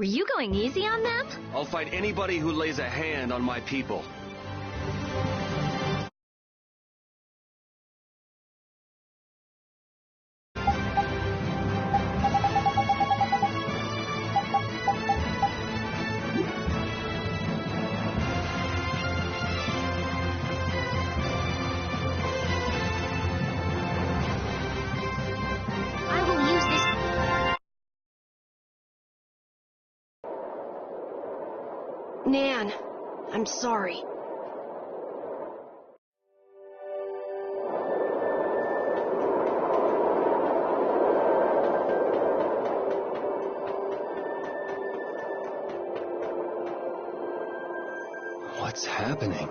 Were you going easy on them? I'll fight anybody who lays a hand on my people. I will use this. Nan, I'm sorry. What's happening?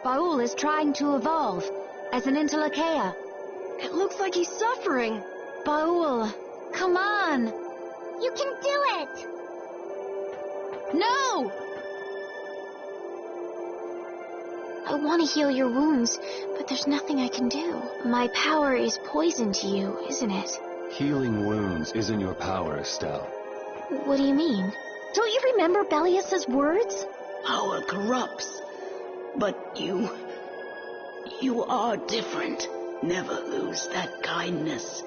Baul is trying to evolve as an Interlakeia. It looks like he's suffering. Baul, come on! You can do it! No! I want to heal your wounds, but there's nothing I can do. My power is poison to you, isn't it? Healing wounds isn't your power, Estelle. What do you mean? Don't you remember Bellius's words? Power corrupts. But you are different. Never lose that kindness.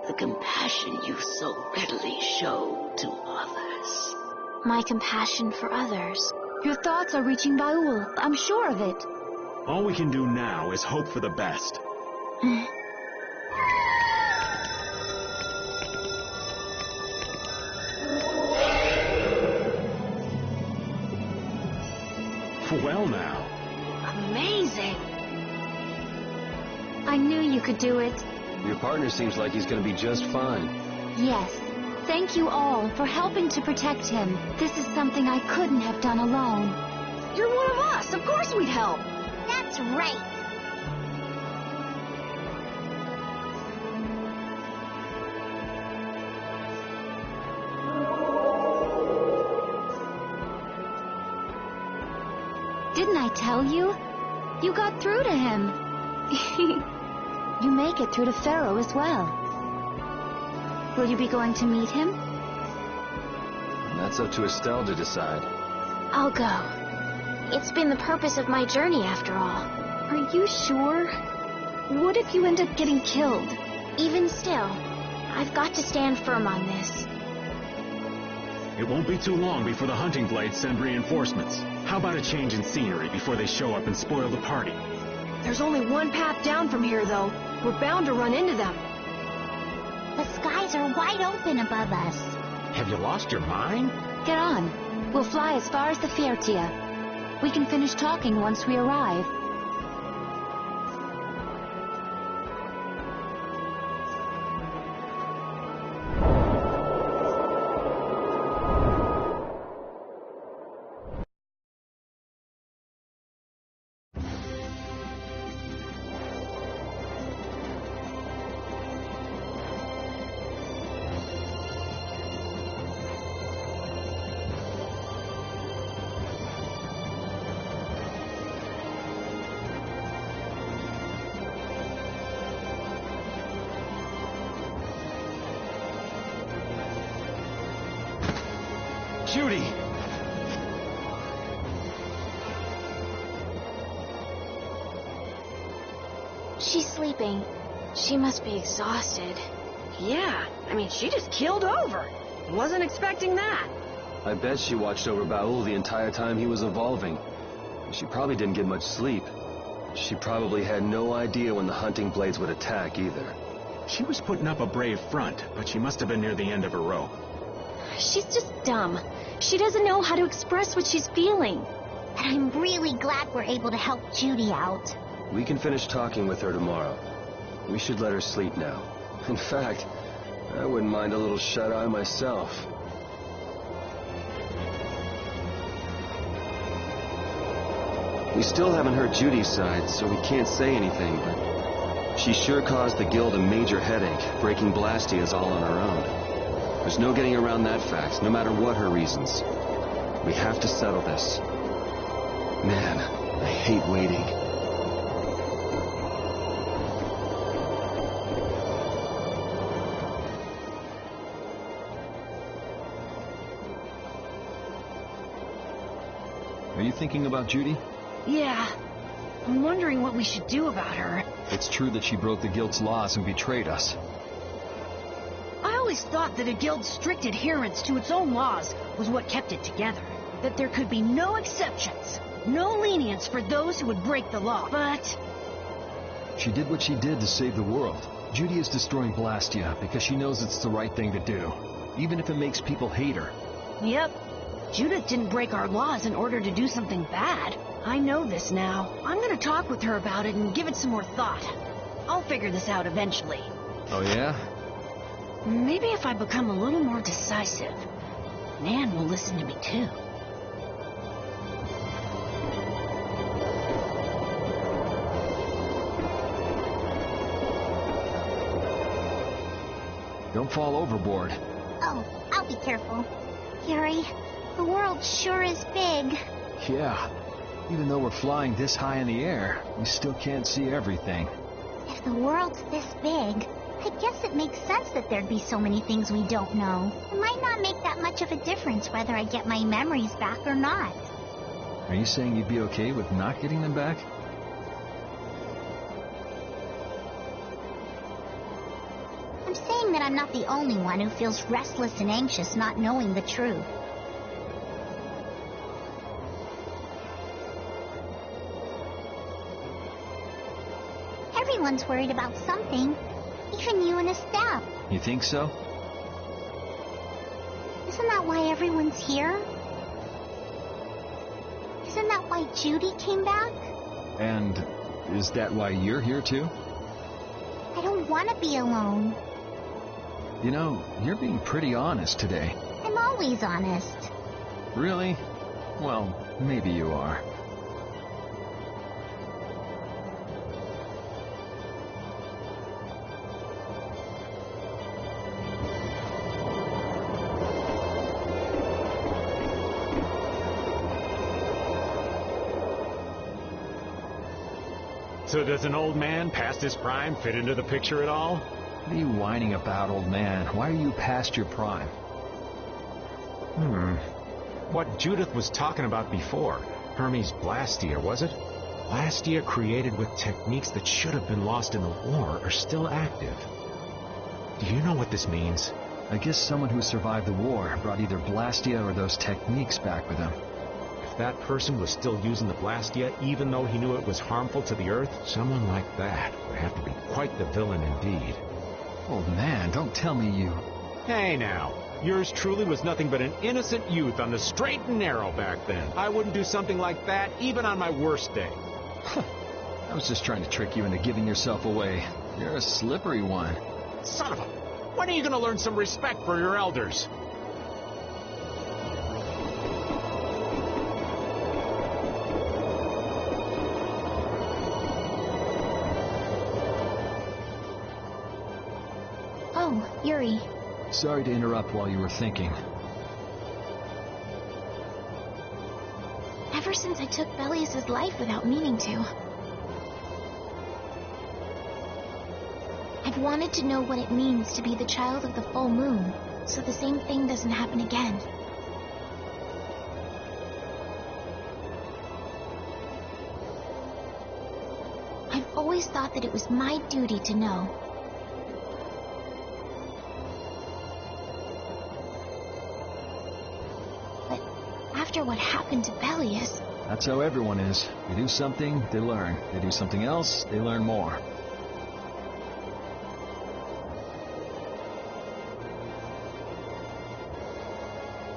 The compassion you so readily show to others. My compassion for others. Your thoughts are reaching Baul. I'm sure of it. All we can do now is hope for the best. Well now. Amazing. I knew you could do it. Your partner seems like he's gonna be just fine. Yes. Thank you all for helping to protect him. This is something I couldn't have done alone. You're one of us. Of course we'd help. That's right. Didn't I tell you? You got through to him. You make it through to Pharaoh as well. Will you be going to meet him? That's up to Estelle to decide. I'll go. It's been the purpose of my journey after all. Are you sure? What if you end up getting killed? Even still, I've got to stand firm on this. It won't be too long before the hunting blades send reinforcements. How about a change in scenery before they show up and spoil the party? There's only one path down from here, though. We're bound to run into them. The skies are wide open above us. Have you lost your mind? Get on. We'll fly as far as the Fiertia. We can finish talking once we arrive. Judy! She's sleeping. She must be exhausted. Yeah, I mean, she just keeled over. Wasn't expecting that. I bet she watched over Baul the entire time he was evolving. She probably didn't get much sleep. She probably had no idea when the hunting blades would attack either. She was putting up a brave front, but she must have been near the end of her rope. She's just dumb. She doesn't know how to express what she's feeling. And I'm really glad we're able to help Judy out. We can finish talking with her tomorrow. We should let her sleep now. In fact, I wouldn't mind a little shut-eye myself. We still haven't heard Judy's side, so we can't say anything, but she sure caused the guild a major headache, breaking Blastias all on her own. There's no getting around that fact, no matter what her reasons. We have to settle this. Man, I hate waiting. Are you thinking about Judy? Yeah. I'm wondering what we should do about her. It's true that she broke the Guild's laws and betrayed us. I always thought that a guild's strict adherence to its own laws was what kept it together. That there could be no exceptions, no lenience for those who would break the law. But She did what she did to save the world. Judy is destroying Blastia because she knows it's the right thing to do, even if it makes people hate her. Yep. Judith didn't break our laws in order to do something bad. I know this now. I'm gonna talk with her about it and give it some more thought. I'll figure this out eventually. Oh yeah? Maybe if I become a little more decisive, Nan will listen to me too. Don't fall overboard. Oh, I'll be careful. Yuri, the world sure is big. Yeah. Even though we're flying this high in the air, we still can't see everything. If the world's this big, I guess it makes sense that there'd be so many things we don't know. It might not make that much of a difference whether I get my memories back or not. Are you saying you'd be okay with not getting them back? I'm saying that I'm not the only one who feels restless and anxious not knowing the truth. Everyone's worried about something, even you and Estelle. You think so? Isn't that why everyone's here? Isn't that why Judy came back? And is that why you're here too? I don't want to be alone. You know, you're being pretty honest today. I'm always honest. Really? Well, maybe you are. So does an old man past his prime fit into the picture at all? What are you whining about, old man? Why are you past your prime? What Judith was talking about before. Hermes Blastia, was it? Blastia created with techniques that should have been lost in the war are still active. Do you know what this means? I guess someone who survived the war brought either Blastia or those techniques back with him. If that person was still using the Blastia, even though he knew it was harmful to the Earth, someone like that would have to be quite the villain indeed. Old man, don't tell me you... Hey now, yours truly was nothing but an innocent youth on the straight and narrow back then. I wouldn't do something like that even on my worst day. I was just trying to trick you into giving yourself away. You're a slippery one. Son of a... When are you going to learn some respect for your elders? Oh, Yuri. Sorry to interrupt while you were thinking. Ever since I took Belius' life without meaning to, I've wanted to know what it means to be the child of the full moon, so the same thing doesn't happen again. I've always thought that it was my duty to know. But after what happened to Belius... That's how everyone is. They do something, they learn. They do something else, they learn more.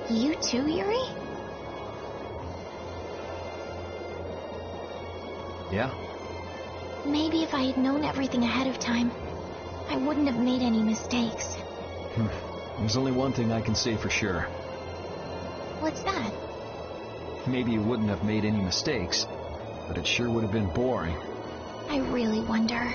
You too, Yuri? Yeah? Maybe if I had known everything ahead of time, I wouldn't have made any mistakes. There's only one thing I can say for sure. What's that? Maybe you wouldn't have made any mistakes, but it sure would have been boring. I really wonder.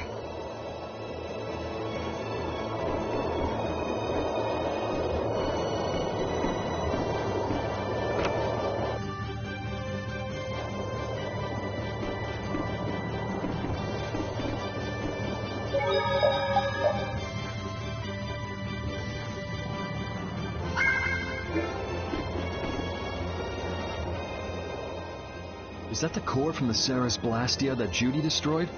Is that the core from the Ceres Blastia that Judy destroyed?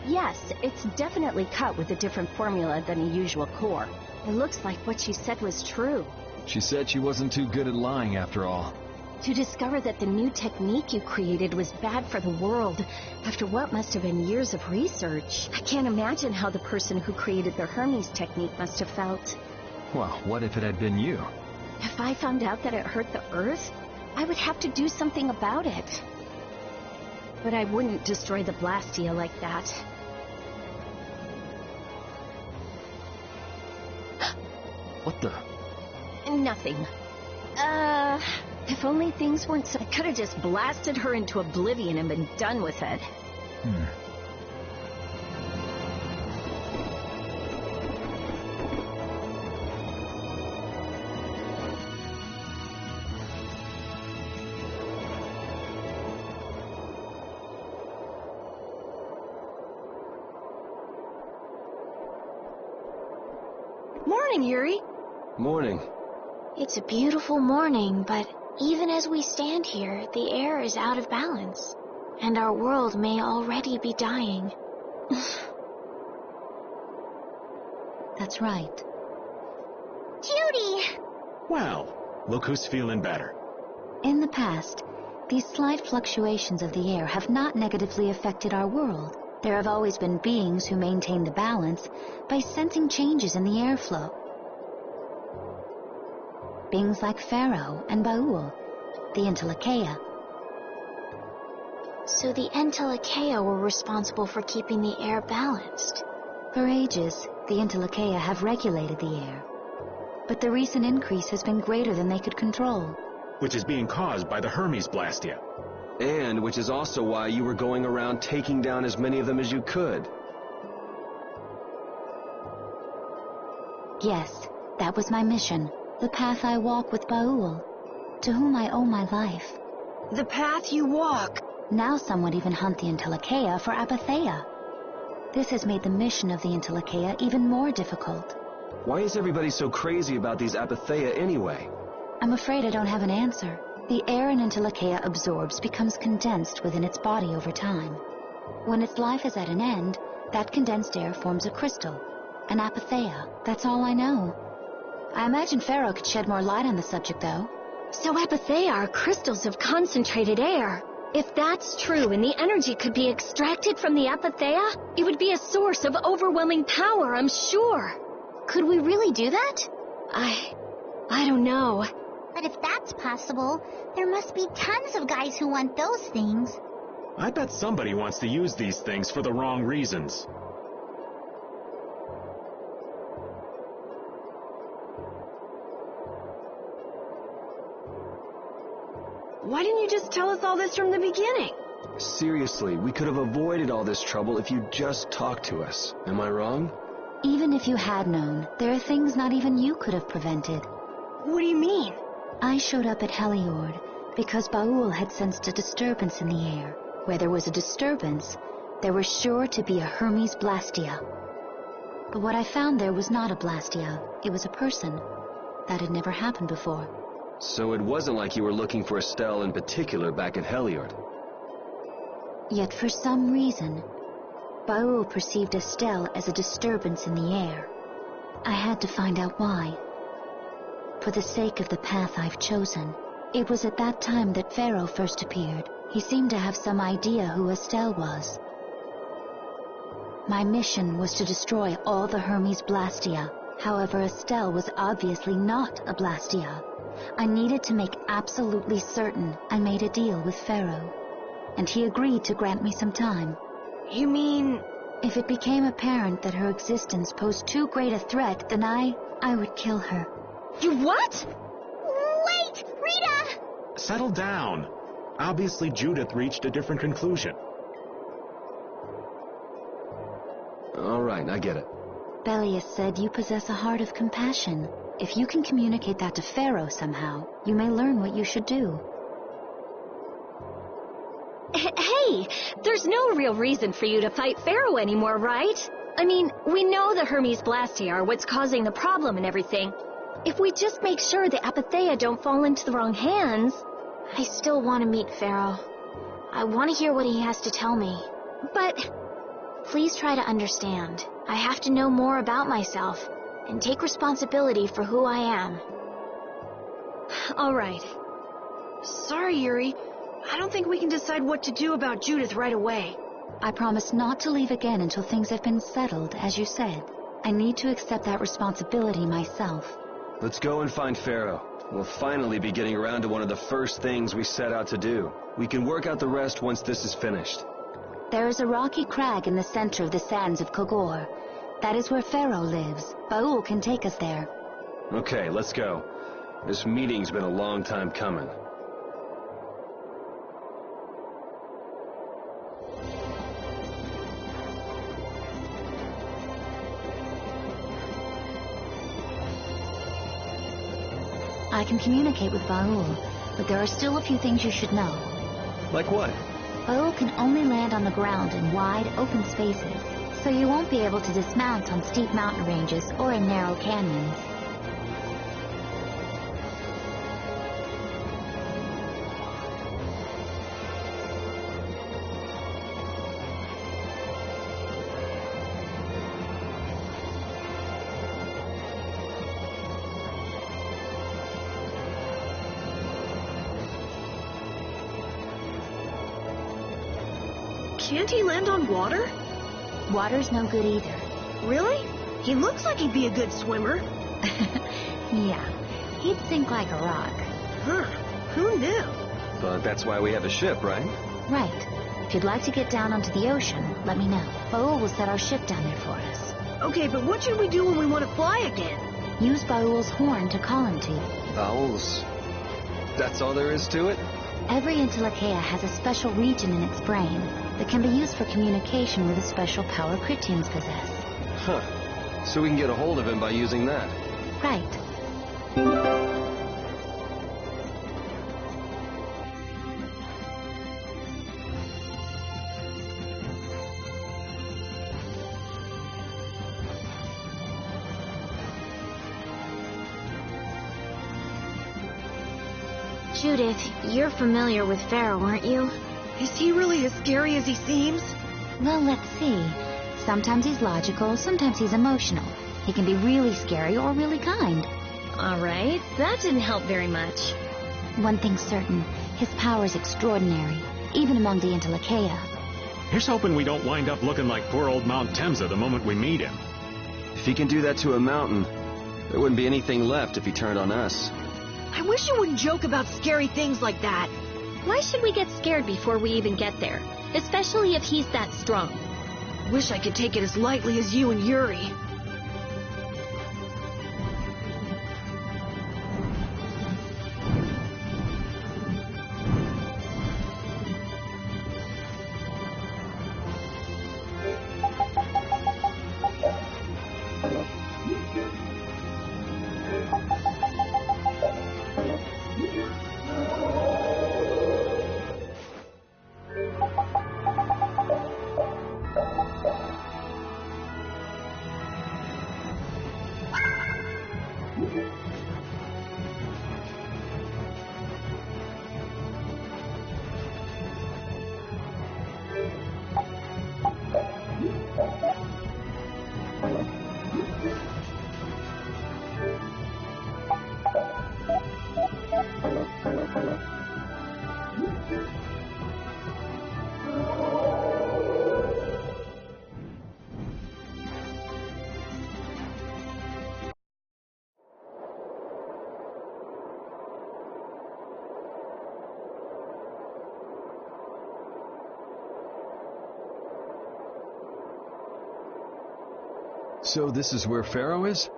Yes, it's definitely cut with a different formula than a usual core. It looks like what she said was true. She said she wasn't too good at lying after all. To discover that the new technique you created was bad for the world, after what must have been years of research, I can't imagine how the person who created the Hermes technique must have felt. Well, what if it had been you? If I found out that it hurt the Earth, I would have to do something about it. But I wouldn't destroy the Blastia like that. What the? Nothing. If only things weren't so... I could have just blasted her into oblivion and been done with it. Morning, Yuri. Morning. It's a beautiful morning, but even as we stand here, the air is out of balance, and our world may already be dying. That's right. Judy! Well, look who's feeling better. In the past, these slight fluctuations of the air have not negatively affected our world. There have always been beings who maintain the balance by sensing changes in the airflow. Beings like Pharaoh and Baul, the Entelekea. So the Entelekea were responsible for keeping the air balanced. For ages, the Entelekea have regulated the air. But the recent increase has been greater than they could control. Which is being caused by the Hermes Blastia. And which is also why you were going around taking down as many of them as you could. Yes, that was my mission. The path I walk with Baul, to whom I owe my life. The path you walk. Now some would even hunt the Entelekea for Apatheia. This has made the mission of the Entelekea even more difficult. Why is everybody so crazy about these Apatheia anyway? I'm afraid I don't have an answer. The air an Entelekea absorbs becomes condensed within its body over time. When its life is at an end, that condensed air forms a crystal, an Apatheia. That's all I know. I imagine Pharaoh could shed more light on the subject, though. So Apatheia are crystals of concentrated air. If that's true and the energy could be extracted from the Apatheia, it would be a source of overwhelming power, I'm sure. Could we really do that? I don't know. But if that's possible, there must be tons of guys who want those things. I bet somebody wants to use these things for the wrong reasons. Why didn't you just tell us all this from the beginning? Seriously, we could have avoided all this trouble if you just talked to us. Am I wrong? Even if you had known, there are things not even you could have prevented. What do you mean? I showed up at Heliord because Baul had sensed a disturbance in the air. Where there was a disturbance, there was sure to be a Hermes Blastia. But what I found there was not a Blastia, it was a person. That had never happened before. So it wasn't like you were looking for Estelle in particular back at Heliord. Yet for some reason, Baul perceived Estelle as a disturbance in the air. I had to find out why. For the sake of the path I've chosen. It was at that time that Pharaoh first appeared. He seemed to have some idea who Estelle was. My mission was to destroy all the Hermes Blastia. However, Estelle was obviously not a Blastia. I needed to make absolutely certain I made a deal with Pharaoh. And he agreed to grant me some time. You mean... If it became apparent that her existence posed too great a threat, then I would kill her. You what? Wait! Rita! Settle down. Obviously, Judith reached a different conclusion. All right, I get it. Belius said you possess a heart of compassion. If you can communicate that to Pharaoh somehow, you may learn what you should do. Hey, there's no real reason for you to fight Pharaoh anymore, right? I mean, we know the Hermes Blastia are what's causing the problem and everything. If we just make sure the Apatheia don't fall into the wrong hands... I still want to meet Pharaoh. I want to hear what he has to tell me. But Please try to understand. I have to know more about myself and take responsibility for who I am. All right. Sorry, Yuri. I don't think we can decide what to do about Judith right away. I promise not to leave again until things have been settled, as you said. I need to accept that responsibility myself. Let's go and find Pharaoh. We'll finally be getting around to one of the first things we set out to do. We can work out the rest once this is finished. There is a rocky crag in the center of the sands of Kogor. That is where Pharaoh lives. Baul can take us there. Okay, let's go. This meeting's been a long time coming. I can communicate with Baul, but there are still a few things you should know. Like what? Baul can only land on the ground in wide, open spaces, so you won't be able to dismount on steep mountain ranges or in narrow canyons. Can't he land on water? Water's no good either. Really? He looks like he'd be a good swimmer. Yeah, he'd sink like a rock. Huh. Who knew? But that's why we have a ship, right? Right. If you'd like to get down onto the ocean, let me know. Baul will set our ship down there for us. Okay, but what should we do when we want to fly again? Use Baul's horn to call him to. Owls. That's all there is to it? Every Intellicheia has a special region in its brain that can be used for communication with a special power Critians possess. Huh. So we can get a hold of him by using that. Right. Judith, you're familiar with Pharaoh, aren't you? Is he really as scary as he seems? Well, let's see. Sometimes he's logical, sometimes he's emotional. He can be really scary or really kind. all right, that didn't help very much. One thing's certain, his power is extraordinary, even among the Intellicheia. Here's hoping we don't wind up looking like poor old Mount Temsa the moment we meet him. If he can do that to a mountain, there wouldn't be anything left if he turned on us. I wish you wouldn't joke about scary things like that. Why should we get scared before we even get there? Especially if he's that strong. Wish I could take it as lightly as you and Yuri. So this is where Pharaoh is?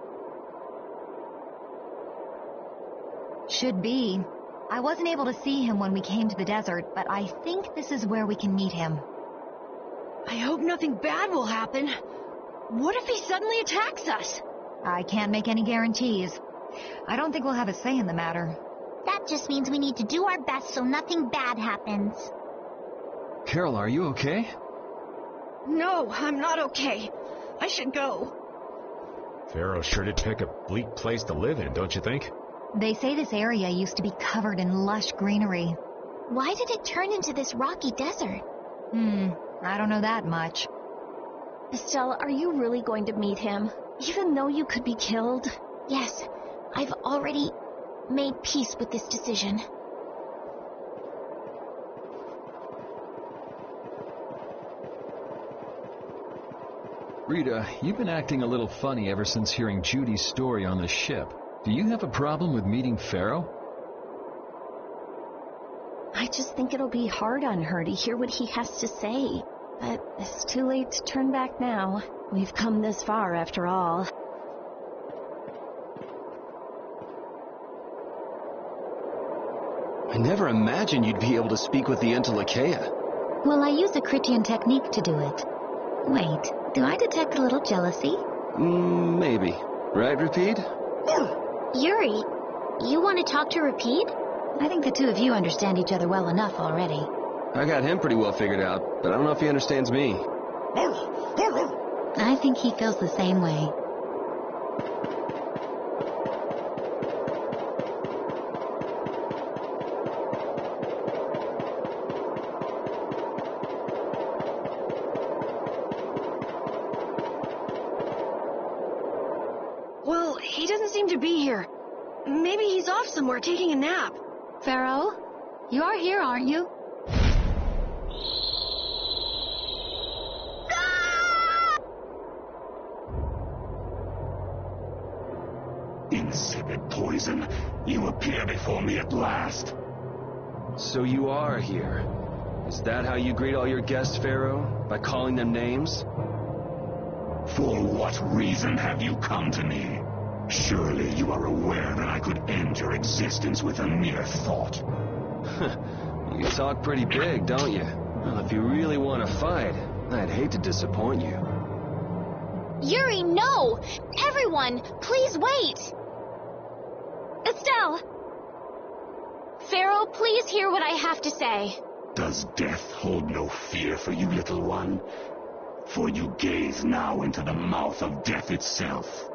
Should be. I wasn't able to see him when we came to the desert, but I think this is where we can meet him. I hope nothing bad will happen. What if he suddenly attacks us? I can't make any guarantees. I don't think we'll have a say in the matter. That just means we need to do our best so nothing bad happens. Carol, are you okay? No, I'm not okay. I should go. Pharaoh sure did pick a bleak place to live in, don't you think? They say this area used to be covered in lush greenery. Why did it turn into this rocky desert? I don't know that much. Estelle, are you really going to meet him, even though you could be killed? Yes, I've already made peace with this decision. Rita, you've been acting a little funny ever since hearing Judy's story on the ship. Do you have a problem with meeting Pharaoh? I just think it'll be hard on her to hear what he has to say. But it's too late to turn back now. We've come this far after all. I never imagined you'd be able to speak with the Entelekea. Well, I use a Critian technique to do it. Wait, do I detect a little jealousy? Maybe. Right, Rapide? Yuri, you want to talk to Rapide? I think the two of you understand each other well enough already. I got him pretty well figured out, but I don't know if he understands me. I think he feels the same way. Well, he doesn't seem to be here. Maybe he's off somewhere taking a nap. Pharaoh, you are here, aren't you? Insipid poison, you appear before me at last. So you are here. Is that how you greet all your guests, Pharaoh? By calling them names? For what reason have you come to me? Surely you are aware that I could end your existence with a mere thought. You talk pretty big, don't you? Well, if you really want to fight, I'd hate to disappoint you. Yuri, no! Everyone, please wait! Estelle! Pharaoh, please hear what I have to say. Does death hold no fear for you, little one? For you gaze now into the mouth of death itself.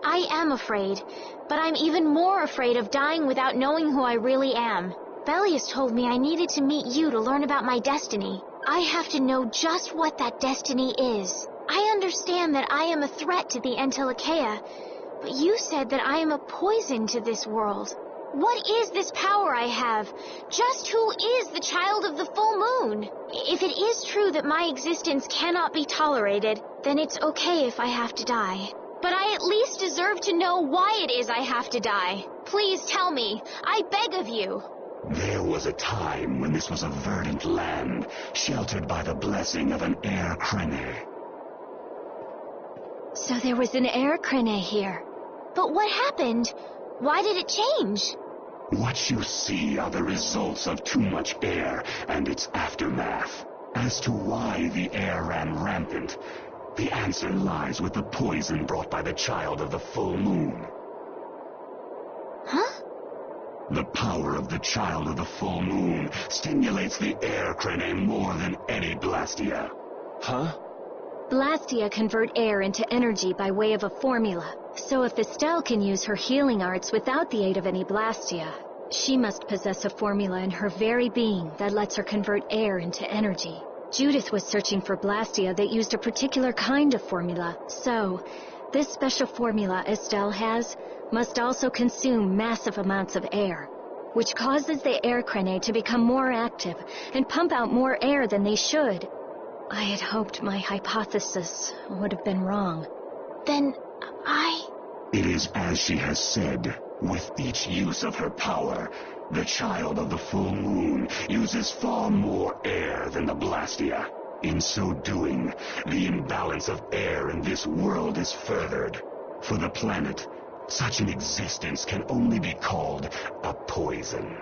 I am afraid, but I'm even more afraid of dying without knowing who I really am. Belius told me I needed to meet you to learn about my destiny. I have to know just what that destiny is. I understand that I am a threat to the Entelekea, but you said that I am a poison to this world. What is this power I have? Just who is the child of the full moon? If it is true that my existence cannot be tolerated, then it's okay if I have to die. But I at least deserve to know why it is I have to die. Please tell me. I beg of you. There was a time when this was a verdant land, sheltered by the blessing of an Air Krene. So there was an Air Krene here. But what happened? Why did it change? What you see are the results of too much air and its aftermath. As to why the air ran rampant, the answer lies with the poison brought by the child of the full moon. Huh? The power of the child of the full moon stimulates the Air Krene more than any Blastia. Huh? Blastia convert air into energy by way of a formula. So if Estelle can use her healing arts without the aid of any Blastia, she must possess a formula in her very being that lets her convert air into energy. Judith was searching for Blastia that used a particular kind of formula. So, this special formula Estelle has must also consume massive amounts of air, which causes the Air Krene to become more active and pump out more air than they should. I had hoped my hypothesis would have been wrong. Then It is as she has said. With each use of her power, the child of the full moon uses far more air than the Blastia. In so doing, the imbalance of air in this world is furthered. For the planet, such an existence can only be called a poison.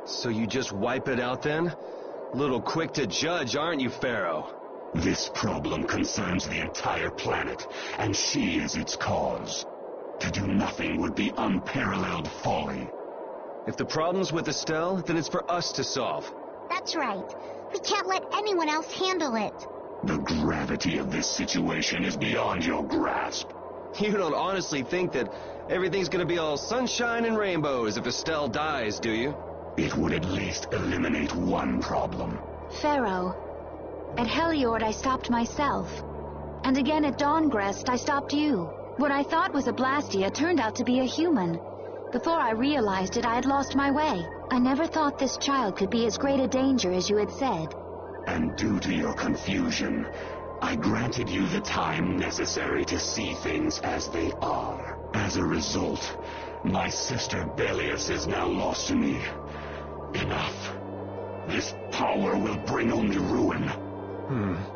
So you just wipe it out then? Little quick to judge, aren't you, Pharaoh? This problem concerns the entire planet, and she is its cause. To do nothing would be unparalleled folly. If the problem's with Estelle, then it's for us to solve. That's right. We can't let anyone else handle it. The gravity of this situation is beyond your grasp. You don't honestly think that everything's gonna be all sunshine and rainbows if Estelle dies, do you? It would at least eliminate one problem. Pharaoh, at Heliord I stopped myself. And again at Dawngrest I stopped you. What I thought was a Blastia turned out to be a human. Before I realized it, I had lost my way. I never thought this child could be as great a danger as you had said. And due to your confusion, I granted you the time necessary to see things as they are. As a result, my sister Belius is now lost to me. Enough. This power will bring only ruin.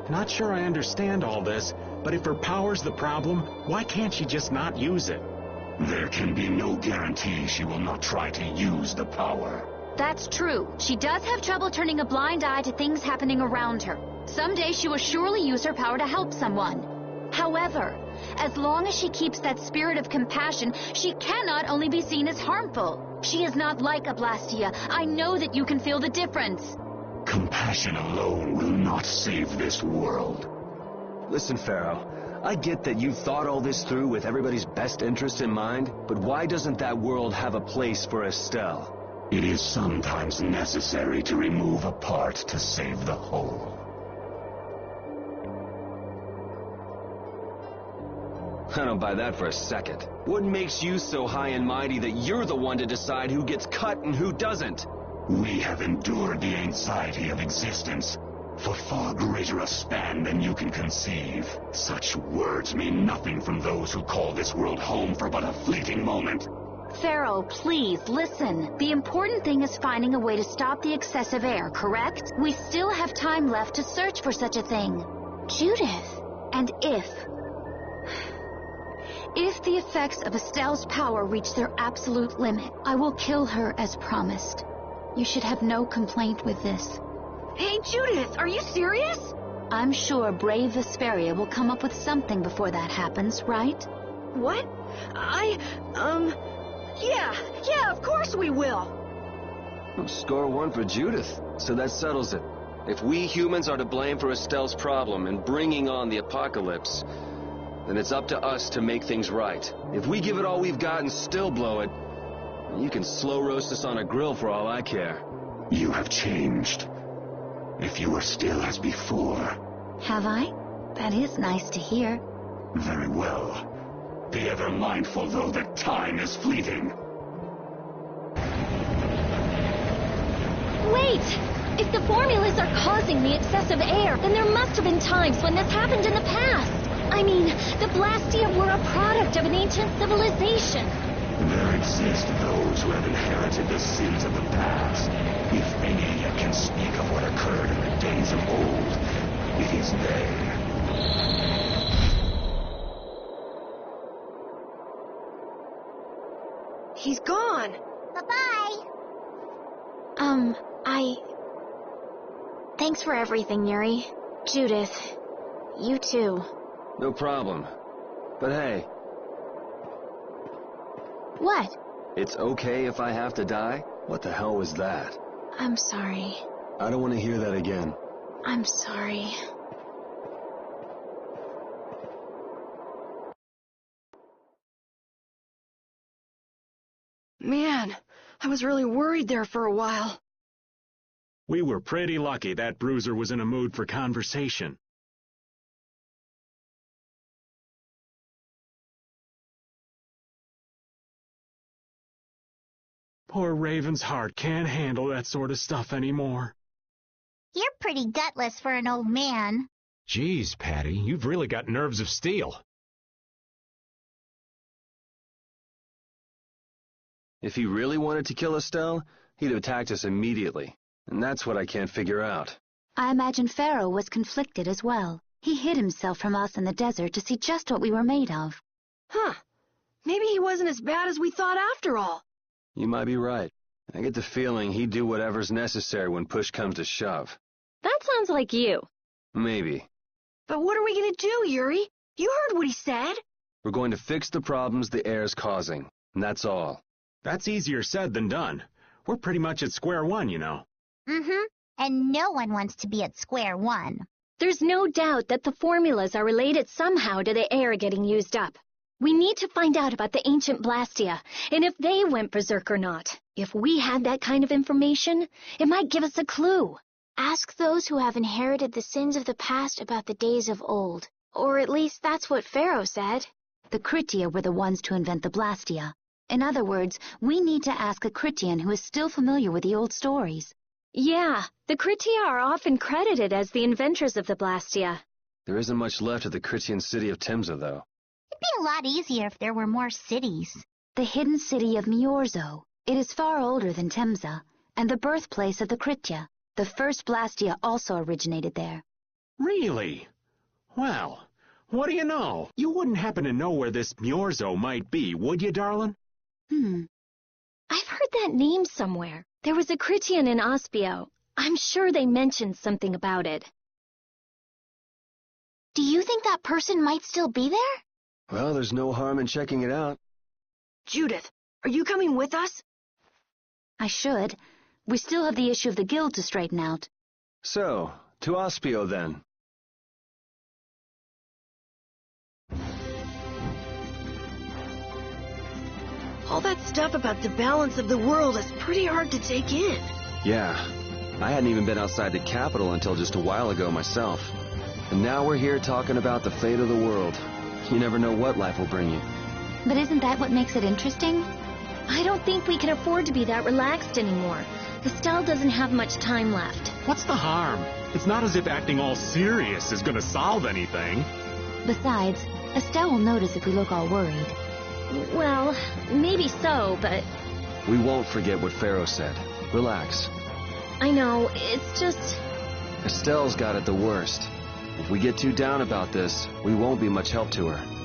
Not sure I understand all this, but if her power's the problem, why can't she just not use it? There can be no guarantee she will not try to use the power. That's true. She does have trouble turning a blind eye to things happening around her. Someday she will surely use her power to help someone. However, as long as she keeps that spirit of compassion, she cannot only be seen as harmful. She is not like a Blastia. I know that you can feel the difference. Compassion alone will not save this world. Listen, Pharaoh, I get that you thought all this through with everybody's best interest in mind, but why doesn't that world have a place for Estelle? It is sometimes necessary to remove a part to save the whole. I don't buy that for a second. What makes you so high and mighty that you're the one to decide who gets cut and who doesn't? We have endured the anxiety of existence for far greater a span than you can conceive. Such words mean nothing from those who call this world home for but a fleeting moment. Pharaoh, please, listen. The important thing is finding a way to stop the excessive air, correct? We still have time left to search for such a thing. Judith. And if the effects of Estelle's power reach their absolute limit, I will kill her as promised. You should have no complaint with this. Hey, Judith, are you serious? I'm sure brave Vesperia will come up with something before that happens, right? What? Yeah, of course we will. Well, score one for Judith, so that settles it. If we humans are to blame for Estelle's problem and bringing on the apocalypse, then it's up to us to make things right. If we give it all we've got and still blow it, you can slow roast us on a grill for all I care. You have changed. If you were still as before... Have I? That is nice to hear. Very well. Be ever mindful, though, that time is fleeting. Wait! If the formulas are causing the excessive air, then there must have been times when this happened in the past. I mean, the Blastia were a product of an ancient civilization. There exist those who have inherited the sins of the past. If any yet can speak of what occurred in the days of old, it is they. He's gone. Bye-bye. Thanks for everything, Yuri. Judith, you too. No problem. But hey... What? It's okay if I have to die? What the hell was that? I'm sorry. I don't want to hear that again. I'm sorry. Man, I was really worried there for a while. We were pretty lucky that bruiser was in a mood for conversation. Poor Raven's heart can't handle that sort of stuff anymore. You're pretty gutless for an old man. Geez, Patty, you've really got nerves of steel. If he really wanted to kill Estelle, he'd have attacked us immediately. And that's what I can't figure out. I imagine Pharaoh was conflicted as well. He hid himself from us in the desert to see just what we were made of. Huh. Maybe he wasn't as bad as we thought after all. You might be right. I get the feeling he'd do whatever's necessary when push comes to shove. That sounds like you. Maybe. But what are we gonna do, Yuri? You heard what he said. We're going to fix the problems the air's causing, and that's all. That's easier said than done. We're pretty much at square one, you know. Mm-hmm. And no one wants to be at square one. There's no doubt that the formulas are related somehow to the air getting used up. We need to find out about the ancient Blastia, and if they went berserk or not. If we had that kind of information, it might give us a clue. Ask those who have inherited the sins of the past about the days of old. Or at least that's what Pharaoh said. The Kritia were the ones to invent the Blastia. In other words, we need to ask a Kritian who is still familiar with the old stories. Yeah, the Kritia are often credited as the inventors of the Blastia. There isn't much left of the Kritian city of Temza, though. It'd be a lot easier if there were more cities. The hidden city of Miorzo. It is far older than Temza, and the birthplace of the Kritia. The first Blastia also originated there. Really? Well, what do you know? You wouldn't happen to know where this Miorzo might be, would you, darling? I've heard that name somewhere. There was a Kritian in Ospio. I'm sure they mentioned something about it. Do you think that person might still be there? Well, there's no harm in checking it out. Judith, are you coming with us? I should. We still have the issue of the guild to straighten out. So, to Ospio then. All that stuff about the balance of the world is pretty hard to take in. Yeah, I hadn't even been outside the capital until just a while ago myself. And now we're here talking about the fate of the world. You never know what life will bring you. But isn't that what makes it interesting? I don't think we can afford to be that relaxed anymore. Estelle doesn't have much time left. What's the harm? It's not as if acting all serious is gonna solve anything. Besides, Estelle will notice if we look all worried. Well, maybe so, but... We won't forget what Pharaoh said. Relax. I know, it's just... Estelle's got it the worst. If we get too down about this, we won't be much help to her.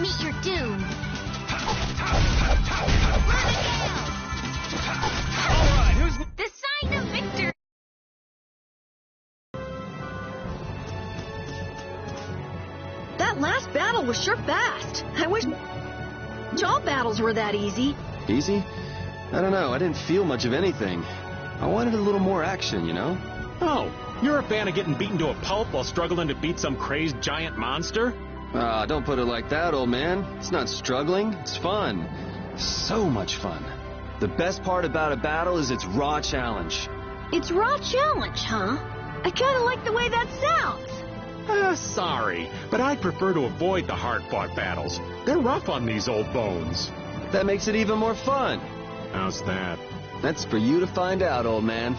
meet your doom. Alright, who's... The sign of victory! That last battle was sure fast. I wish all battles were that easy. Easy? I don't know, I didn't feel much of anything. I wanted a little more action, you know? Oh, you're a fan of getting beaten to a pulp while struggling to beat some crazed giant monster? Ah, don't put it like that, old man. It's not struggling, it's fun. So much fun. The best part about a battle is its raw challenge. It's raw challenge, huh? I kinda like the way that sounds. Sorry, but I'd prefer to avoid the hard-fought battles. They're rough on these old bones. That makes it even more fun. How's that? That's for you to find out, old man.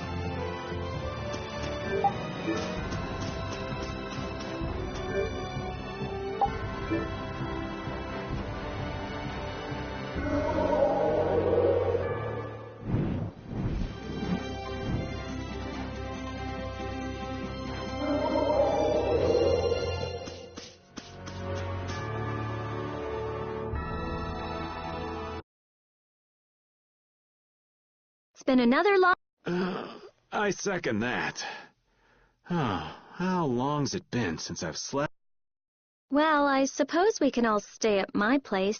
It's been another long... I second that. Oh, how long's it been since I've slept? Well, I suppose we can all stay at my place.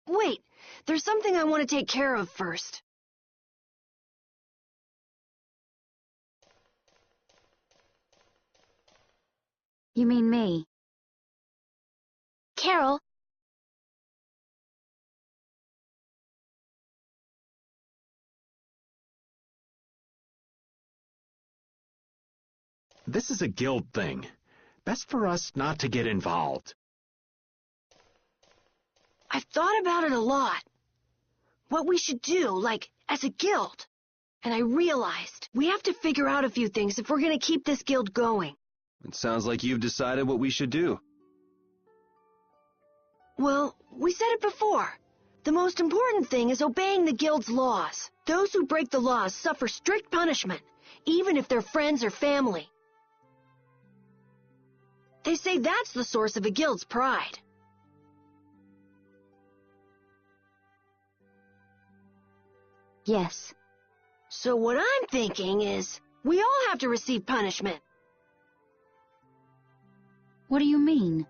Wait, there's something I want to take care of first. You mean me? Carol, This is a guild thing. Best for us not to get involved. I've thought about it a lot. What we should do, like, as a guild. And I realized we have to figure out a few things if we're gonna keep this guild going. It sounds like you've decided what we should do. Well, we said it before. The most important thing is obeying the guild's laws. Those who break the laws suffer strict punishment, even if they're friends or family. They say that's the source of a guild's pride. Yes. So what I'm thinking is, we all have to receive punishment. What do you mean?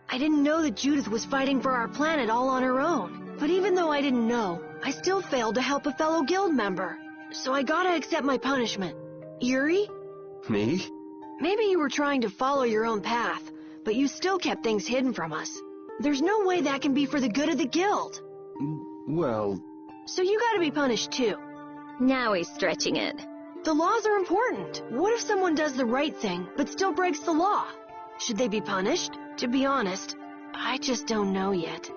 I didn't know that Judith was fighting for our planet all on her own. But even though I didn't know, I still failed to help a fellow guild member. So I gotta accept my punishment. Yuri? Me? Maybe you were trying to follow your own path, but you still kept things hidden from us. There's no way that can be for the good of the guild. Well... So you gotta be punished too. Now he's stretching it. The laws are important. What if someone does the right thing, but still breaks the law? Should they be punished? To be honest, I just don't know yet.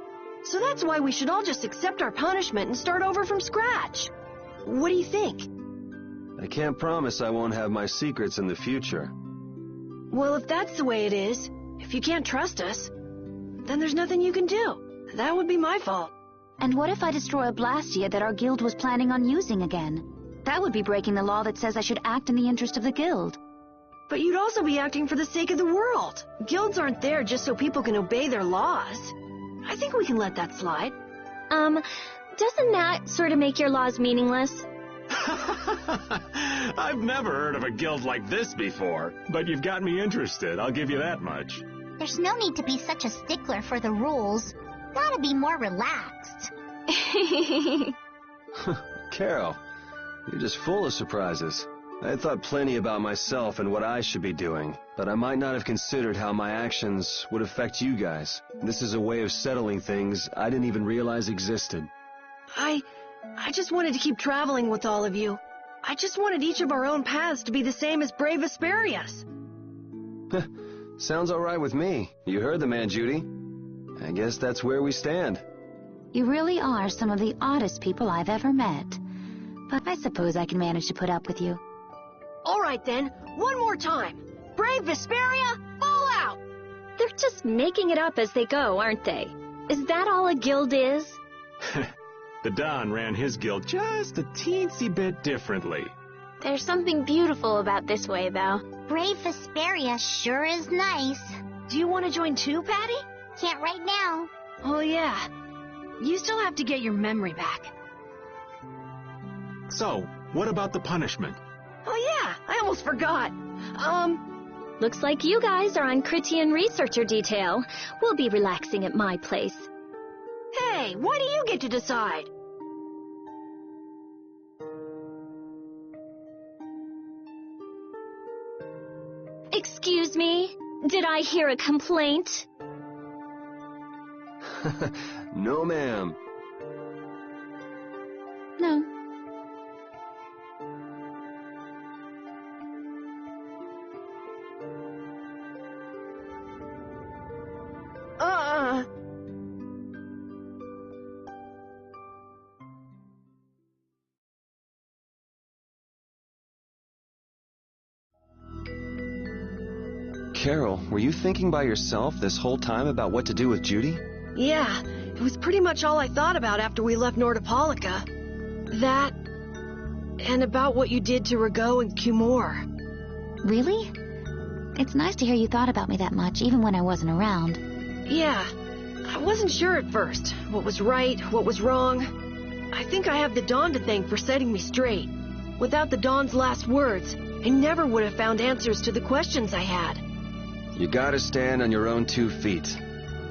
So that's why we should all just accept our punishment and start over from scratch. What do you think? I can't promise I won't have my secrets in the future. Well, if that's the way it is, if you can't trust us, then there's nothing you can do. That would be my fault. And what if I destroy a Blastia that our guild was planning on using again? That would be breaking the law that says I should act in the interest of the guild. But you'd also be acting for the sake of the world. Guilds aren't there just so people can obey their laws. I think we can let that slide. Doesn't that sort of make your laws meaningless? I've never heard of a guild like this before, but you've got me interested, I'll give you that much. There's no need to be such a stickler for the rules. Gotta be more relaxed. Carol, you're just full of surprises. I had thought plenty about myself and what I should be doing, but I might not have considered how my actions would affect you guys. This is a way of settling things I didn't even realize existed. I just wanted to keep traveling with all of you. I just wanted each of our own paths to be the same as Brave Vesperia's. Sounds all right with me. You heard the man, Judy. I guess that's where we stand. You really are some of the oddest people I've ever met. But I suppose I can manage to put up with you. All right then, one more time. Brave Vesperia, all out! They're just making it up as they go, aren't they? Is that all a guild is? The Don ran his guild just a teensy bit differently. There's something beautiful about this way, though. Brave Vesperia sure is nice. Do you want to join too, Patty? Can't right now. Oh, yeah. You still have to get your memory back. So, what about the punishment? Oh, yeah. I almost forgot. Looks like you guys are on Critian researcher detail. We'll be relaxing at my place. Hey, why do you get to decide? Excuse me? Did I hear a complaint? No, ma'am. No. Carol, were you thinking by yourself this whole time about what to do with Judy? Yeah, it was pretty much all I thought about after we left Nordopolica. That, and about what you did to Rago and Cumore. Really? It's nice to hear you thought about me that much, even when I wasn't around. Yeah, I wasn't sure at first. What was right, what was wrong. I think I have the Dawn to thank for setting me straight. Without the Dawn's last words, I never would have found answers to the questions I had. You gotta stand on your own 2 feet.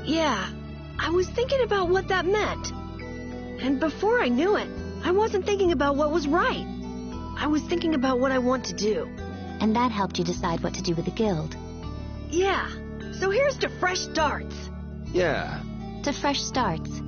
Yeah, I was thinking about what that meant. And before I knew it, I wasn't thinking about what was right. I was thinking about what I want to do. And that helped you decide what to do with the guild. Yeah, so here's to fresh starts. Yeah. To fresh starts.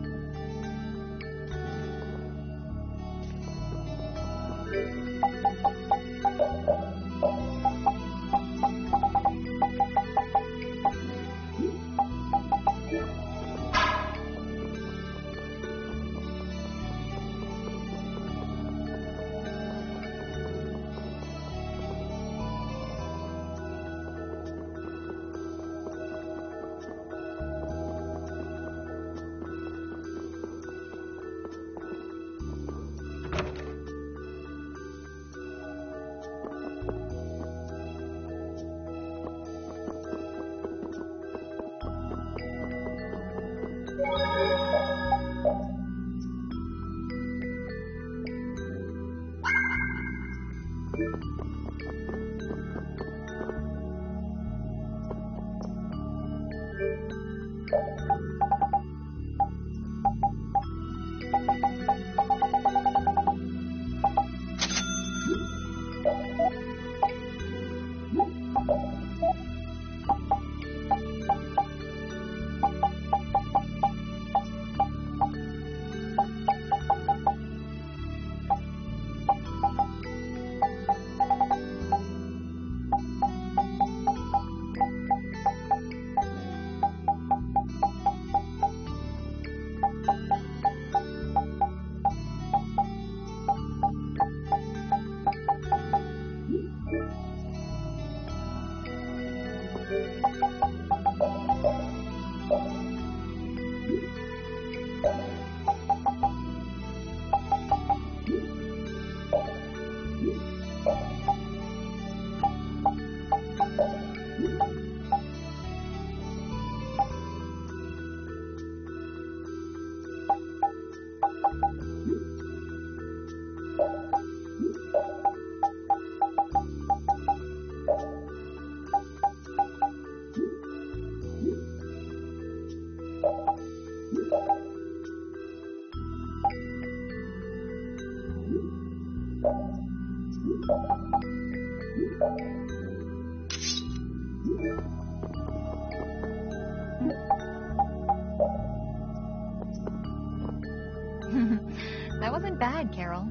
That wasn't bad, Carol.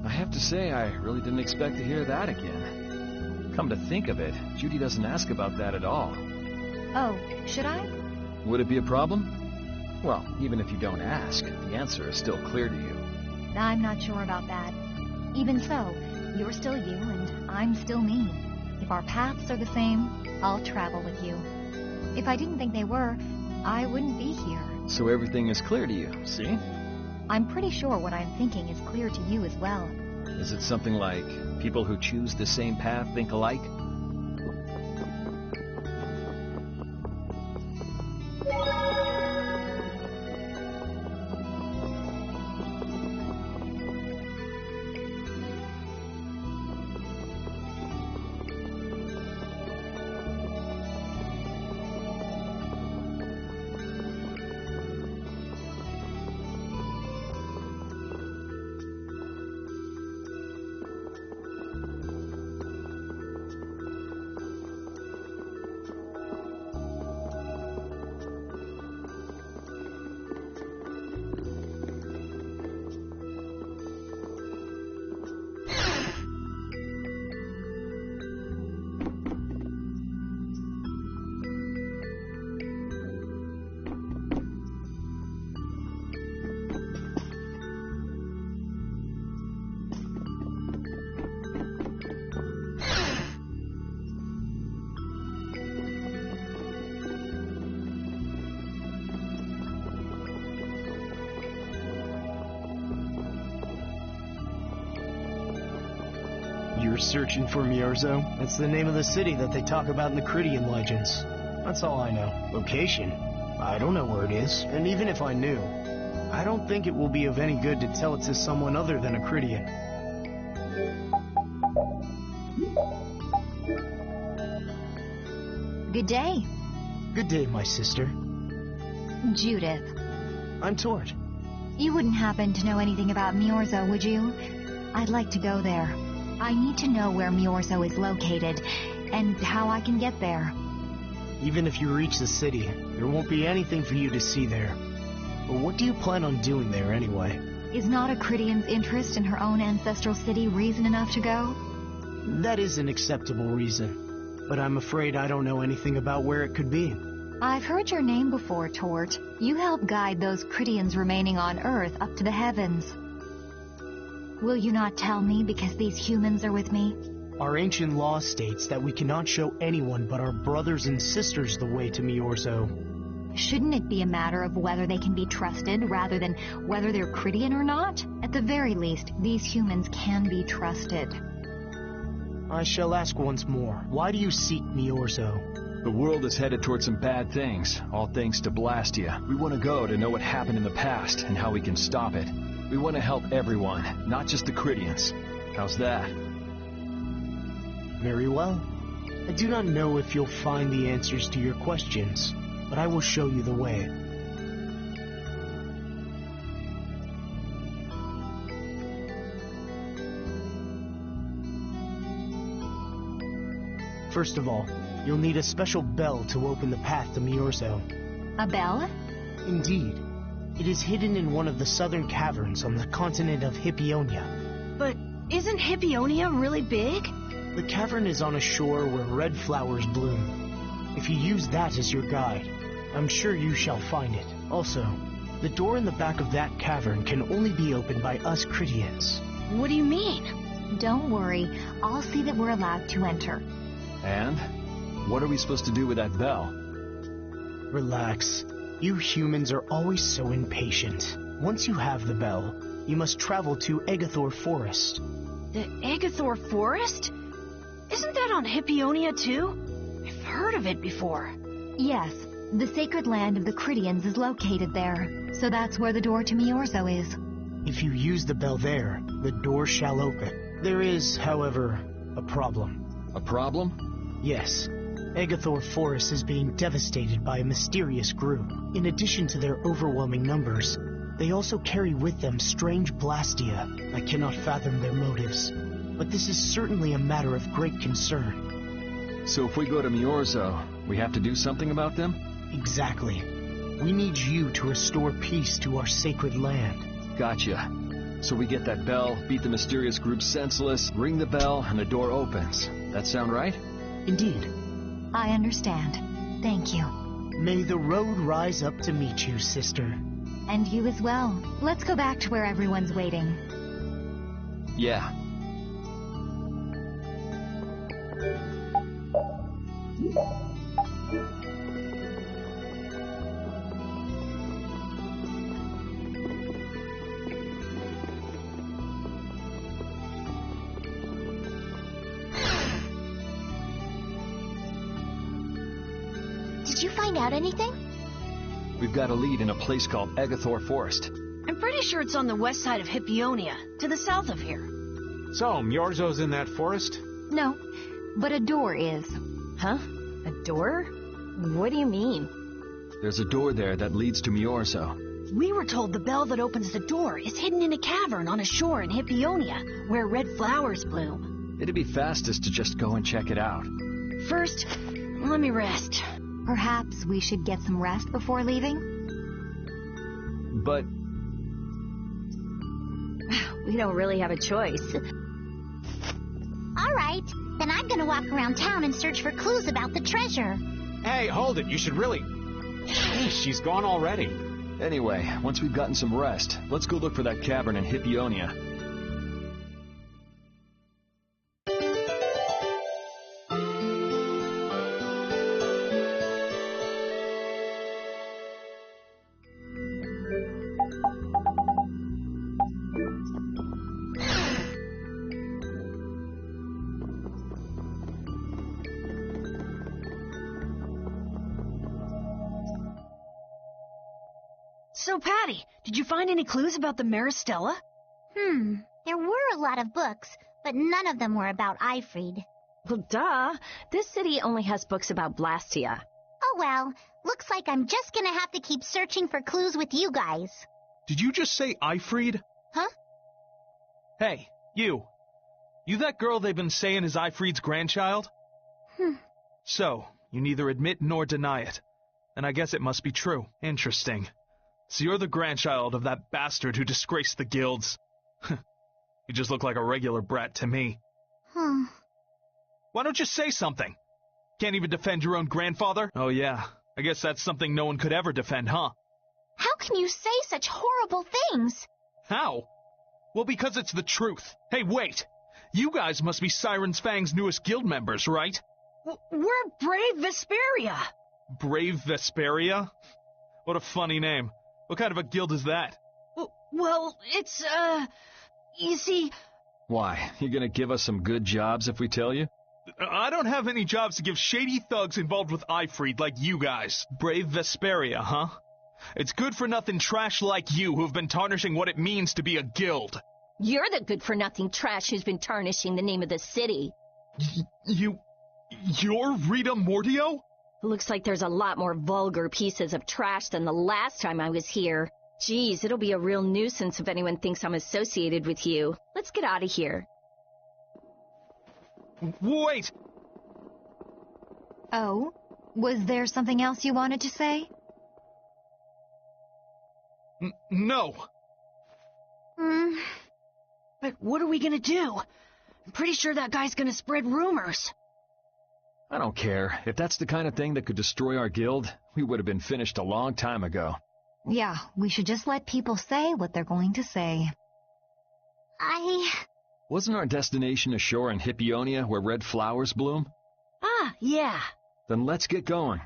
I have to say, I really didn't expect to hear that again. Come to think of it, Judy doesn't ask about that at all. Oh, should I? Would it be a problem? Well, even if you don't ask, the answer is still clear to you. I'm not sure about that. Even so, you're still you and I'm still me. If our paths are the same, I'll travel with you. If I didn't think they were, I wouldn't be here. So everything is clear to you, see? I'm pretty sure what I'm thinking is clear to you as well. Is it something like people who choose the same path think alike? You're searching for Miorzo? That's the name of the city that they talk about in the Cridian legends. That's all I know. Location? I don't know where it is. And even if I knew, I don't think it will be of any good to tell it to someone other than a Cridian. Good day. Good day, my sister. Judith. I'm Tord. You wouldn't happen to know anything about Miorzo, would you? I'd like to go there. I need to know where Miorzo is located, and how I can get there. Even if you reach the city, there won't be anything for you to see there. But what do you plan on doing there anyway? Is not a Cridian's interest in her own ancestral city reason enough to go? That is an acceptable reason, but I'm afraid I don't know anything about where it could be. I've heard your name before, Tort. You help guide those Cridians remaining on Earth up to the heavens. Will you not tell me because these humans are with me? Our ancient law states that we cannot show anyone but our brothers and sisters the way to Miorzo. Shouldn't it be a matter of whether they can be trusted rather than whether they're Cridian or not? At the very least, these humans can be trusted. I shall ask once more. Why do you seek Miorzo? The world is headed towards some bad things, all thanks to Blastia. We want to go to know what happened in the past and how we can stop it. We want to help everyone, not just the Cridians. How's that? Very well. I do not know if you'll find the answers to your questions, but I will show you the way. First of all, you'll need a special bell to open the path to Miorzo. A bell? Indeed. It is hidden in one of the southern caverns on the continent of Hippionia. But isn't Hippionia really big? The cavern is on a shore where red flowers bloom. If you use that as your guide, I'm sure you shall find it. Also, the door in the back of that cavern can only be opened by us Cridians. What do you mean? Don't worry, I'll see that we're allowed to enter. And? What are we supposed to do with that bell? Relax. You humans are always so impatient. Once you have the bell, you must travel to Egathor Forest. The Egathor Forest? Isn't that on Hippionia too? I've heard of it before. Yes, the sacred land of the Cridians is located there, so that's where the door to Miorzo is. If you use the bell there, the door shall open. There is, however, a problem. A problem? Yes. Egathor Forest is being devastated by a mysterious group. In addition to their overwhelming numbers, they also carry with them strange Blastia. I cannot fathom their motives, but this is certainly a matter of great concern. So if we go to Miorzo, we have to do something about them? Exactly. We need you to restore peace to our sacred land. Gotcha. So we get that bell, beat the mysterious group senseless, ring the bell, and the door opens. That sound right? Indeed. I understand. Thank you. May the road rise up to meet you, sister. And you as well. Let's go back to where everyone's waiting. Yeah. find out anything? We've got a lead in a place called Agathor Forest. I'm pretty sure it's on the west side of Hippionia, to the south of here. So, Myorzo's in that forest? No, but a door is. Huh? A door? What do you mean? There's a door there that leads to Myorzo. We were told the bell that opens the door is hidden in a cavern on a shore in Hippionia, where red flowers bloom. It'd be fastest to just go and check it out. First, let me rest. Perhaps we should get some rest before leaving? But We don't really have a choice. All right, then I'm gonna walk around town and search for clues about the treasure. Hey, hold it. You should really... She's gone already. Anyway, once we've gotten some rest, let's go look for that cavern in Hippionia. So, Patty, did you find any clues about the Maristella? There were a lot of books, but none of them were about Aifread. Well, duh. This city only has books about Blastia. Oh well, looks like I'm just gonna have to keep searching for clues with you guys. Did you just say Aifread? Huh? Hey, you. You that girl they've been saying is Aifread's grandchild? So, you neither admit nor deny it. And I guess it must be true. Interesting. So you're the grandchild of that bastard who disgraced the guilds. You just look like a regular brat to me. Why don't you say something? Can't even defend your own grandfather? Oh yeah, I guess that's something no one could ever defend, huh? How can you say such horrible things? How? Well, because it's the truth. Hey, wait! You guys must be Siren's Fang's newest guild members, right? We're Brave Vesperia. Brave Vesperia? What a funny name. What kind of a guild is that? Well, it's, you see... Why, you gonna give us some good jobs if we tell you? I don't have any jobs to give shady thugs involved with Aifread like you guys. Brave Vesperia, huh? It's good-for-nothing trash like you who've been tarnishing what it means to be a guild. You're the good-for-nothing trash who's been tarnishing the name of the city. You're Rita Mordio? Looks like there's a lot more vulgar pieces of trash than the last time I was here. Geez, it'll be a real nuisance if anyone thinks I'm associated with you. Let's get out of here. Wait! Oh? Was there something else you wanted to say? No. But what are we gonna do? I'm pretty sure that guy's gonna spread rumors. I don't care. If that's the kind of thing that could destroy our guild, we would have been finished a long time ago. Yeah, we should just let people say what they're going to say. Wasn't our destination a shore in Hippionia where red flowers bloom? Ah, yeah. Then let's get going.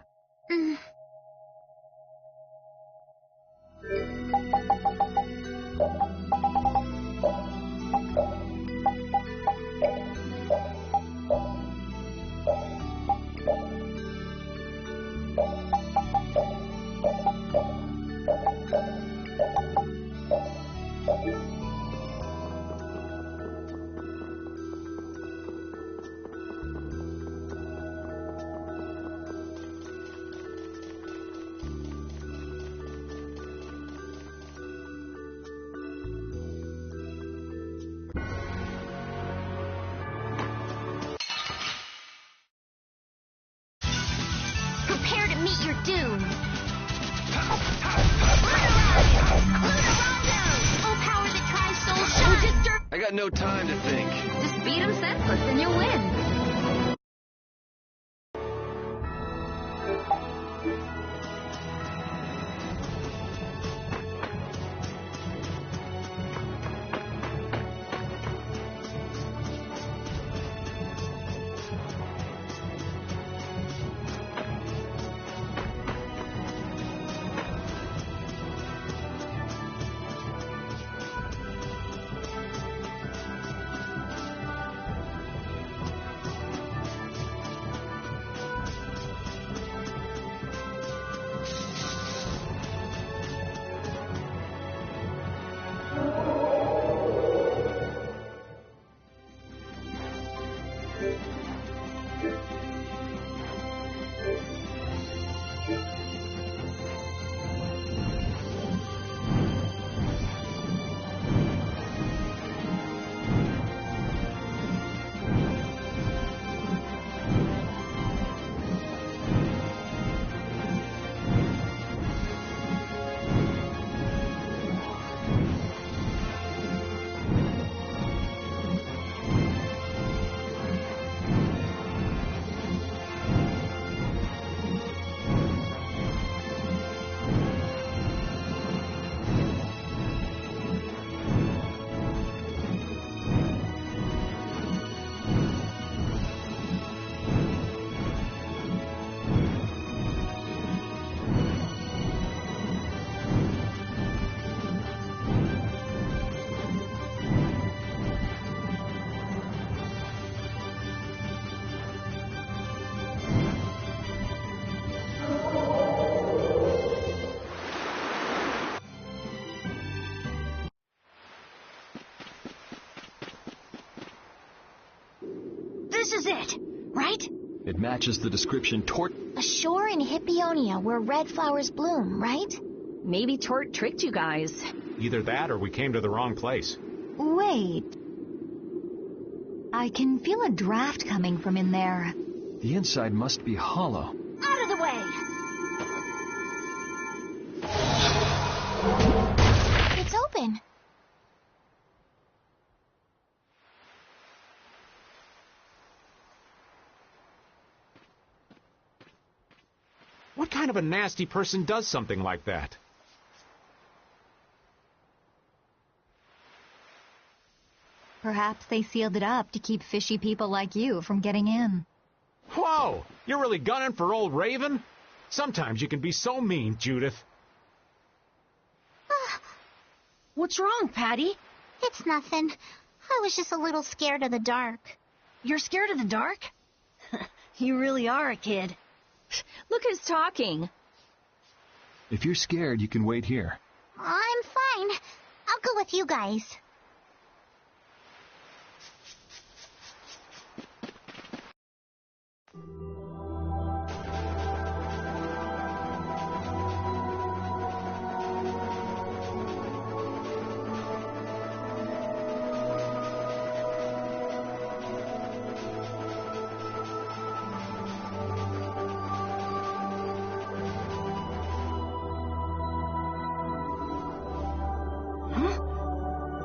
Prepare to meet your doom. Oh, power that tries soul shine. I got no time to think. Just beat him senseless and you'll win. This is it, right? It matches the description Tort... A shore in Hippionia where red flowers bloom, right? Maybe Tort tricked you guys. Either that or we came to the wrong place. Wait. I can feel a draft coming from in there. The inside must be hollow. Out of the way! It's open. What kind of a nasty person does something like that? Perhaps they sealed it up to keep fishy people like you from getting in. Whoa! You're really gunning for old Raven? Sometimes you can be so mean, Judith. What's wrong, Patty? It's nothing. I was just a little scared of the dark. You're scared of the dark? You really are a kid. Look who's talking. If you're scared, you can wait here. I'm fine. I'll go with you guys.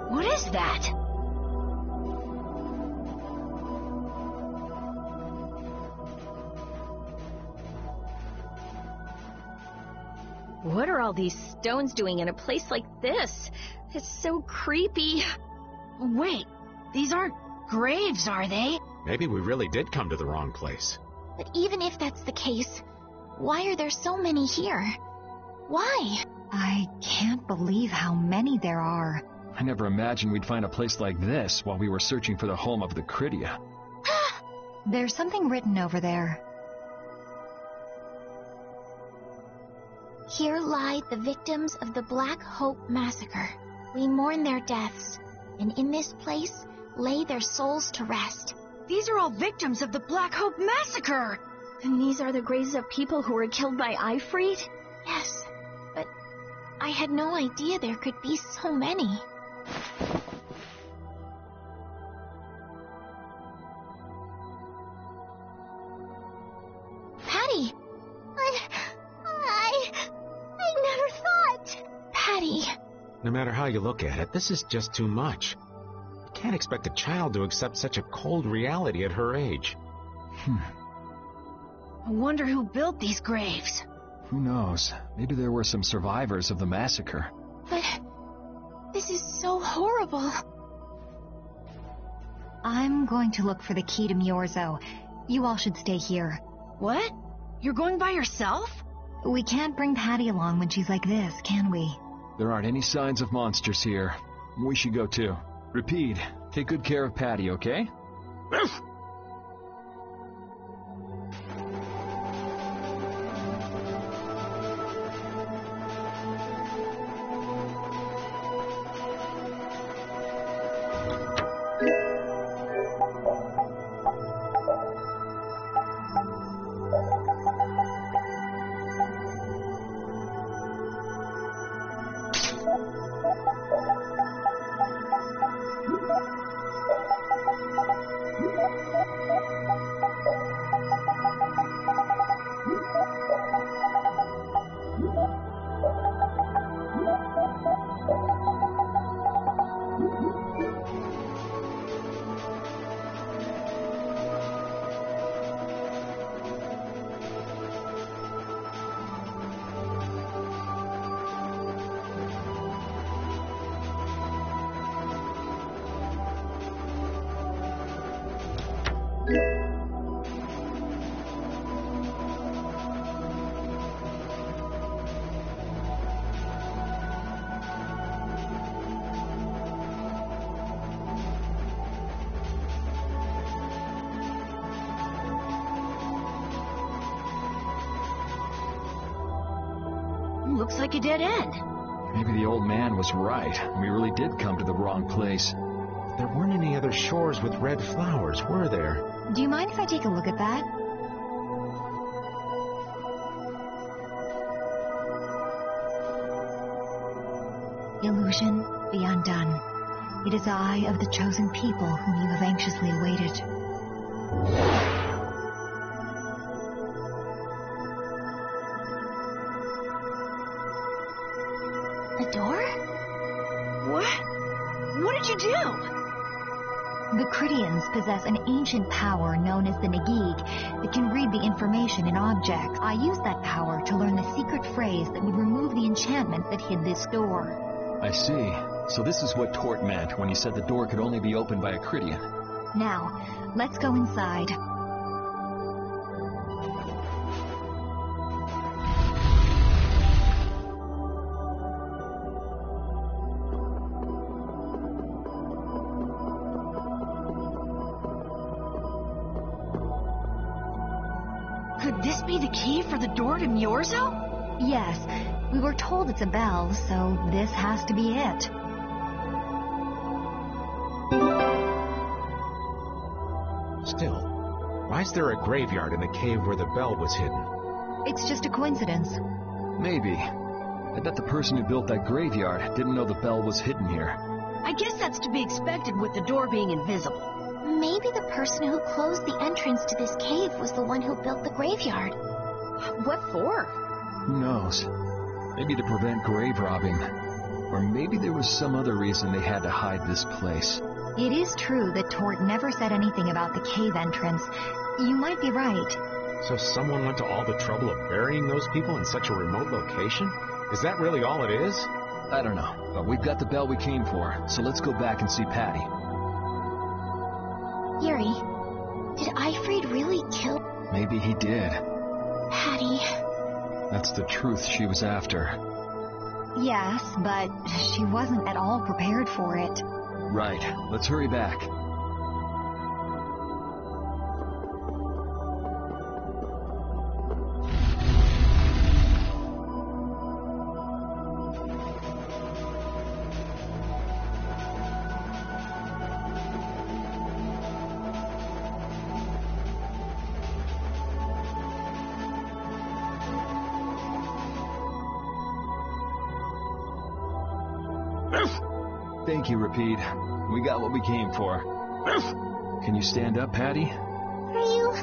What is that? What are all these stones doing in a place like this? It's so creepy. Wait, these aren't graves, are they? Maybe we really did come to the wrong place. But even if that's the case, why are there so many here? Why? I can't believe how many there are. I never imagined we'd find a place like this while we were searching for the home of the Krydia. There's something written over there. Here lie the victims of the Black Hope Massacre. We mourn their deaths, and in this place lay their souls to rest. These are all victims of the Black Hope Massacre! And these are the graves of people who were killed by Ifrit? Yes, but I had no idea there could be so many. Patty! I never thought! Patty! No matter how you look at it, this is just too much. You can't expect a child to accept such a cold reality at her age. I wonder who built these graves. Who knows? Maybe there were some survivors of the massacre. But this is so horrible. I'm going to look for the key to Myorzo. You all should stay here. What? You're going by yourself? We can't bring Patty along when she's like this, can we? There aren't any signs of monsters here. We should go too. Repeat, take good care of Patty, okay? Looks like a dead end. Maybe the old man was right. We really did come to the wrong place. There weren't any other shores with red flowers, were there? Do you mind if I take a look at that? Illusion, be undone. It is I of the chosen people whom you have anxiously awaited. A door? What did you do? The Cridians possess an ancient power known as the Negig that can read the information in objects. I used that power to learn the secret phrase that would remove the enchantment that hid this door. I see. So this is what Tort meant when he said the door could only be opened by a Cridian. Now, let's go inside. Could this be the key for the door to Myorzo? Yes, we were told it's a bell, so this has to be it. Still, why is there a graveyard in the cave where the bell was hidden? It's just a coincidence. Maybe. I bet the person who built that graveyard didn't know the bell was hidden here. I guess that's to be expected with the door being invisible. Maybe the person who closed the entrance to this cave was the one who built the graveyard. What for? Who knows? Maybe to prevent grave robbing. Or maybe there was some other reason they had to hide this place. It is true that Tort never said anything about the cave entrance. You might be right. So someone went to all the trouble of burying those people in such a remote location? Is that really all it is? I don't know, but we've got the bell we came for, so let's go back and see Patty. Yuri, did Aifread really kill... Maybe he did. Patty? That's the truth she was after. Yes, but she wasn't at all prepared for it. Right. Let's hurry back. Thank you, Rapide. We got what we came for. Can you stand up, Patty? Are you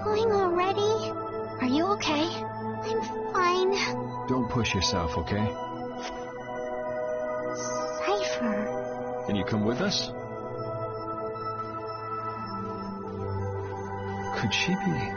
going already? Are you okay? I'm fine. Don't push yourself, okay? Seifer. Can you come with us? Could she be...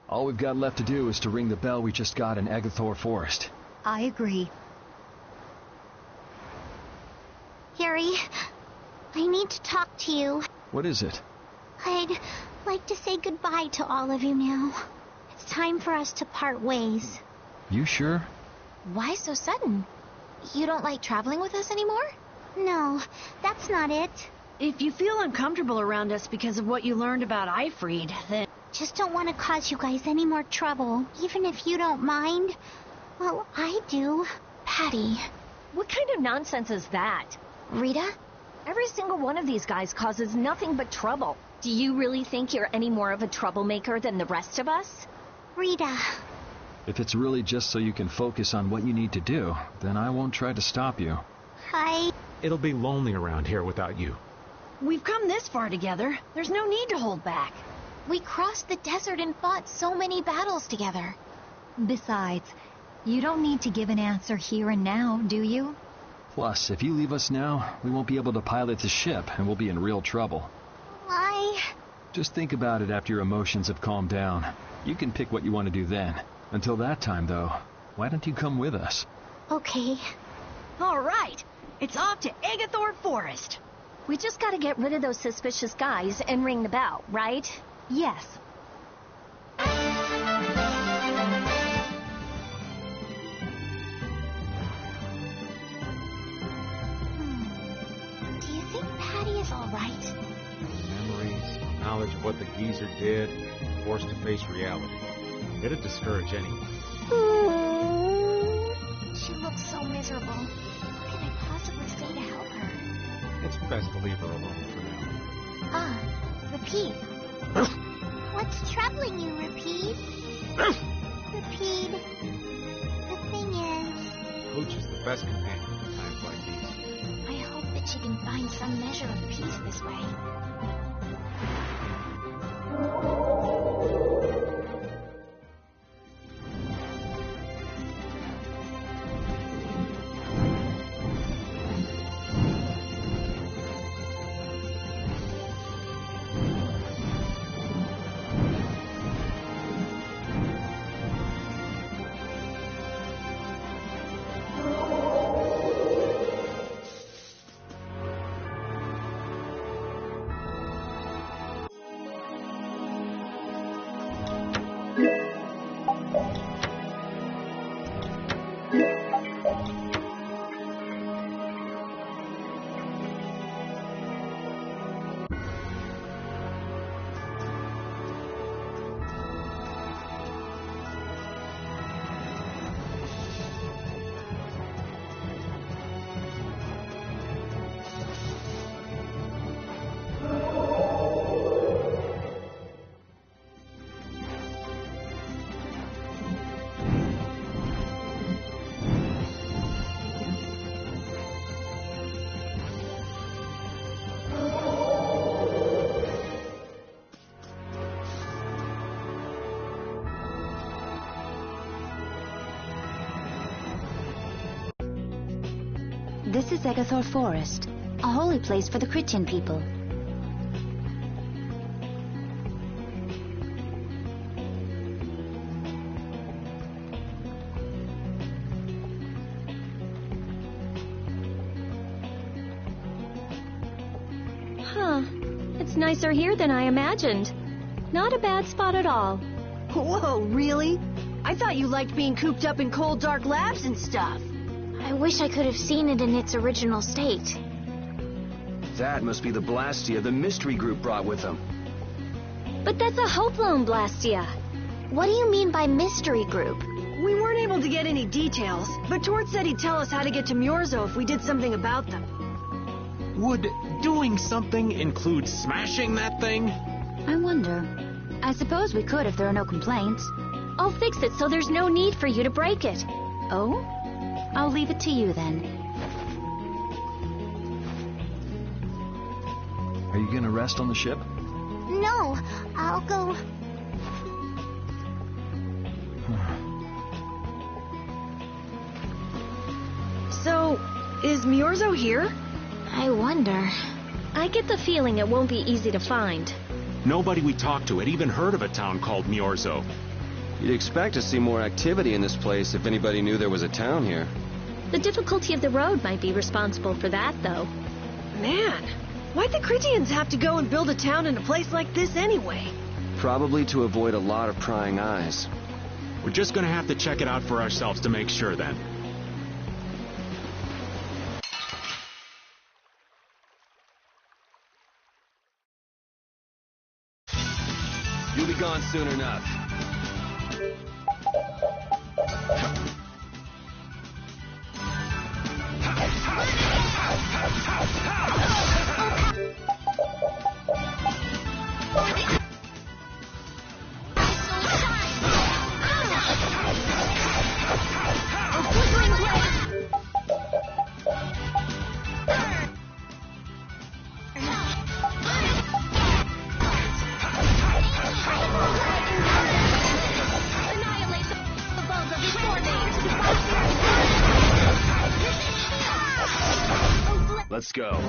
All we've got left to do is to ring the bell we just got in Agathor Forest. I agree. Yuri, I need to talk to you. What is it? I'd like to say goodbye to all of you now. It's time for us to part ways. You sure? Why so sudden? You don't like traveling with us anymore? No, that's not it. If you feel uncomfortable around us because of what you learned about Aifread, then... Just don't want to cause you guys any more trouble, even if you don't mind. Well, I do. Patty. What kind of nonsense is that? Rita? Every single one of these guys causes nothing but trouble. Do you really think you're any more of a troublemaker than the rest of us? Rita. If it's really just so you can focus on what you need to do, then I won't try to stop you. Hi. It'll be lonely around here without you. We've come this far together. There's no need to hold back. We crossed the desert and fought so many battles together. Besides, you don't need to give an answer here and now, do you? Plus, if you leave us now, we won't be able to pilot the ship, and we'll be in real trouble. Why? Just think about it after your emotions have calmed down. You can pick what you want to do then. Until that time, though, why don't you come with us? Okay. All right. It's off to Agathor Forest. We just gotta get rid of those suspicious guys and ring the bell, right? Yes. Do you think Patty is all right? Memories, knowledge of what the geezer did, forced to face reality. It'd discourage anyone. She looks so miserable. What can I possibly say to help her? It's best to leave her alone for now. Ah, Repede. What's troubling you, Repede? Repede. The thing is... Pooch is the best companion in times like these. I hope that she can find some measure of peace this way. This is Agathor Forest, a holy place for the Chrétien people. Huh. It's nicer here than I imagined. Not a bad spot at all. Whoa, really? I thought you liked being cooped up in cold, dark labs and stuff. I wish I could have seen it in its original state. That must be the Blastia the mystery group brought with them. But that's a Hoplone Blastia. What do you mean by mystery group? We weren't able to get any details, but Tord said he'd tell us how to get to Myorzo if we did something about them. Would doing something include smashing that thing? I wonder. I suppose we could if there are no complaints. I'll fix it so there's no need for you to break it. Oh? I'll leave it to you then. Are you gonna rest on the ship? No, I'll go... So, is Myorzo here? I wonder. I get the feeling it won't be easy to find. Nobody we talked to had even heard of a town called Myorzo. You'd expect to see more activity in this place if anybody knew there was a town here. The difficulty of the road might be responsible for that, though. Man, Why'd the Critians have to go and build a town in a place like this anyway? Probably to avoid a lot of prying eyes. We're just gonna have to check it out for ourselves to make sure then. You'll be gone soon enough. Let's go.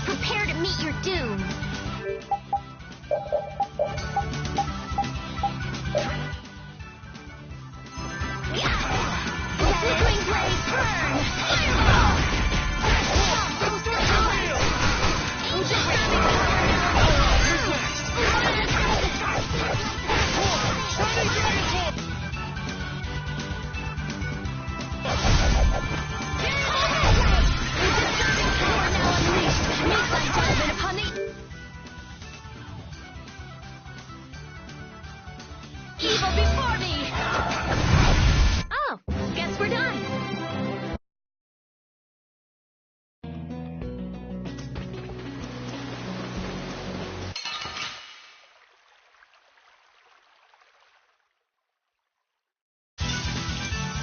Prepare to meet your doom. Flickering blades burn! Fireball! Evil before me! Oh, guess we're done.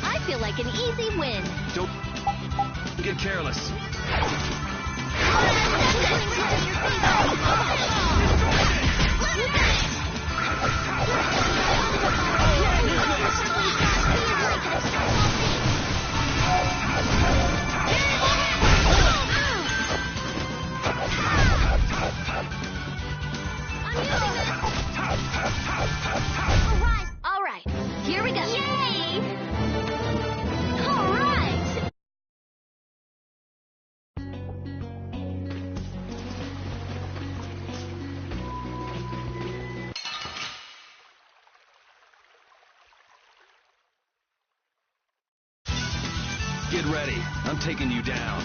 I feel like an easy win. Don't get careless. All right, here we go. Yay! All right. Get ready. I'm taking you down.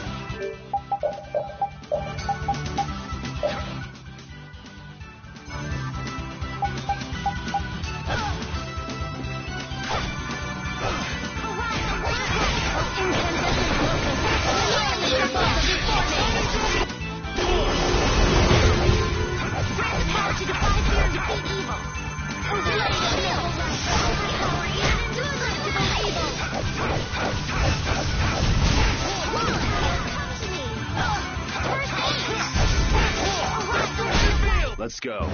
Let's go.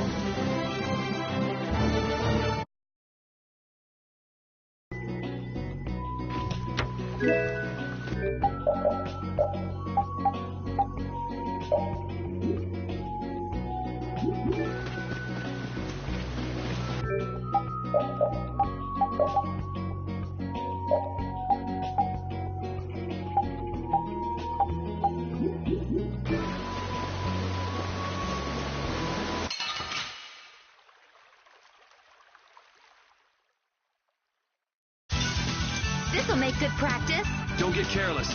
This'll make good practice. Don't get careless.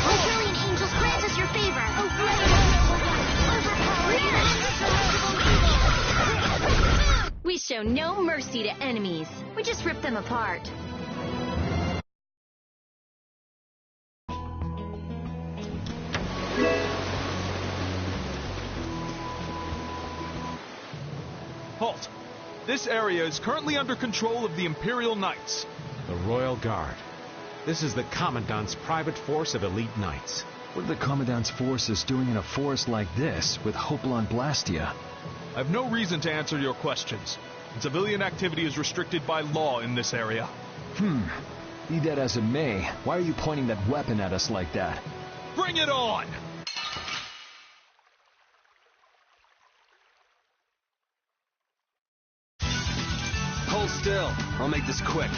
Brilliant angels, grant us your favor. We show no mercy to enemies. We just rip them apart. Halt! This area is currently under control of the Imperial Knights. The Royal Guard. This is the Commandant's private force of elite knights. What are the Commandant's forces doing in a forest like this with Hoplon Blastia? I have no reason to answer your questions. Civilian activity is restricted by law in this area. Be that as it may, why are you pointing that weapon at us like that? Bring it on! Hold still. I'll make this quick.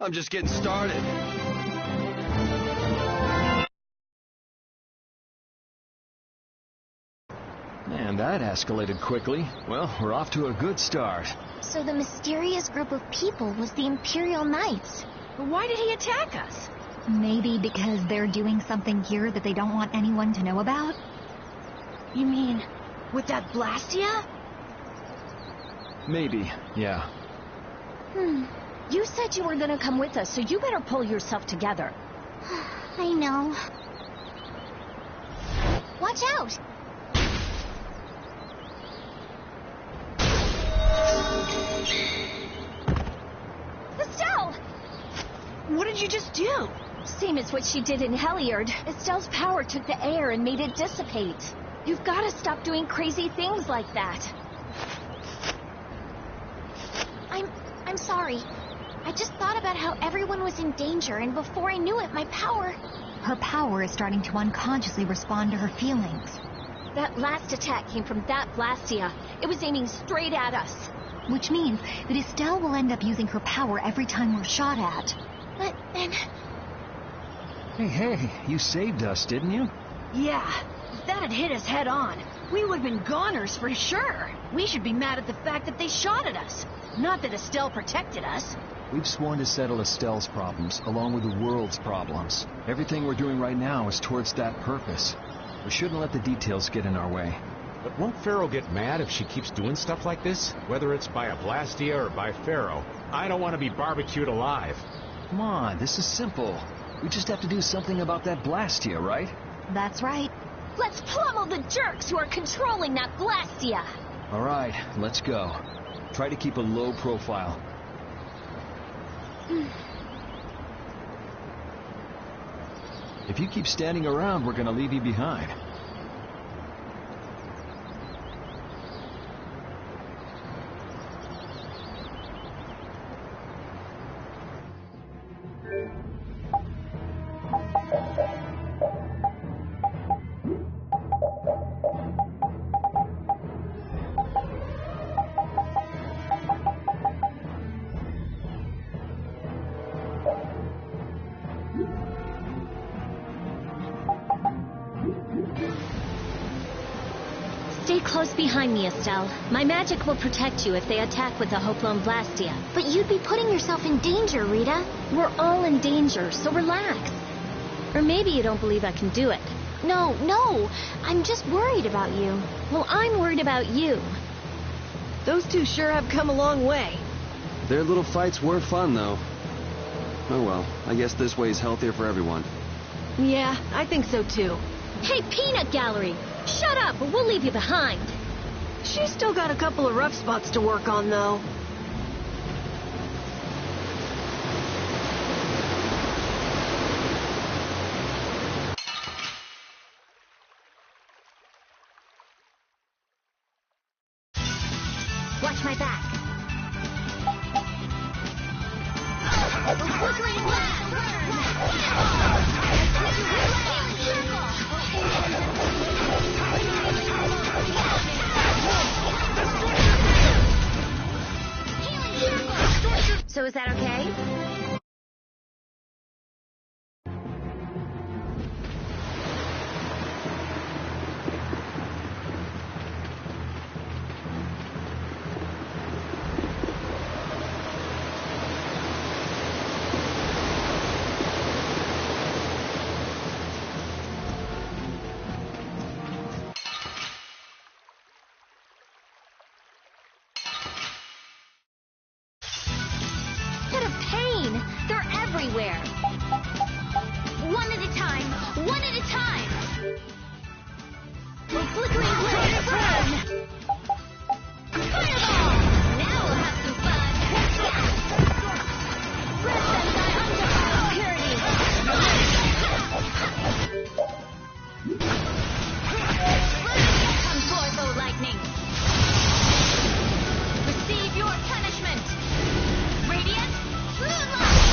I'm just getting started. Man, that escalated quickly. Well, we're off to a good start. So the mysterious group of people was the Imperial Knights. But why did he attack us? Maybe because they're doing something here that they don't want anyone to know about? You mean, with that Blastia? Maybe, yeah. You said you were gonna come with us, so you better pull yourself together. I know. Watch out! Estelle! What did you just do? Same as what she did in Heliard. Estelle's power took the air and made it dissipate. You've got to stop doing crazy things like that. I'm sorry. I just thought about how everyone was in danger, and before I knew it, my power... Her power is starting to unconsciously respond to her feelings. That last attack came from that Blastia. It was aiming straight at us. Which means that Estelle will end up using her power every time we're shot at. But then... Hey, you saved us, didn't you? Yeah, if that had hit us head on, we would have been goners for sure. We should be mad at the fact that they shot at us. Not that Estelle protected us. We've sworn to settle Estelle's problems, along with the world's problems. Everything we're doing right now is towards that purpose. We shouldn't let the details get in our way. But won't Pharaoh get mad if she keeps doing stuff like this? Whether it's by a Blastia or by Pharaoh. I don't want to be barbecued alive. Come on, this is simple. We just have to do something about that Blastia, right? That's right. Let's pummel the jerks who are controlling that Blastia! All right, let's go. Try to keep a low profile. If you keep standing around, we're gonna leave you behind. Stay close behind me, Estelle. My magic will protect you if they attack with the Hoplon Blastia. But you'd be putting yourself in danger, Rita. We're all in danger, so relax. Or maybe you don't believe I can do it. No, I'm just worried about you. Well, I'm worried about you. Those two sure have come a long way. Their little fights were fun, though. Oh well, I guess this way is healthier for everyone. Yeah, I think so too. Hey, Peanut Gallery! Shut up, or we'll leave you behind. She's still got a couple of rough spots to work on, though. Watch my back. So is that okay? What a pain! They're everywhere! One at a time! One at a time! Flickering blade, burn! Fireball! Now we'll have some fun! Press that guy under purity! Come forth, O lightning! Receive your punishment! Radiant, moonlight!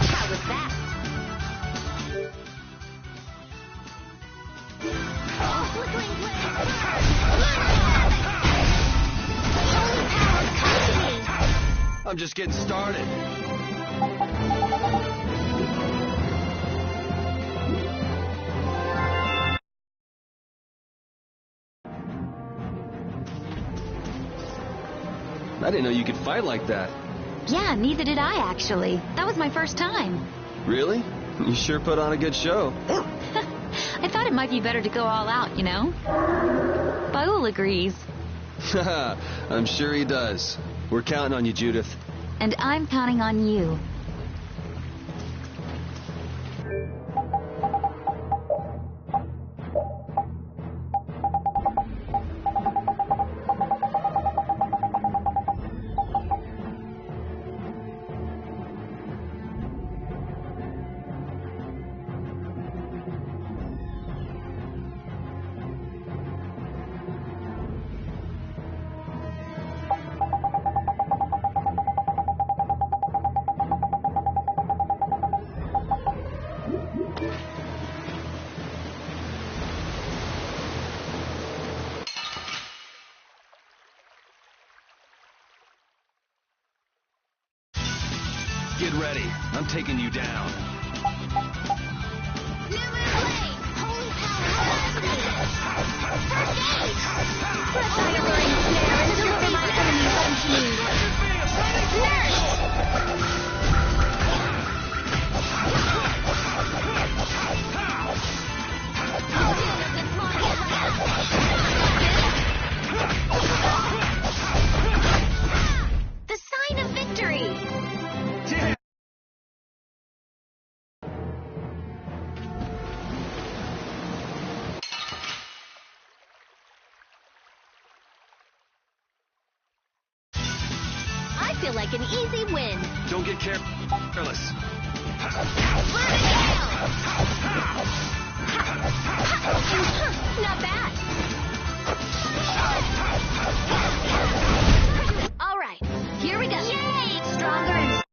How was that? Flickering blade, burn! Holy power, come to me! I'm just getting started. I didn't know you could fight like that. Yeah, neither did I, actually. That was my first time. Really? You sure put on a good show. I thought it might be better to go all out, you know? Baul agrees. I'm sure he does. We're counting on you, Judith. And I'm counting on you. Get ready. I'm taking you down. Luminous blade! Holy power, first aid! Press out your burning snare and deliver my enemies unto me! Nurse! The sign of victory! I feel like an easy win. Don't get careless. Burn it down! Not bad. All right, here we go. Yay! Stronger and...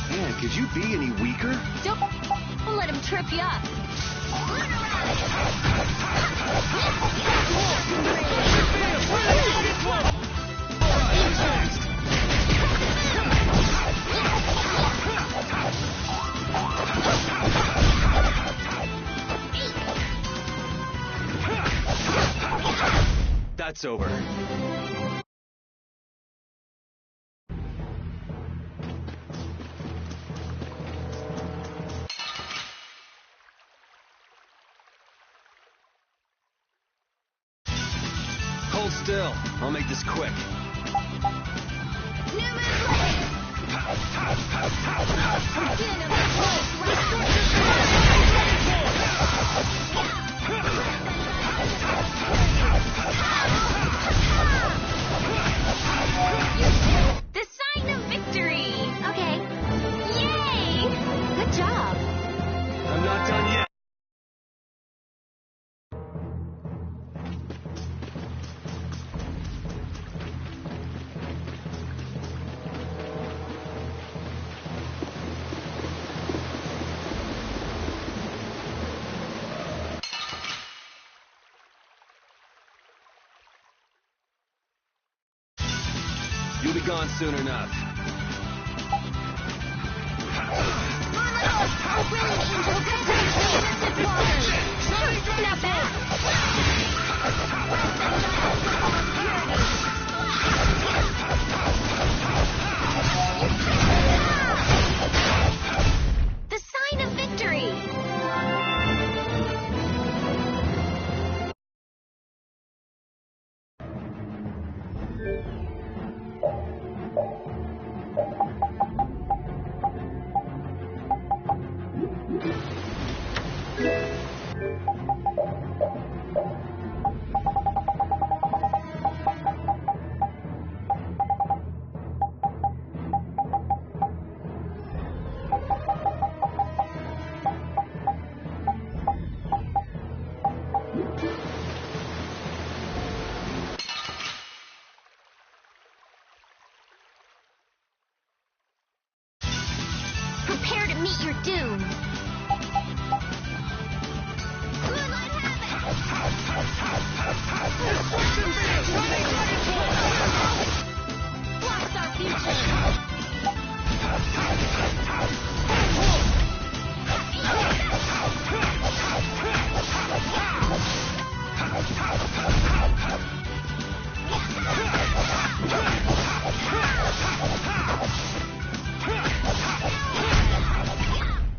Man, could you be any weaker? Don't let him trip you up. That's over. Hold still. I'll make this quick. The sign of victory! Okay. Yay! Good job. I'm not done yet. be gone soon enough. Not bad. The sign of victory. Prepare to meet your doom. Blast our future.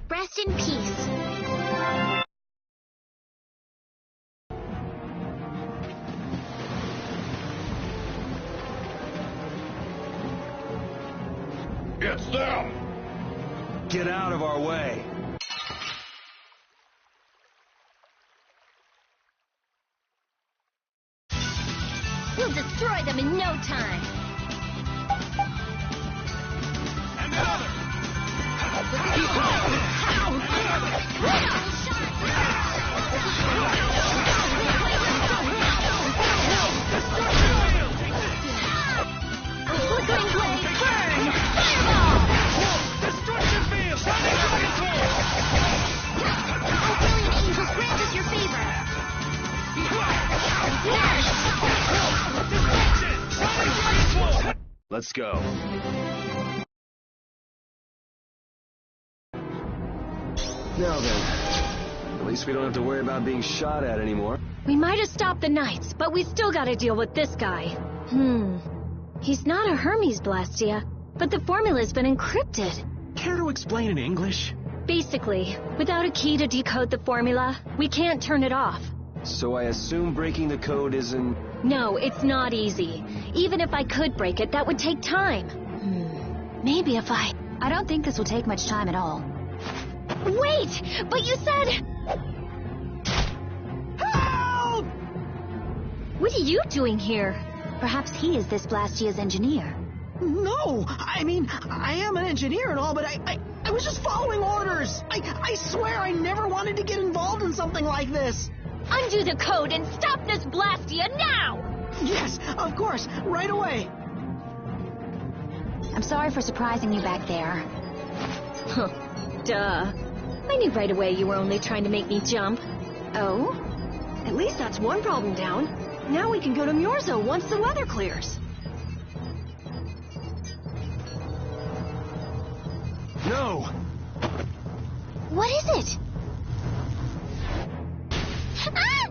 Rest in peace. It's them! Get out of our way. We'll destroy them in no time. And another! A flickering blade, burn! Fireball! Destruction field! Oh, brilliant angels, grant us your favor! Let's go. Now then, at least we don't have to worry about being shot at anymore. We might have stopped the Knights, but we still gotta deal with this guy. He's not a Hermes Blastia, but the formula's been encrypted. Care to explain in English? Basically, without a key to decode the formula, we can't turn it off. So I assume breaking the code isn't... No, it's not easy. Even if I could break it, that would take time. Maybe if I don't think this will take much time at all. Wait! But you said... Help! What are you doing here? Perhaps he is this Blastia's engineer. No! I mean, I am an engineer and all, but I was just following orders! I swear I never wanted to get involved in something like this! Undo the code and stop this Blastia now! Yes, of course, right away! I'm sorry for surprising you back there. Huh. Duh. I knew right away you were only trying to make me jump. Oh? At least that's one problem down. Now we can go to Myorzo once the weather clears. No! What is it? Ah!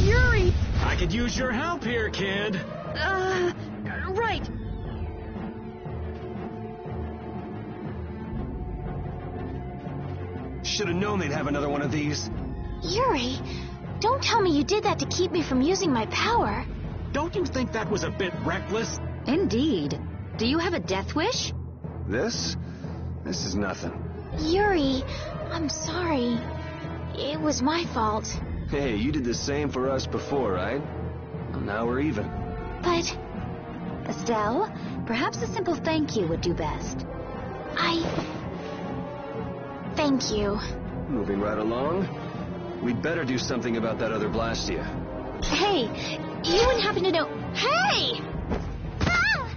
Yuri! I could use your help here, kid. Right. Should have known they'd have another one of these. Yuri, don't tell me you did that to keep me from using my power. Don't you think that was a bit reckless? Indeed. Do you have a death wish? This? This is nothing. Yuri, I'm sorry. It was my fault. Hey, you did the same for us before, right? Well, now we're even. But... Estelle, perhaps a simple thank you would do best. Thank you. Moving right along. We'd better do something about that other Blastia. Hey, you wouldn't happen to know... Hey! Ah!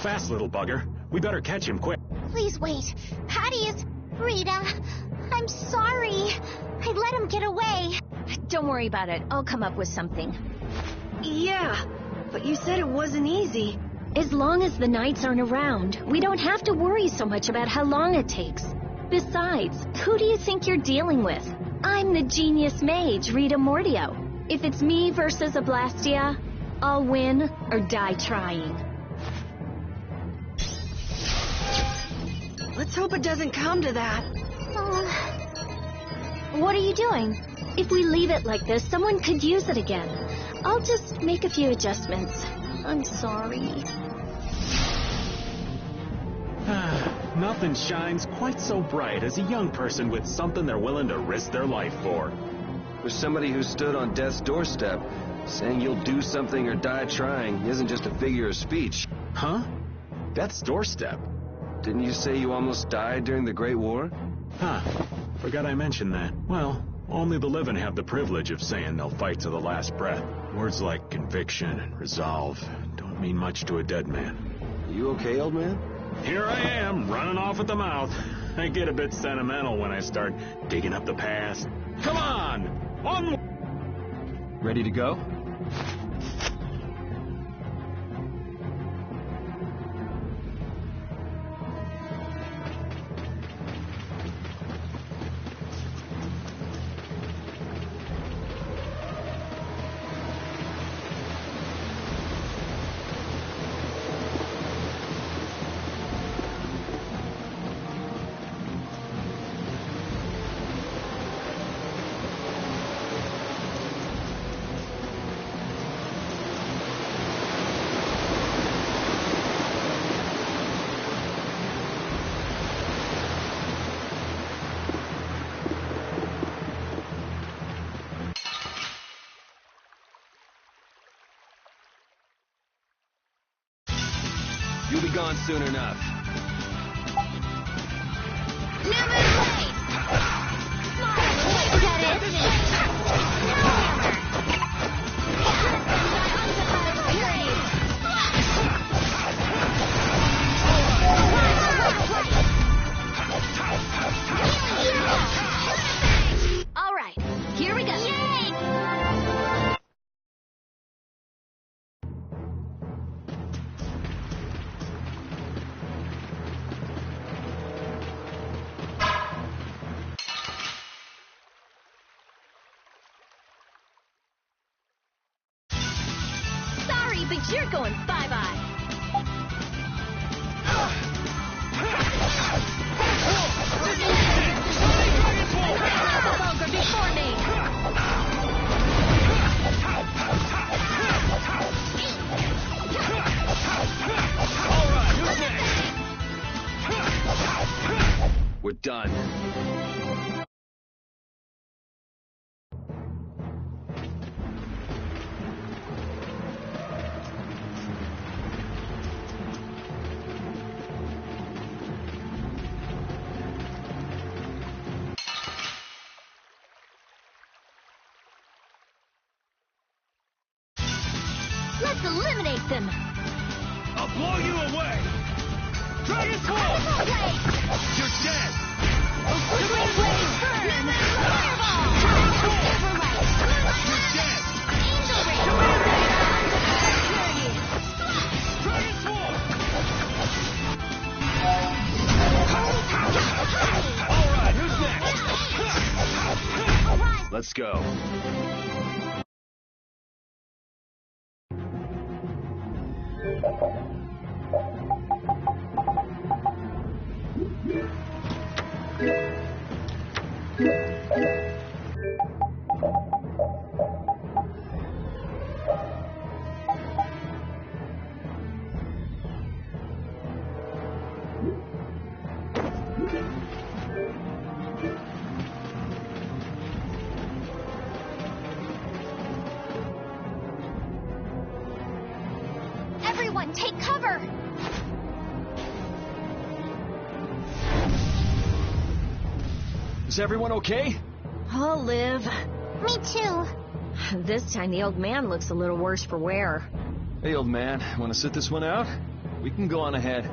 Fast, little bugger. We better catch him quick. Please wait. Hades, Rita, I'm sorry. I let him get away. Don't worry about it. I'll come up with something. Yeah, but you said it wasn't easy. As long as the knights aren't around, we don't have to worry so much about how long it takes. Besides, who do you think you're dealing with? I'm the genius mage, Rita Mordio. If it's me versus a Blastia, I'll win or die trying. Let's hope it doesn't come to that. What are you doing? If we leave it like this, someone could use it again. I'll just make a few adjustments. I'm sorry. Nothing shines quite so bright as a young person with something they're willing to risk their life for. For somebody who stood on death's doorstep, saying you'll do something or die trying isn't just a figure of speech. Huh? Death's doorstep? Didn't you say you almost died during the Great War? Huh. Forgot I mentioned that. Well, only the living have the privilege of saying they'll fight to the last breath. Words like conviction and resolve don't mean much to a dead man. You okay, old man? Here I am, running off at the mouth. I get a bit sentimental when I start digging up the past. Come on! Ready to go? You'll be gone soon enough. All right, here we go. Sorry, but you're going bye-bye. Before me. We're done. Let's eliminate them. I'll blow you away! Dragon Claw! You're dead! Liquid Blade Burn! Fireball! Everlight! You're dead! Angel Ring! Dragon Claw! Alright, who's next? Let's go. Everyone, take cover! Is everyone okay? I'll live. Me too. This time the old man looks a little worse for wear. Hey, old man, want to sit this one out? We can go on ahead.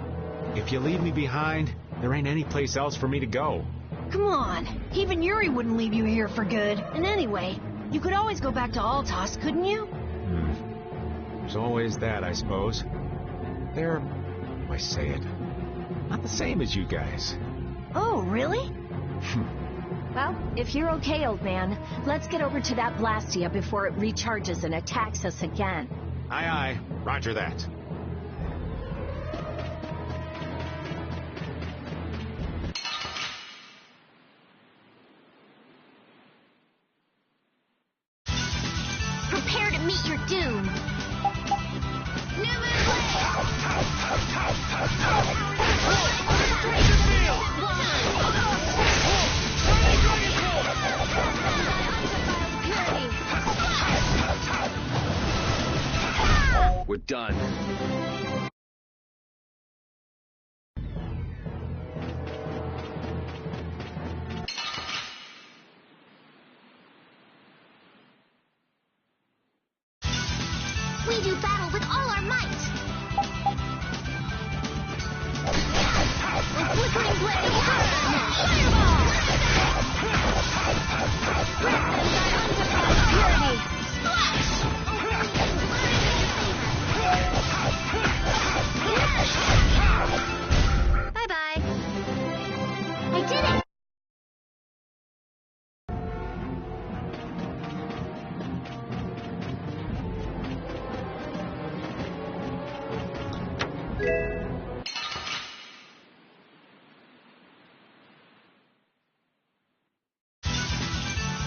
If you leave me behind, there ain't any place else for me to go. Come on. Even Yuri wouldn't leave you here for good. And anyway, You could always go back to Altos, couldn't you? There's always that, I suppose. They're, I say it, not the same as you guys. Oh, really? Well, if you're okay, old man, let's get over to that Blastia before it recharges and attacks us again. Aye, aye. Roger that. Prepare to meet your doom. We're done. We do battle with all our might. The flickering blade. Fireball. Purity. Bye-bye. I did it.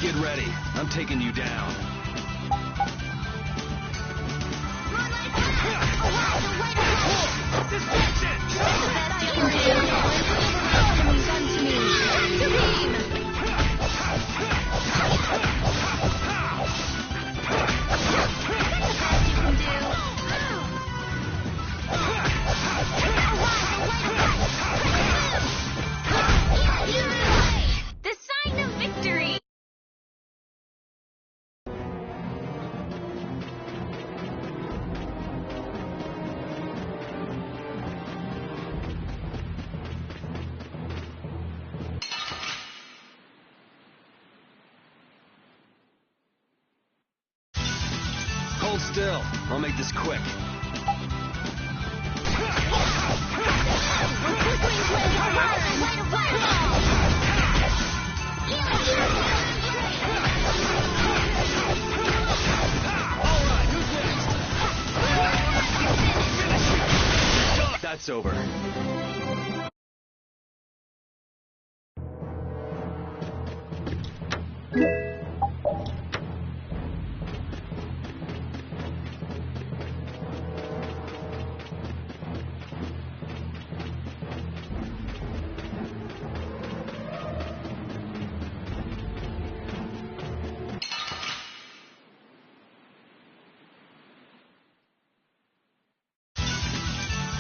Get ready. I'm taking you down. The sign of victory. Hold still. I'll make this quick. That's over.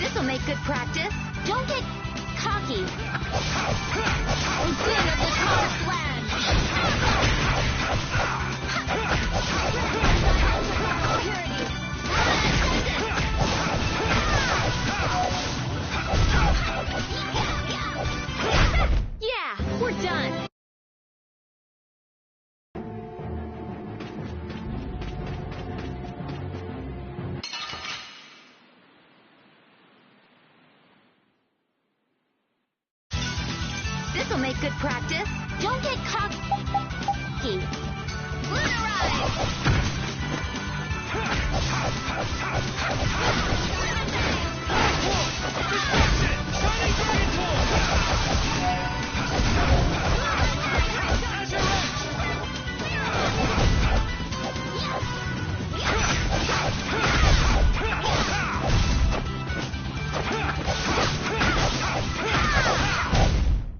This'll make good practice. Don't get cocky. The din of the Taurus land. Yeah, we're done. This'll make good practice. Don't get cocky.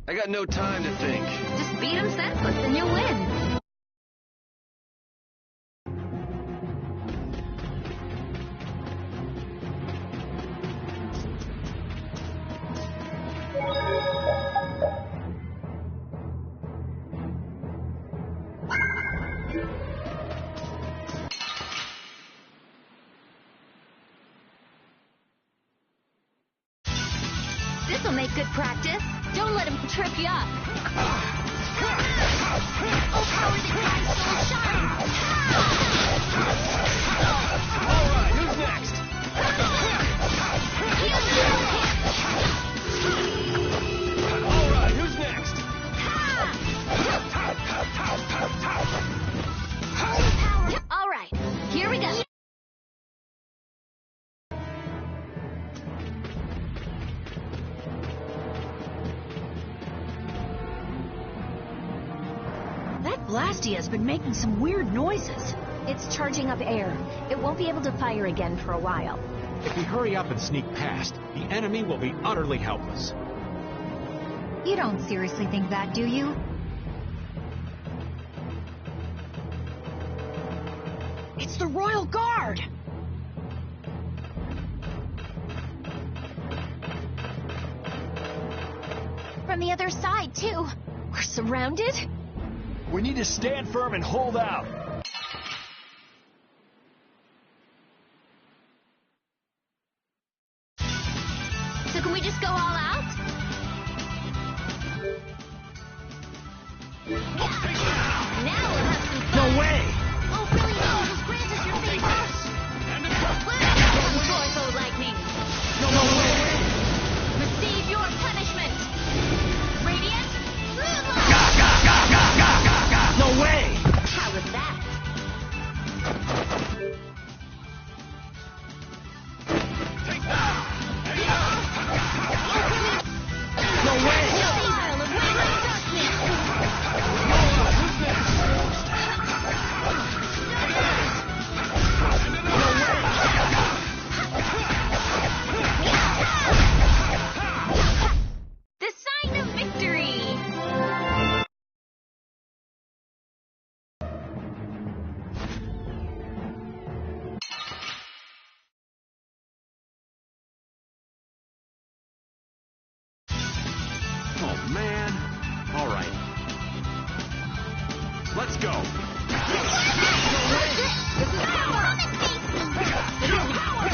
I got no time to think. Just beat him senseless and you win. This'll make good practice. Don't let him trip you up. Oh, power that guides soul shine! Alright, who's next? Alright, who's next? Alright, here we go. That Blastia's been making some weird noises. It's charging up air. It won't be able to fire again for a while. If we hurry up and sneak past, the enemy will be utterly helpless. You don't seriously think that, do you? It's the Royal Guard! From the other side, too. We're surrounded? We need to stand firm and hold out. So can we just go all out? Now we'll have some fun. No way! Oh, really? No, just grant us your favor. Joyful lightning. No way! Receive your punishment. Radiant, moonlight. No way! How was that? Take that! No way! Season of wavering darkness. The sign of victory. Oh, man. All right. Let's go. This is power. This is power.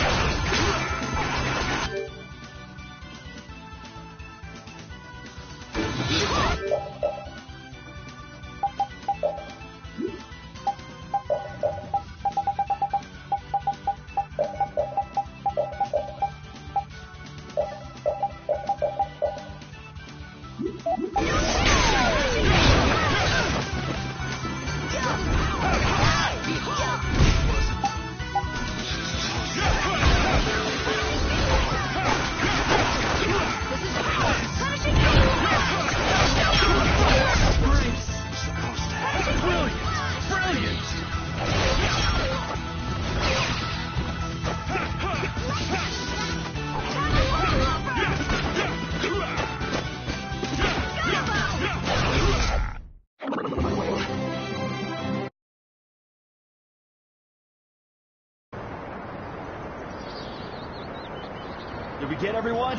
Did we get everyone?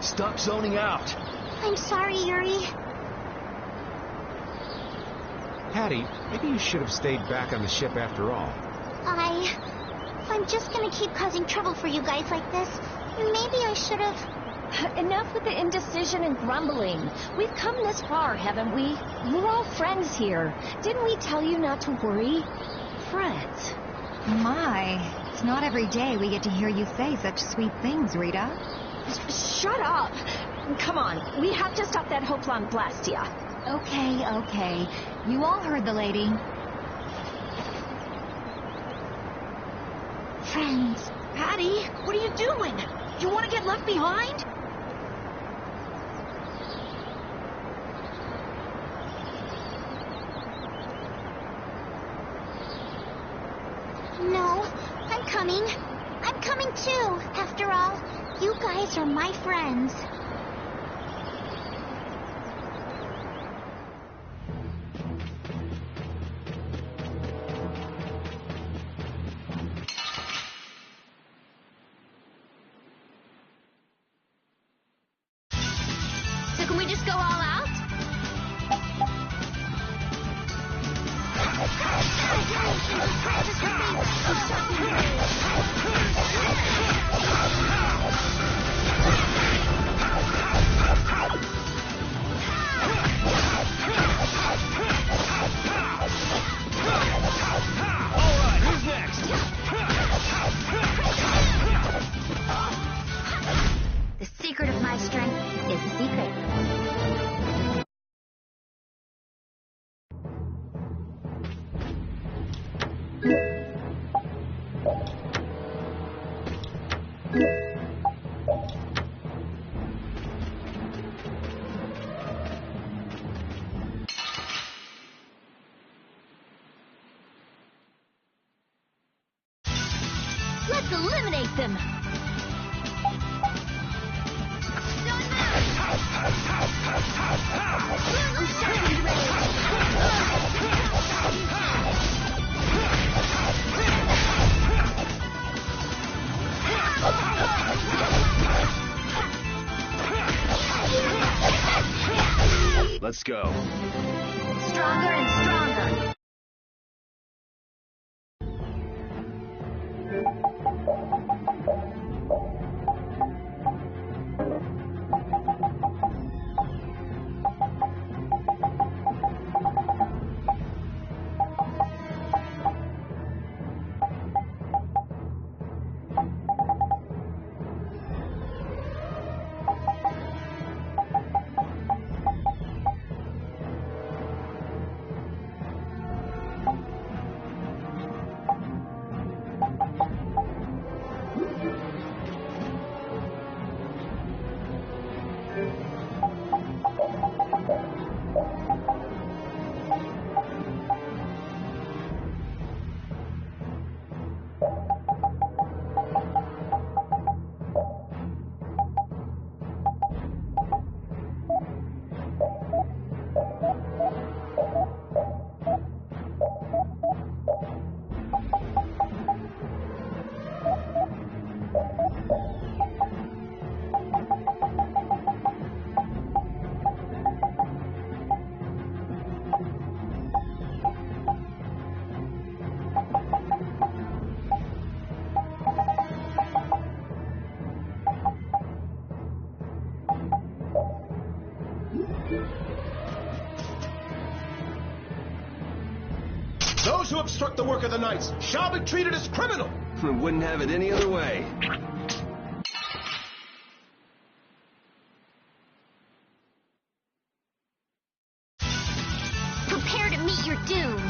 Stop zoning out. I'm sorry, Yuri. Patty, maybe you should have stayed back on the ship after all. If I'm just gonna keep causing trouble for you guys like this, maybe I should have... Enough with the indecision and grumbling. We've come this far, haven't we? We're all friends here. Didn't we tell you not to worry? Friends. My, it's not every day we get to hear you say such sweet things, Rita. Shut up! Come on, we have to stop that Hoplon Blastia. Okay. You all heard the lady. Friends. Patty, what are you doing? You want to get left behind? No, I'm coming. I'm coming too. After all, you guys are my friends. So can we just go all out? my strength is the secret. Let's eliminate them! Let's go. Stronger and stronger. Those who obstruct the work of the Knights shall be treated as criminal. Wouldn't have it any other way. Prepare to meet your doom.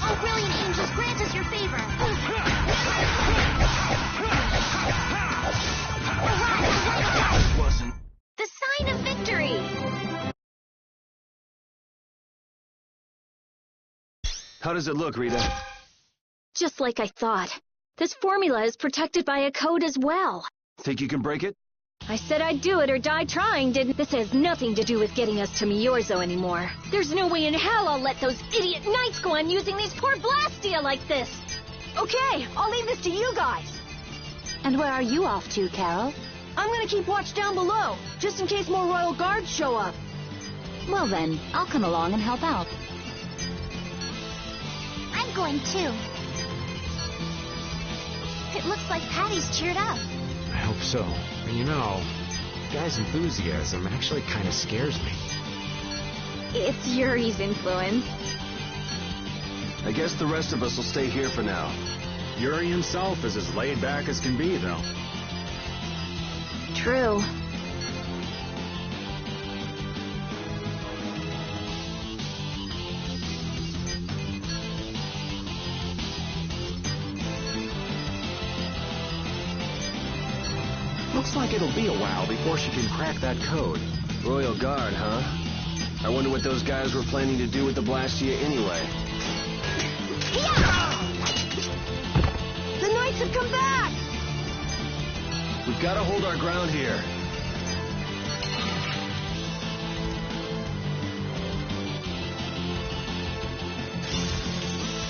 Oh, brilliant angels, grant us your favor. Wasn't. The sign of victory. How does it look, Rita? Just like I thought. This formula is protected by a code as well. Think you can break it? I said I'd do it or die trying, didn't? This has nothing to do with getting us to Miorzo anymore. There's no way in hell I'll let those idiot knights go on using these poor Blastia like this. Okay, I'll leave this to you guys. And where are you off to, Carol? I'm gonna keep watch down below, just in case more royal guards show up. Well then, I'll come along and help out. I'm going too. It looks like Patty's cheered up. I hope so. But you know, guy's enthusiasm actually kind of scares me. It's Yuri's influence. I guess the rest of us will stay here for now. Yuri himself is as laid back as can be, though. True. Looks like it'll be a while before she can crack that code. Royal Guard, huh? I wonder what those guys were planning to do with the Blastia anyway. The Knights have come back! We've got to hold our ground here.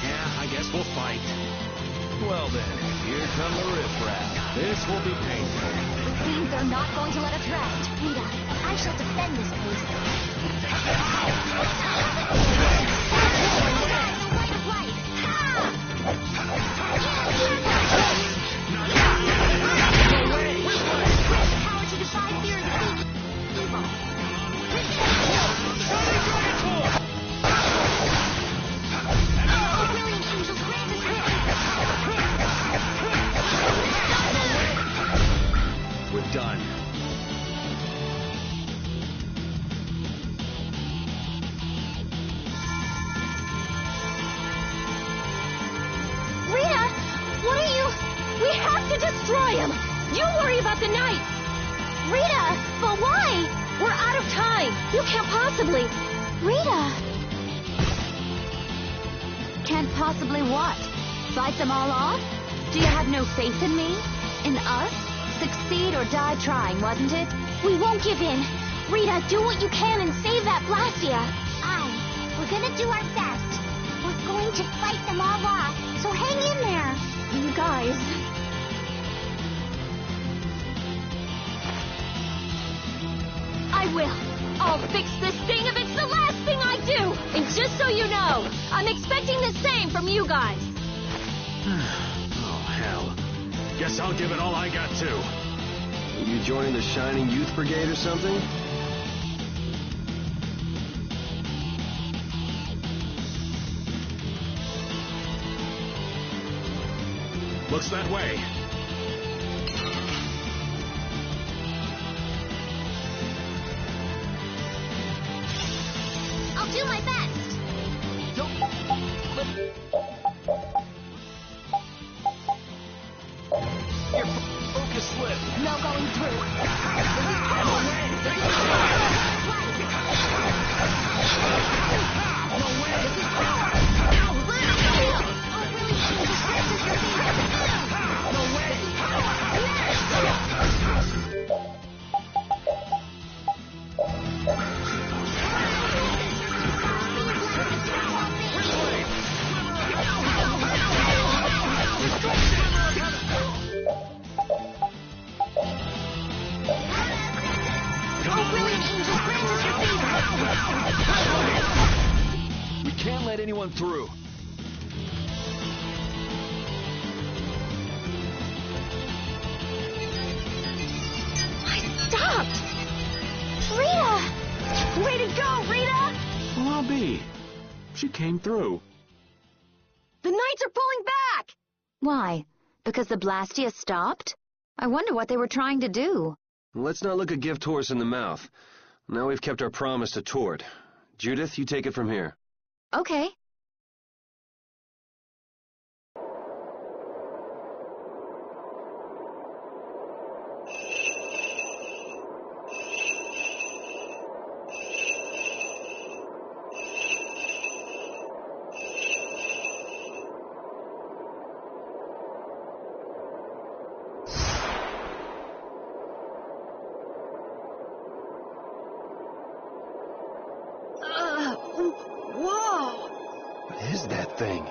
Yeah, I guess we'll fight. Well then, here come the riffraff. This will be painful. It seems they're not going to let us rest. Rita, I shall defend this place. destroy him! You worry about the knight! Rita, but why? We're out of time! You can't possibly... Rita! Can't possibly what? Fight them all off? Do you have no faith in me? In us? Succeed or die trying, wasn't it? We won't give in. Rita, do what you can and save that Blastia. We're gonna do our best. We're going to fight them all off, so hang in there. You guys... I will. I'll fix this thing if it's the last thing I do. And just so you know, I'm expecting the same from you guys. Oh, hell. Guess I'll give it all I got, too. You joining the Shining Youth Brigade or something? Looks that way. I'll do my best. Your focus slip. No going through. We can't let anyone through. I stopped! Rita! Way to go, Rita! Well, I'll be. She came through. The Knights are pulling back! Why? Because the Blastia stopped? I wonder what they were trying to do. Let's not look a gift horse in the mouth. Now we've kept our promise to Tord. Judith, you take it from here. Okay. What is that thing?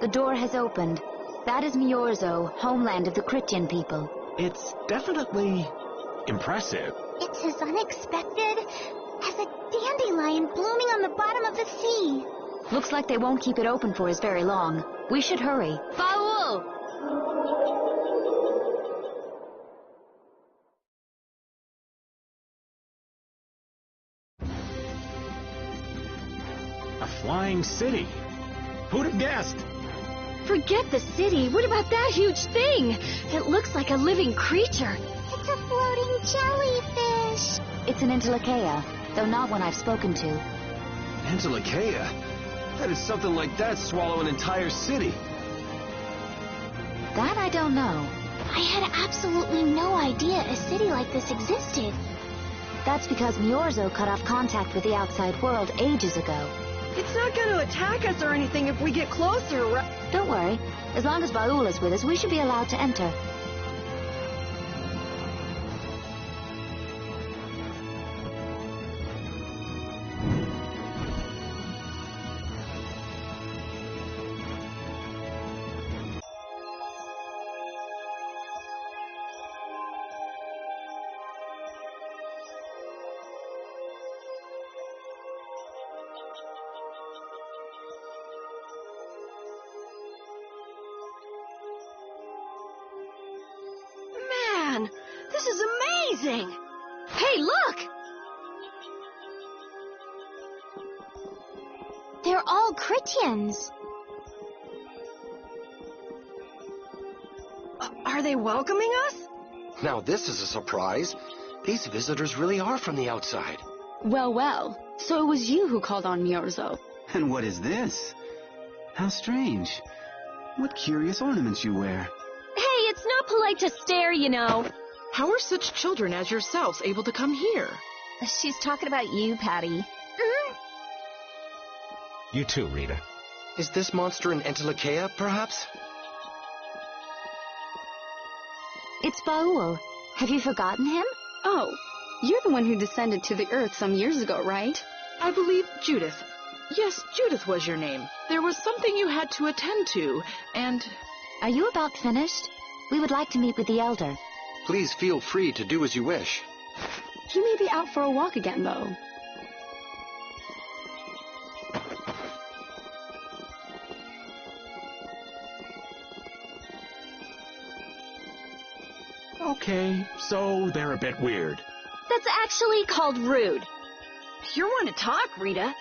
The door has opened. That is Miorzo, homeland of the Critian people. It's definitely impressive. It's as unexpected as a dandelion blooming on the bottom of the sea. Looks like they won't keep it open for us very long. We should hurry. Baul! A flying city. Who'd have guessed? Forget the city. What about that huge thing? It looks like a living creature. It's a floating jellyfish. It's an Entelekea, though not one I've spoken to. Entelekea? How did something like that swallow an entire city? That I don't know. I had absolutely no idea a city like this existed. That's because Miorzo cut off contact with the outside world ages ago. It's not going to attack us or anything if we get closer, right? Don't worry. As long as Baul is with us, we should be allowed to enter. This is amazing! Hey, look! They're all Critians. Are they welcoming us? Now this is a surprise. These visitors really are from the outside. Well, well. So it was you who called on Miorzo. And what is this? How strange. What curious ornaments you wear. Hey, it's not not polite to stare, you know. How are such children as yourselves able to come here? She's talking about you, Patty. You too, Rita. Is this monster an Entelekea, perhaps? It's Baul. Have you forgotten him? Oh, you're the one who descended to the Earth some years ago, right? I believe Judith. Yes, Judith was your name. There was something you had to attend to, and... Are you about finished? We would like to meet with the Elder. Please feel free to do as you wish. He may be out for a walk again, though. Okay, so they're a bit weird. That's actually called rude. You're one to talk, Rita.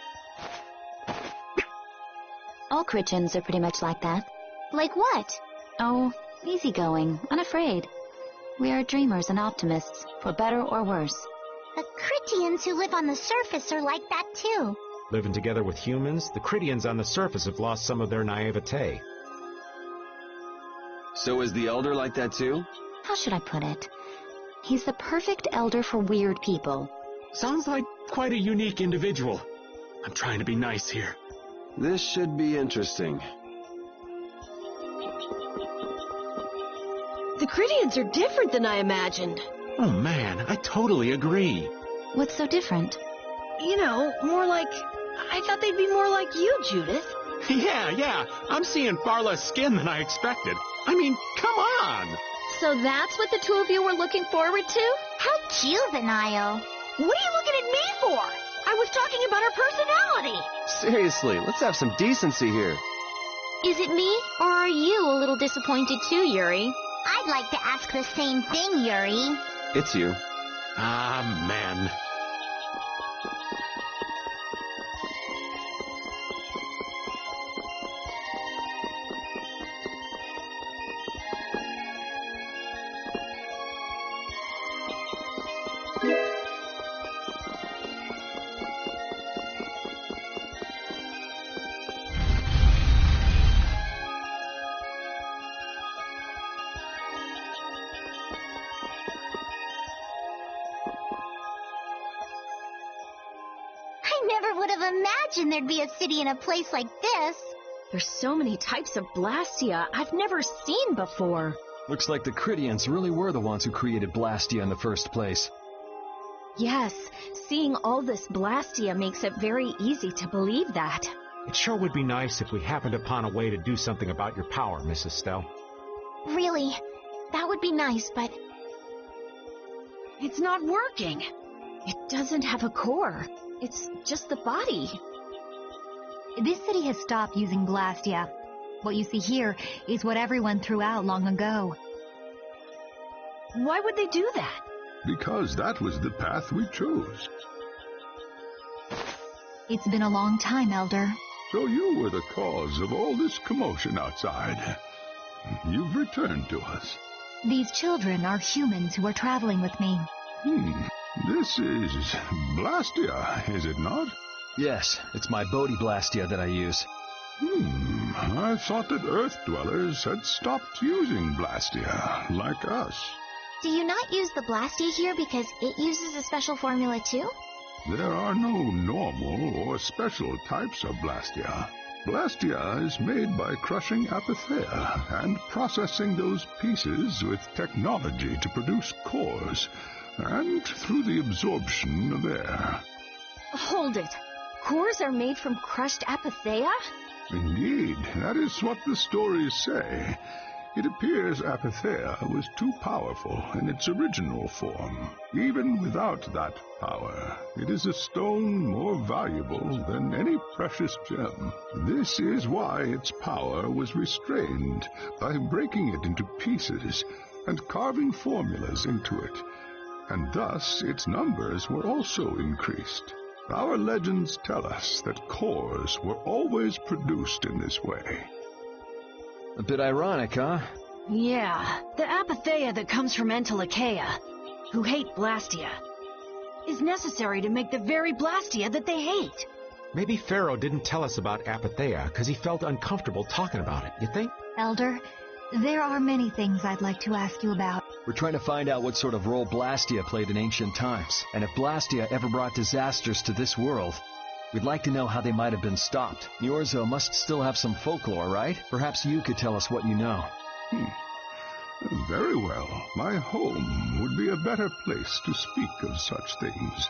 All Critchens are pretty much like that. Like what? Oh, easygoing, unafraid. We are dreamers and optimists, for better or worse. The Critians who live on the surface are like that too. Living together with humans, the Critians on the surface have lost some of their naivete. So is the Elder like that too? How should I put it? He's the perfect elder for weird people. Sounds like quite a unique individual. I'm trying to be nice here. This should be interesting. The Critians are different than I imagined. Oh man, I totally agree. What's so different? You know, more like... I thought they'd be more like you, Judith. Yeah, I'm seeing far less skin than I expected. I mean, come on! So that's what the two of you were looking forward to? How juvenile. What are you looking at me for? I was talking about her personality. Seriously, let's have some decency here. Is it me, or are you a little disappointed too, Yuri? I'd like to ask the same thing, Yuri. It's you. Ah, man. There'd be a city in a place like this. There's so many types of Blastia I've never seen before. Looks like the Critians really were the ones who created Blastia in the first place. Yes, seeing all this Blastia makes it very easy to believe that. It sure would be nice if we happened upon a way to do something about your power, Mrs. Stell. Really, that would be nice, but... It's not working. It doesn't have a core. It's just the body. This city has stopped using Blastia. What you see here is what everyone threw out long ago. Why would they do that? Because that was the path we chose. It's been a long time, Elder. So you were the cause of all this commotion outside. You've returned to us. These children are humans who are traveling with me. This is Blastia, is it not? Yes, it's my Bodhi Blastia that I use. I thought that Earth dwellers had stopped using Blastia, like us. Do you not use the Blastia here because it uses a special formula too? There are no normal or special types of Blastia. Blastia is made by crushing Apatheia and processing those pieces with technology to produce cores, and through the absorption of air. Hold it. Cores are made from crushed Apatheia? Indeed, that is what the stories say. It appears Apatheia was too powerful in its original form. Even without that power, it is a stone more valuable than any precious gem. This is why its power was restrained by breaking it into pieces and carving formulas into it, and thus its numbers were also increased. Our legends tell us that cores were always produced in this way. A bit ironic, huh? Yeah, the Apatheia that comes from Entelekea, who hate Blastia, is necessary to make the very Blastia that they hate. Maybe Pharaoh didn't tell us about Apatheia because he felt uncomfortable talking about it, you think? Elder, There are many things I'd like to ask you about. We're trying to find out what sort of role Blastia played in ancient times, and if Blastia ever brought disasters to this world. We'd like to know how they might have been stopped. Niorzo must still have some folklore, right? Perhaps you could tell us what you know. Very well. My home would be a better place to speak of such things.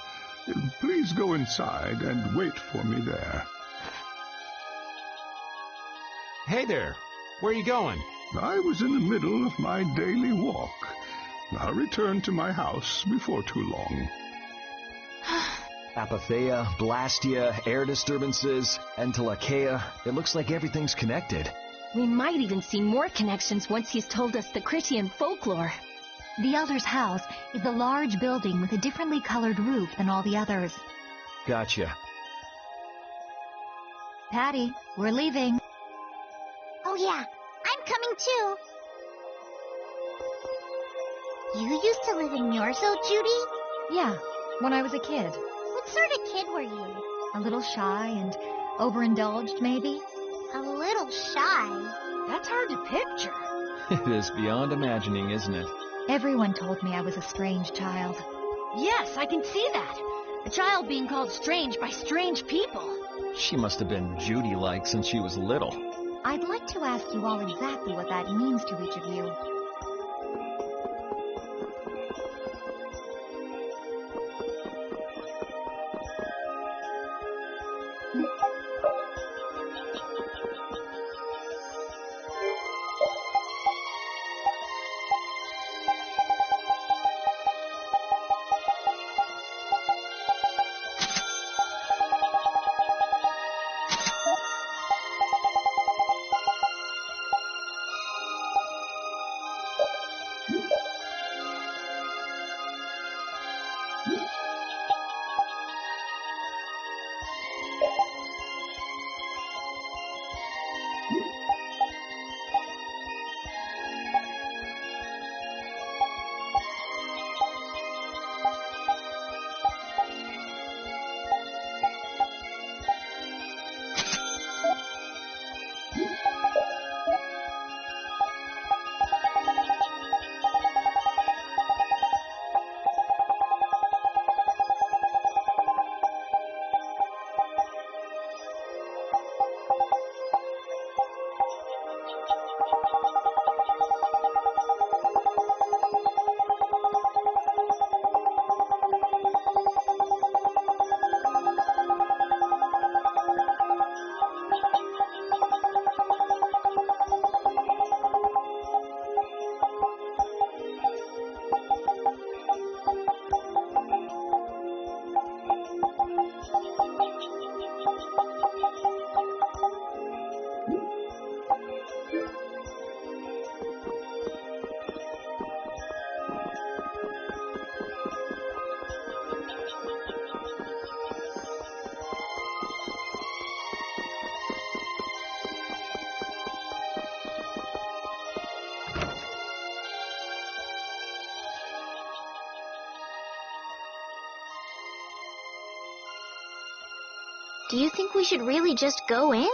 Please go inside and wait for me there. Hey there. Where are you going? I was in the middle of my daily walk. I'll return to my house before too long. Apatheia, Blastia, air disturbances, Entelakea. It looks like everything's connected. We might even see more connections once he's told us the Critian folklore. The Elder's house is a large building with a differently colored roof than all the others. Gotcha. Patty, we're leaving. Oh yeah, I'm coming too. You used to live in Niorzo, Judy? Yeah, when I was a kid. What sort of kid were you? A little shy and overindulged, maybe? A little shy? That's hard to picture. It is beyond imagining, isn't it? Everyone told me I was a strange child. Yes, I can see that. A child being called strange by strange people. She must have been Judy-like since she was little. I'd like to ask you all exactly what that means to each of you. Do you think we should really just go in?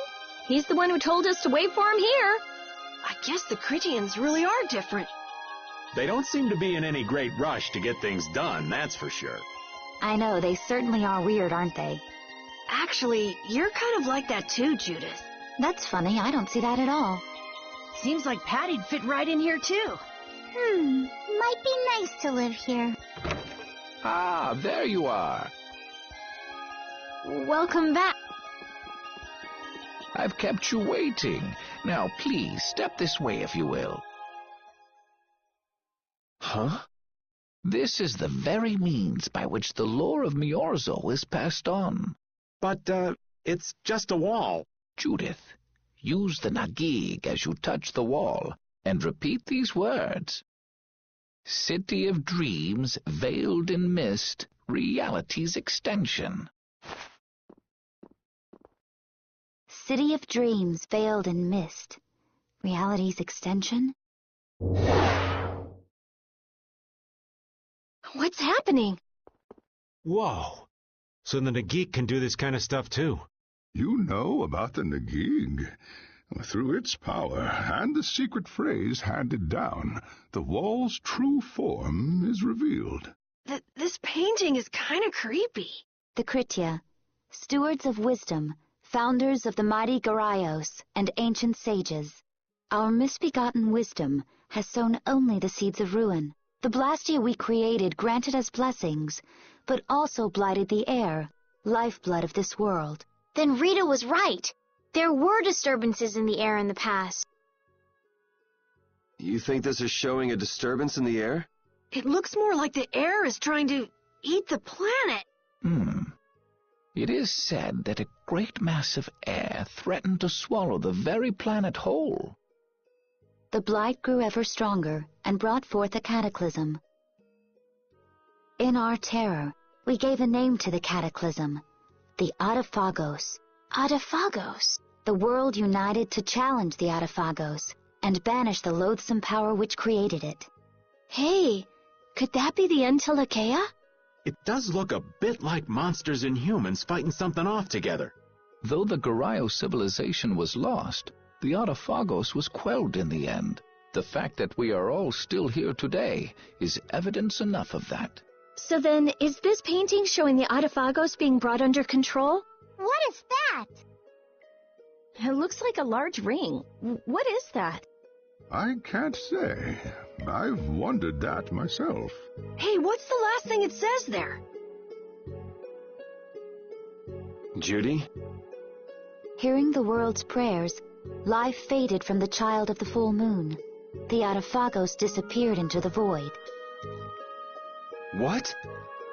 He's the one who told us to wait for him here. I guess the Critians really are different. They don't seem to be in any great rush to get things done, that's for sure. I know, they certainly are weird, aren't they? Actually, you're kind of like that too, Judith. That's funny, I don't see that at all. Seems like Patty'd fit right in here too. Might be nice to live here. Ah, there you are. Welcome back. I've kept you waiting. Now, please, step this way if you will. Huh? This is the very means by which the lore of Niorzo is passed on. But, it's just a wall. Judith, use the Nagig as you touch the wall, and repeat these words. City of Dreams, veiled in mist, reality's extension. City of Dreams, veiled in mist. Reality's extension? What's happening? Whoa. So the Nagik can do this kind of stuff too. You know about the Nagig. Through its power and the secret phrase handed down, the wall's true form is revealed. This painting is kind of creepy. The Kritya, stewards of wisdom, founders of the mighty Garayos and ancient sages. Our misbegotten wisdom has sown only the seeds of ruin. The Blastia we created granted us blessings, but also blighted the air, lifeblood of this world. Then Rita was right. There were disturbances in the air in the past. You think this is showing a disturbance in the air? It looks more like the air is trying to eat the planet. It is said that a great mass of air threatened to swallow the very planet whole. The blight grew ever stronger and brought forth a cataclysm. In our terror, we gave a name to the cataclysm, the Adaphagos. Adaphagos? The world united to challenge the Adaphagos and banish the loathsome power which created it. Hey, could that be the Entelekea? It does look a bit like monsters and humans fighting something off together. Though the Garayo civilization was lost, the Adaphagos was quelled in the end. The fact that we are all still here today is evidence enough of that. So then, is this painting showing the Adaphagos being brought under control? What is that? It looks like a large ring. What is that? I can't say. I've wondered that myself. Hey, what's the last thing it says there? Judy? Hearing the world's prayers, life faded from the child of the full moon. The Adaphagos disappeared into the void. What?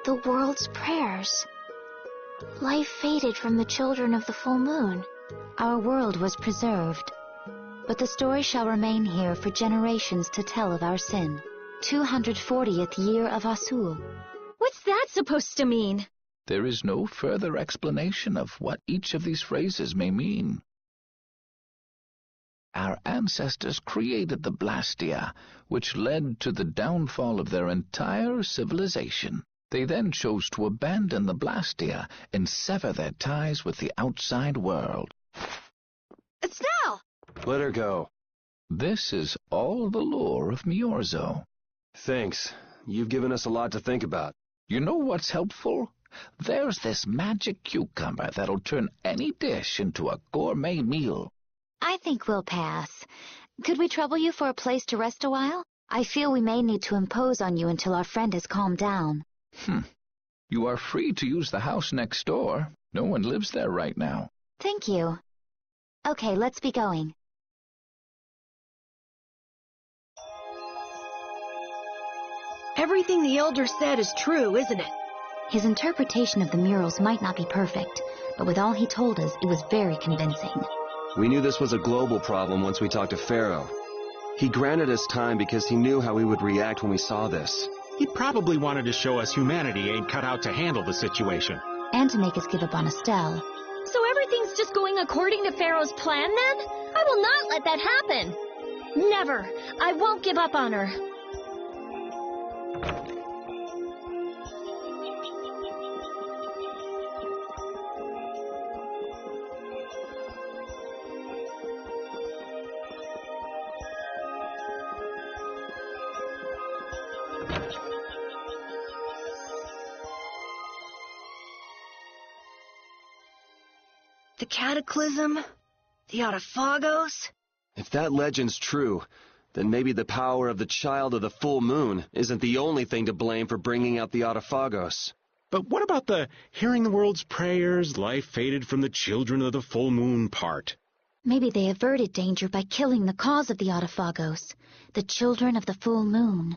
The world's prayers. Life faded from the children of the full moon. Our world was preserved, but the story shall remain here for generations to tell of our sin. 240th year of Asul. What's that supposed to mean? There is no further explanation of what each of these phrases may mean. Our ancestors created the Blastia, which led to the downfall of their entire civilization. They then chose to abandon the Blastia and sever their ties with the outside world. Estelle! Let her go. This is all the lore of Miorzo. Thanks. You've given us a lot to think about. You know what's helpful? There's this magic cucumber that'll turn any dish into a gourmet meal. I think we'll pass. Could we trouble you for a place to rest a while? I feel we may need to impose on you until our friend has calmed down. You are free to use the house next door. No one lives there right now. Thank you. Okay, let's be going. Everything the Elder said is true, isn't it? His interpretation of the murals might not be perfect, but with all he told us, it was very convincing. We knew this was a global problem once we talked to Pharaoh. He granted us time because he knew how we would react when we saw this. He probably wanted to show us humanity ain't cut out to handle the situation. And to make us give up on Estelle. So everything's just going according to Pharaoh's plan, then? I will not let that happen. Never. I won't give up on her. The Cataclysm? The Adaphagos? If that legend's true, then maybe the power of the child of the full moon isn't the only thing to blame for bringing out the Adaphagos. But what about the hearing the world's prayers, life faded from the children of the full moon part? Maybe they averted danger by killing the cause of the Adaphagos, the children of the full moon.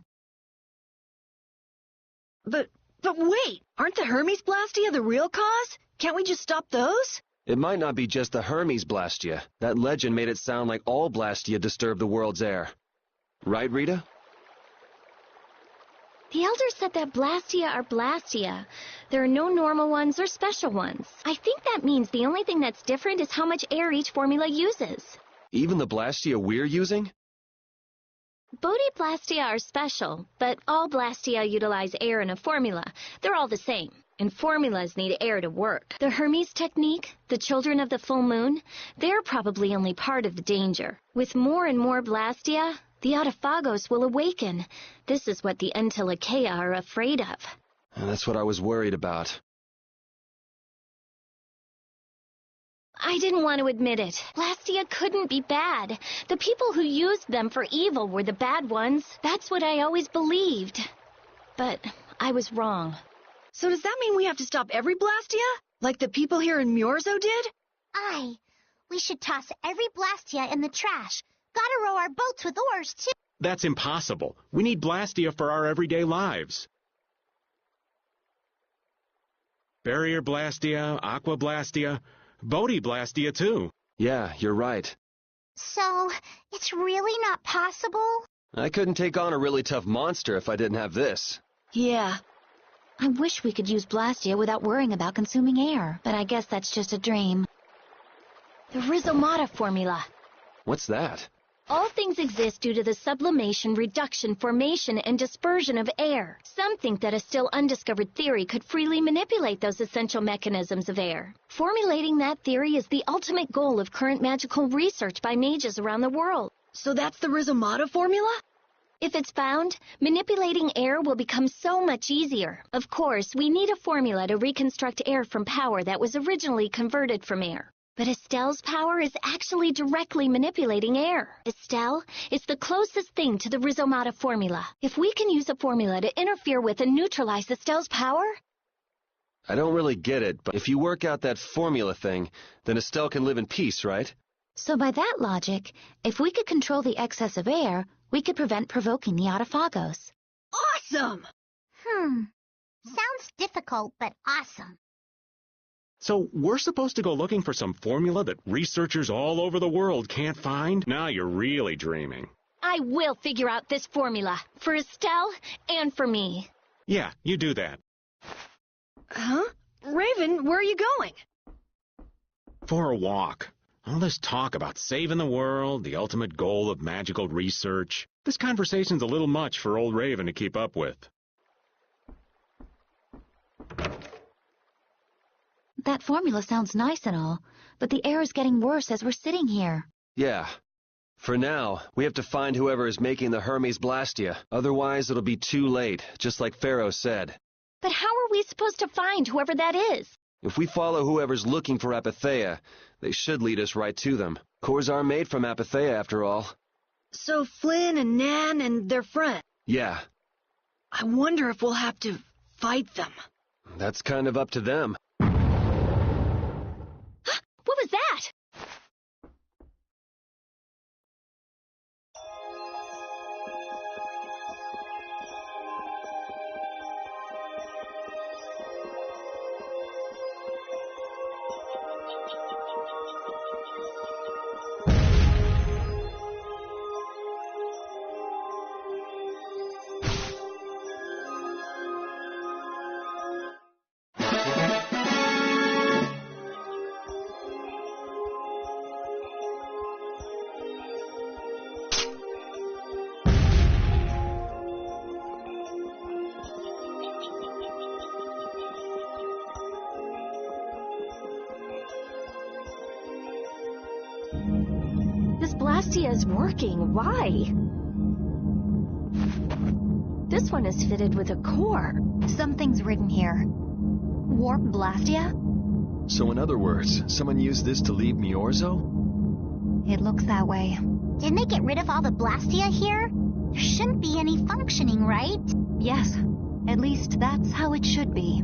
But wait, aren't the Hermes Blastia the real cause? Can't we just stop those? It might not be just the Hermes Blastia. That legend made it sound like all Blastia disturb the world's air. Right, Rita? The Elder said that Blastia are Blastia. There are no normal ones or special ones. I think that means the only thing that's different is how much air each formula uses. Even the Blastia we're using? Bodhi Blastia are special, but all Blastia utilize air in a formula. They're all the same. and formulas need air to work. The Hermes technique, the children of the full moon, they're probably only part of the danger. With more and more Blastia, the Autophagos will awaken. This is what the Entelekea are afraid of. And that's what I was worried about. I didn't want to admit it. Blastia couldn't be bad. The people who used them for evil were the bad ones. That's what I always believed. But I was wrong. So does that mean we have to stop every Blastia? Like the people here in Myorzo did? Aye. We should toss every Blastia in the trash. Gotta row our boats with oars, too. That's impossible. We need Blastia for our everyday lives. Barrier Blastia, Aqua Blastia, Bodhi Blastia too. Yeah, you're right. So, it's really not possible? I couldn't take on a really tough monster if I didn't have this. Yeah. I wish we could use Blastia without worrying about consuming air, but I guess that's just a dream. The Rhizomata formula. What's that? All things exist due to the sublimation, reduction, formation, and dispersion of air. Some think that a still undiscovered theory could freely manipulate those essential mechanisms of air. Formulating that theory is the ultimate goal of current magical research by mages around the world. So that's the Rhizomata formula? If it's found, manipulating air will become so much easier. Of course, we need a formula to reconstruct air from power that was originally converted from air. But Estelle's power is actually directly manipulating air. Estelle is the closest thing to the Rhizomata formula. If we can use a formula to interfere with and neutralize Estelle's power... I don't really get it, but if you work out that formula thing, then Estelle can live in peace, right? So by that logic, if we could control the excess of air, we could prevent provoking the Autophagos. Awesome! Sounds difficult, but awesome. So we're supposed to go looking for some formula that researchers all over the world can't find? Now you're really dreaming. I will figure out this formula, for Estelle and for me. Yeah, you do that. Huh? Raven, where are you going? For a walk. All this talk about saving the world, the ultimate goal of magical research. This conversation's a little much for old Raven to keep up with. That formula sounds nice and all, but the air is getting worse as we're sitting here. Yeah. For now, we have to find whoever is making the Hermes Blastia. Otherwise, it'll be too late, just like Pharaoh said. But how are we supposed to find whoever that is? If we follow whoever's looking for Apatheia, they should lead us right to them. Cores are made from Apatheia, after all. So Flynn and Nan and their friend. Yeah. I wonder if we'll have to fight them. That's kind of up to them. What was that? Blastia is working. Why? This one is fitted with a core. Something's written here. Warp Blastia? So in other words, someone used this to leave Myorzo? It looks that way. Didn't they get rid of all the Blastia here? There shouldn't be any functioning, right? Yes. At least that's how it should be.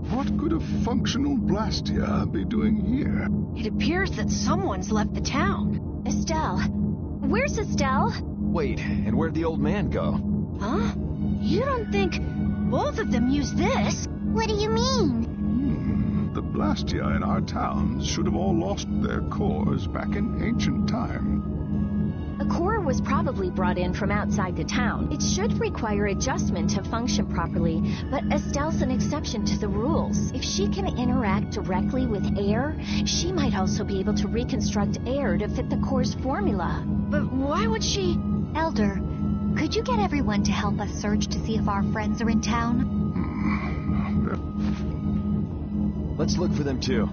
What could a functional Blastia be doing here? It appears that someone's left the town. Estelle. Where's Estelle? Wait, and where'd the old man go? Huh? You don't think both of them used this? What do you mean? The Blastia in our towns should have all lost their cores back in ancient time. A core was probably brought in from outside the town. It should require adjustment to function properly, but Estelle's an exception to the rules. If she can interact directly with air, she might also be able to reconstruct air to fit the core's formula. But why would she... Elder, Could you get everyone to help us search to see if our friends are in town? Let's look for them too.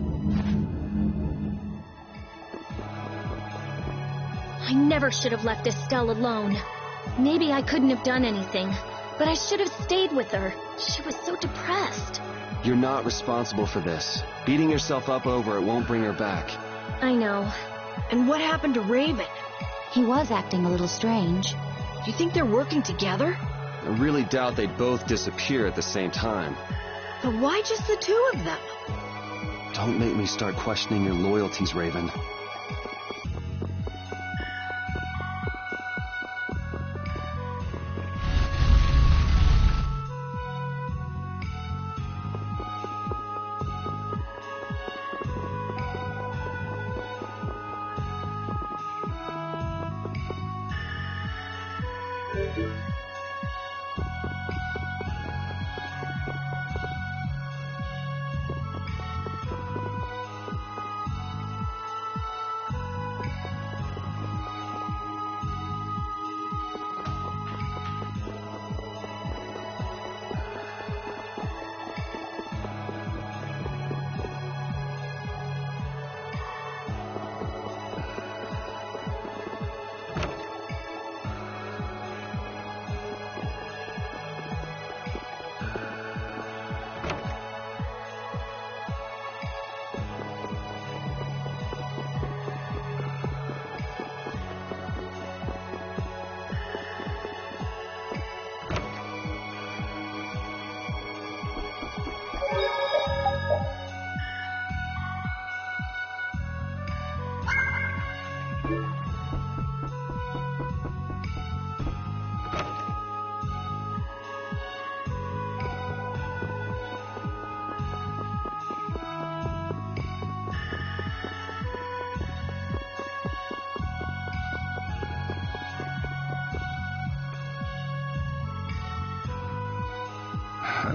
I never should have left Estelle alone. Maybe I couldn't have done anything, but I should have stayed with her. She was so depressed. You're not responsible for this. Beating yourself up over it won't bring her back. I know. And what happened to Raven? He was acting a little strange. Do you think they're working together? I really doubt they'd both disappear at the same time. But why just the two of them? Don't make me start questioning your loyalties, Raven.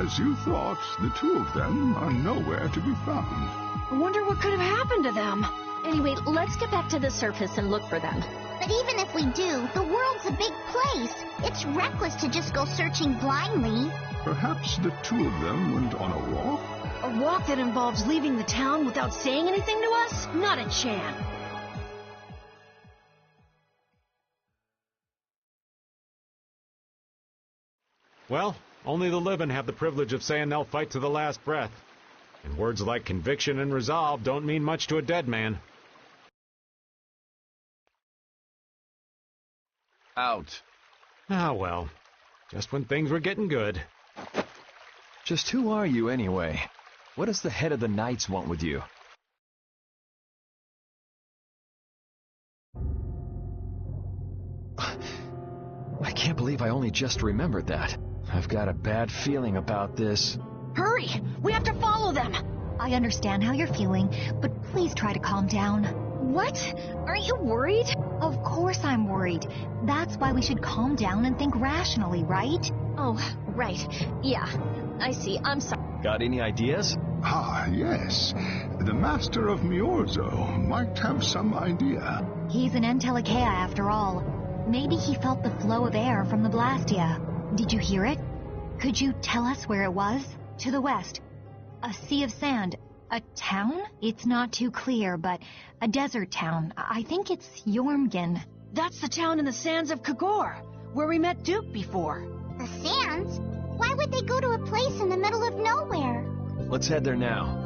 As you thought, the two of them are nowhere to be found. I wonder what could have happened to them. Anyway, let's get back to the surface and look for them. But even if we do, the world's a big place. It's reckless to just go searching blindly. Perhaps the two of them went on a walk? A walk that involves leaving the town without saying anything to us? Not a chance. Well, only the living have the privilege of saying they'll fight to the last breath. And words like conviction and resolve don't mean much to a dead man. Out. Ah, well. Just when things were getting good. Just who are you, anyway? What does the head of the Knights want with you? I can't believe I only just remembered that. I've got a bad feeling about this. Hurry! We have to follow them! I understand how you're feeling, but please try to calm down. What? Aren't you worried? Of course I'm worried. That's why we should calm down and think rationally, right? Oh, right. Yeah, I see. I'm sorry. Got any ideas? Ah, yes. The Master of Miorzo might have some idea. He's an Entelekea after all. Maybe he felt the flow of air from the Blastia. Did you hear it? Could you tell us where it was? To the west. A sea of sand. A town? It's not too clear, but a desert town. I think it's Jormungand. That's the town in the sands of Kagor, where we met Duke before. The sands? Why would they go to a place in the middle of nowhere? Let's head there now.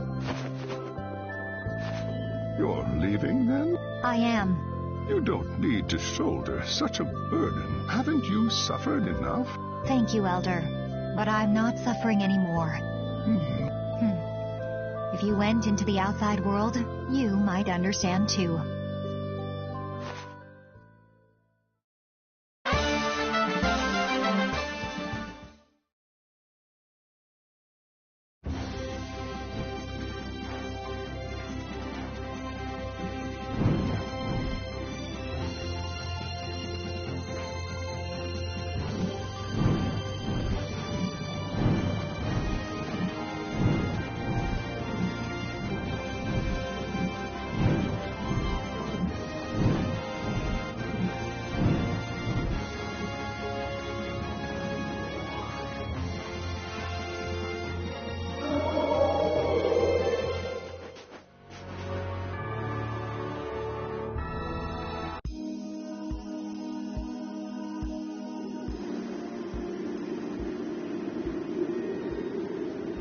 You're leaving, then? I am. You don't need to shoulder such a burden. Haven't you suffered enough? Thank you, Elder. But I'm not suffering anymore. If you went into the outside world, you might understand too.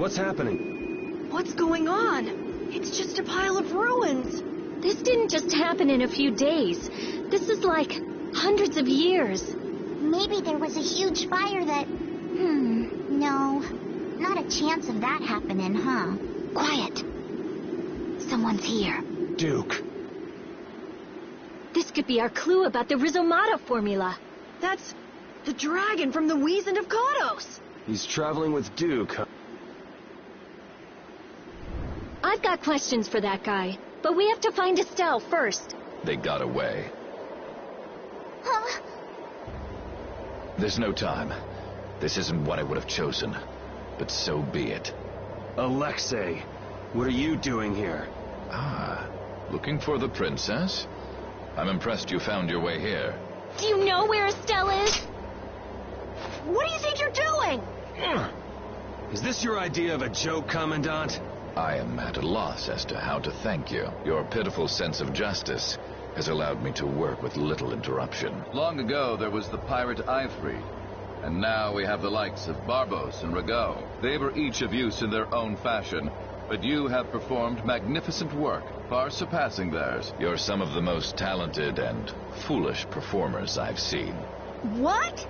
What's happening? What's going on? It's just a pile of ruins. This didn't just happen in a few days. This is like hundreds of years. Maybe there was a huge fire that... no. Not a chance of that happening, huh? Quiet. Someone's here. Duke. This could be our clue about the Rizomata formula. That's the dragon from the Wizened of Kodos. He's traveling with Duke, huh? I've got questions for that guy, but we have to find Estelle first. They got away. Huh? There's no time. This isn't what I would have chosen, but so be it. Alexei, what are you doing here? Ah, looking for the princess? I'm impressed you found your way here. Do you know where Estelle is? What do you think you're doing? Is this your idea of a joke, Commandant? I am at a loss as to how to thank you. Your pitiful sense of justice has allowed me to work with little interruption. Long ago, there was the pirate Ifrit, and now we have the likes of Barbos and Rago. They were each of use in their own fashion, but you have performed magnificent work, far surpassing theirs. You're some of the most talented and foolish performers I've seen. What?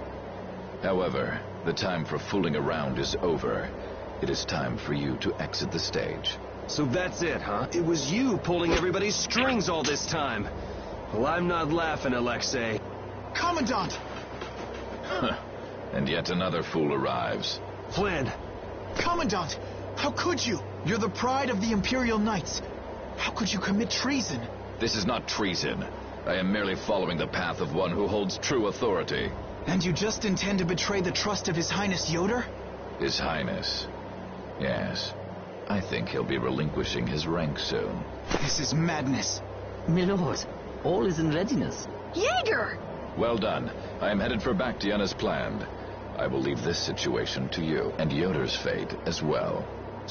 However, the time for fooling around is over. It is time for you to exit the stage. So that's it, huh? It was you pulling everybody's strings all this time. Well, I'm not laughing, Alexei. Commandant! And yet another fool arrives. Flynn! Commandant! How could you? You're the pride of the Imperial Knights. How could you commit treason? This is not treason. I am merely following the path of one who holds true authority. And you just intend to betray the trust of His Highness Yoder? His Highness. Yes. I think he'll be relinquishing his rank soon. This is madness. Milord, all is in readiness. Jaeger! Well done. I am headed for Bactian as planned. I will leave this situation to you, and Yoder's fate as well.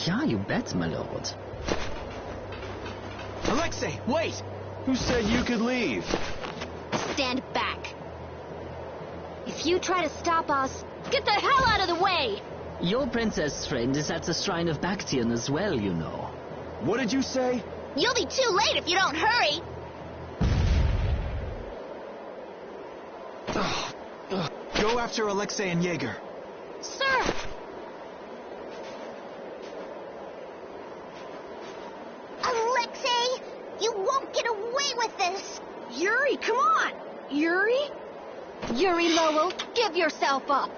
Yeah, you bet, my lord. Alexei, wait! Who said you could leave? Stand back. If you try to stop us, get the hell out of the way! Your princess friend is at the Shrine of Bactian as well, you know. What did you say? You'll be too late if you don't hurry! Go after Alexei and Jaeger. Sir! Alexei! You won't get away with this! Yuri, come on! Yuri? Yuri Lowell, give yourself up!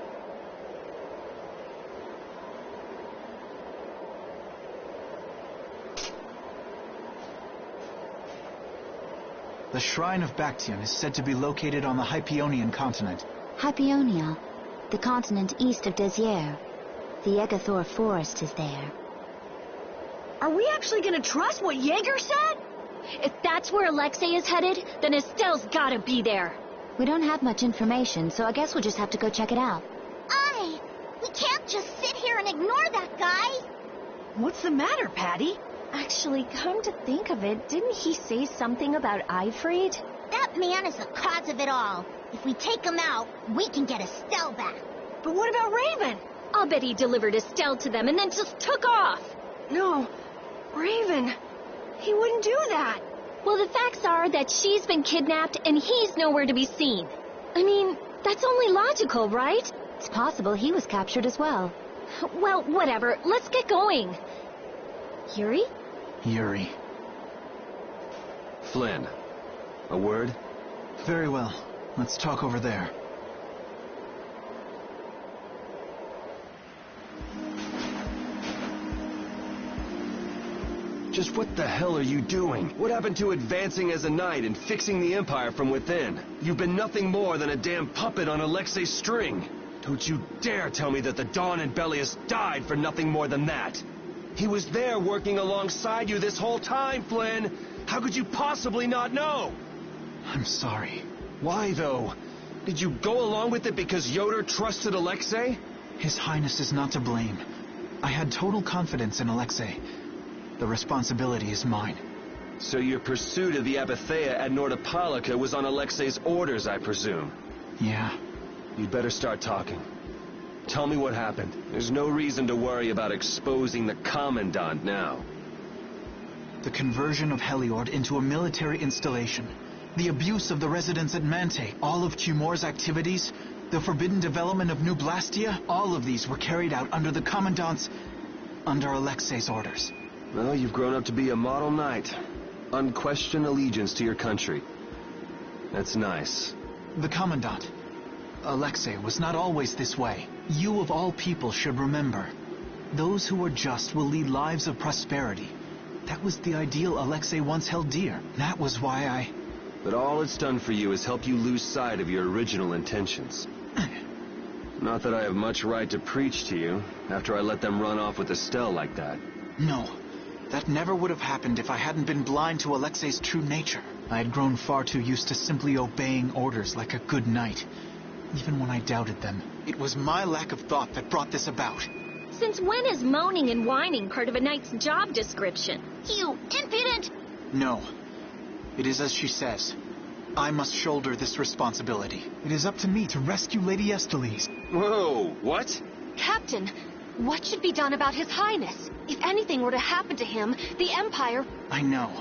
The Shrine of Bactian is said to be located on the Hypionian continent. Hypionia, the continent east of Desier. The Egathor forest is there. Are we actually gonna trust what Jaeger said? If that's where Alexei is headed, then Estelle's gotta be there. We don't have much information, so I guess we'll just have to go check it out. We can't just sit here and ignore that guy! What's the matter, Patty? Actually, come to think of it, didn't he say something about Ifrit? That man is the cause of it all. If we take him out, we can get Estelle back. But what about Raven? I'll bet he delivered Estelle to them and then just took off. No, Raven. He wouldn't do that. Well, the facts are that she's been kidnapped and he's nowhere to be seen. I mean, that's only logical, right? It's possible he was captured as well. Well, whatever. Let's get going. Yuri? Yuri. Flynn, a word? Very well. Let's talk over there. Just what the hell are you doing? What happened to advancing as a knight and fixing the Empire from within? You've been nothing more than a damn puppet on Alexei's string. Don't you dare tell me that the Dawn and Belius died for nothing more than that. He was there working alongside you this whole time, Flynn. How could you possibly not know? I'm sorry. Why, though? Did you go along with it because Yoder trusted Alexei? His Highness is not to blame. I had total confidence in Alexei. The responsibility is mine. So your pursuit of the Abathea at Nordapalika was on Alexei's orders, I presume? Yeah. You'd better start talking. Tell me what happened. There's no reason to worry about exposing the Commandant now. The conversion of Heliord into a military installation, the abuse of the residents at Mante, all of Cumor's activities, the forbidden development of New Blastia, all of these were carried out under the Commandant's... under Alexei's orders. Well, you've grown up to be a model knight. Unquestioned allegiance to your country. That's nice. The Commandant, Alexei, was not always this way. You of all people should remember. Those who are just will lead lives of prosperity. That was the ideal Alexei once held dear. That was why I... But all it's done for you is help you lose sight of your original intentions. Not that I have much right to preach to you, after I let them run off with Estelle like that. No. That never would have happened if I hadn't been blind to Alexei's true nature. I had grown far too used to simply obeying orders like a good knight. Even when I doubted them, it was my lack of thought that brought this about. Since when is moaning and whining part of a knight's job description? You impudent! No. It is as she says. I must shoulder this responsibility. It is up to me to rescue Lady Estellise. Whoa, what? Captain, what should be done about His Highness? If anything were to happen to him, the Empire... I know.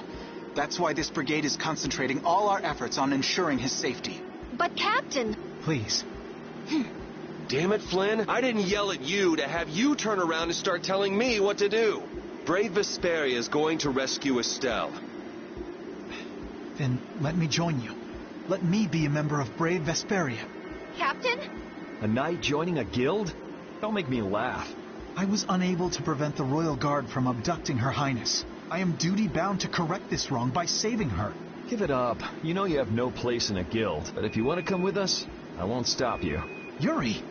That's why this brigade is concentrating all our efforts on ensuring his safety. But Captain... Please. Damn it, Flynn. I didn't yell at you to have you turn around and start telling me what to do. Brave Vesperia is going to rescue Estelle. Then let me join you. Let me be a member of Brave Vesperia. Captain? A knight joining a guild? Don't make me laugh. I was unable to prevent the Royal Guard from abducting Her Highness. I am duty-bound to correct this wrong by saving her. Give it up. You know you have no place in a guild, but if you want to come with us, I won't stop you. Yuri!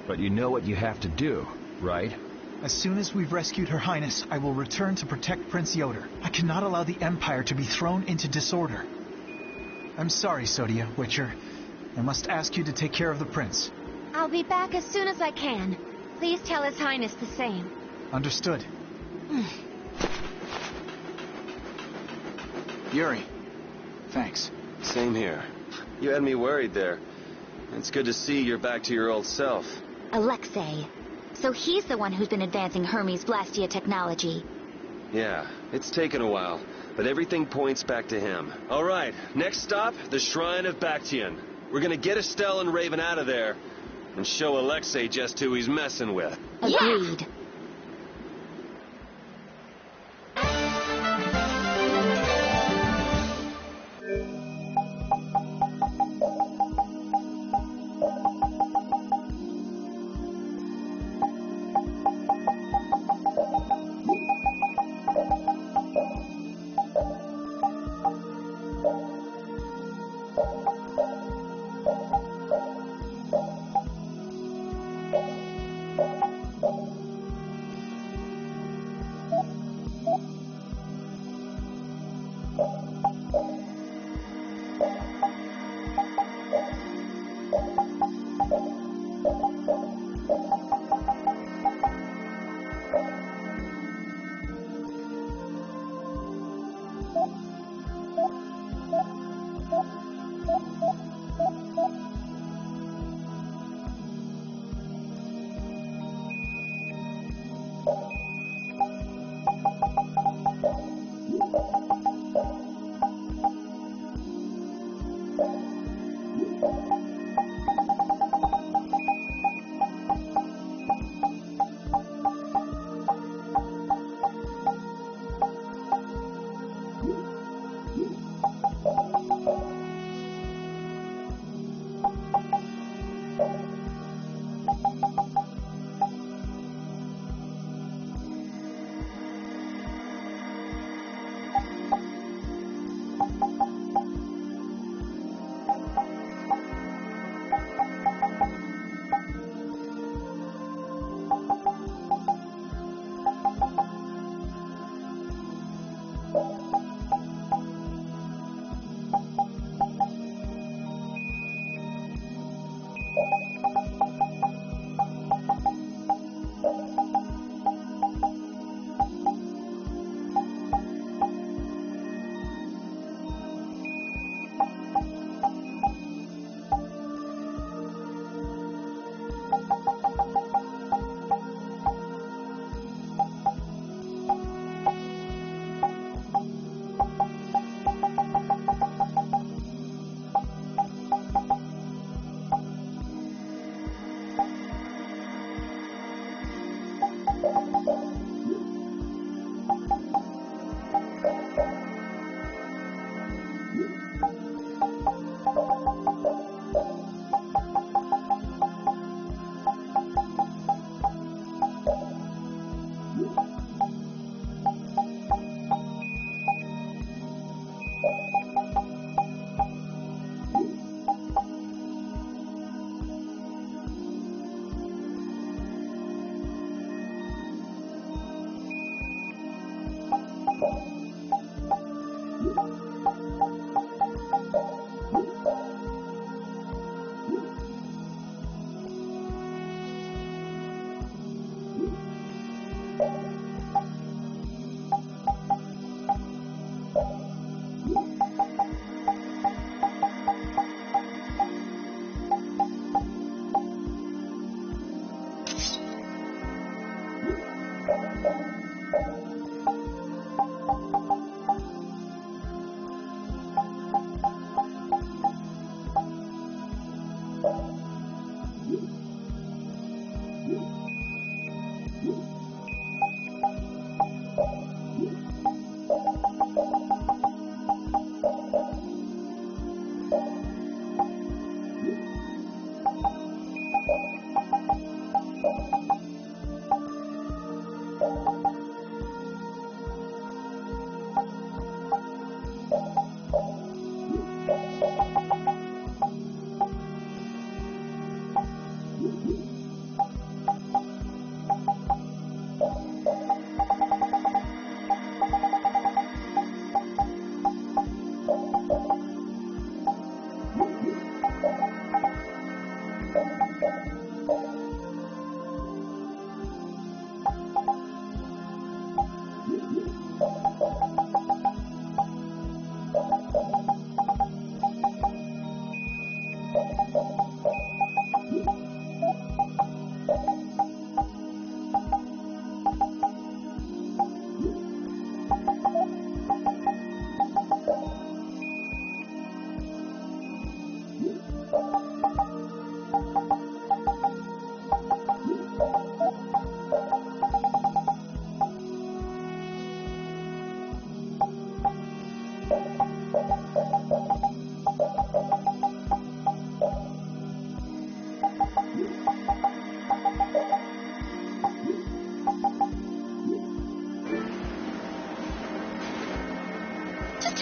But you know what you have to do, right? As soon as we've rescued Her Highness, I will return to protect Prince Yoder. I cannot allow the Empire to be thrown into disorder. I'm sorry, Sodia, Witcher. I must ask you to take care of the prince. I'll be back as soon as I can. Please tell His Highness the same. Understood. Yuri, thanks. Same here. You had me worried there. It's good to see you're back to your old self. Alexei. So he's the one who's been advancing Hermes Blastia technology. Yeah, it's taken a while, but everything points back to him. All right, next stop, the Shrine of Bactian. We're gonna get Estelle and Raven out of there and show Alexei just who he's messing with. Agreed. Yeah.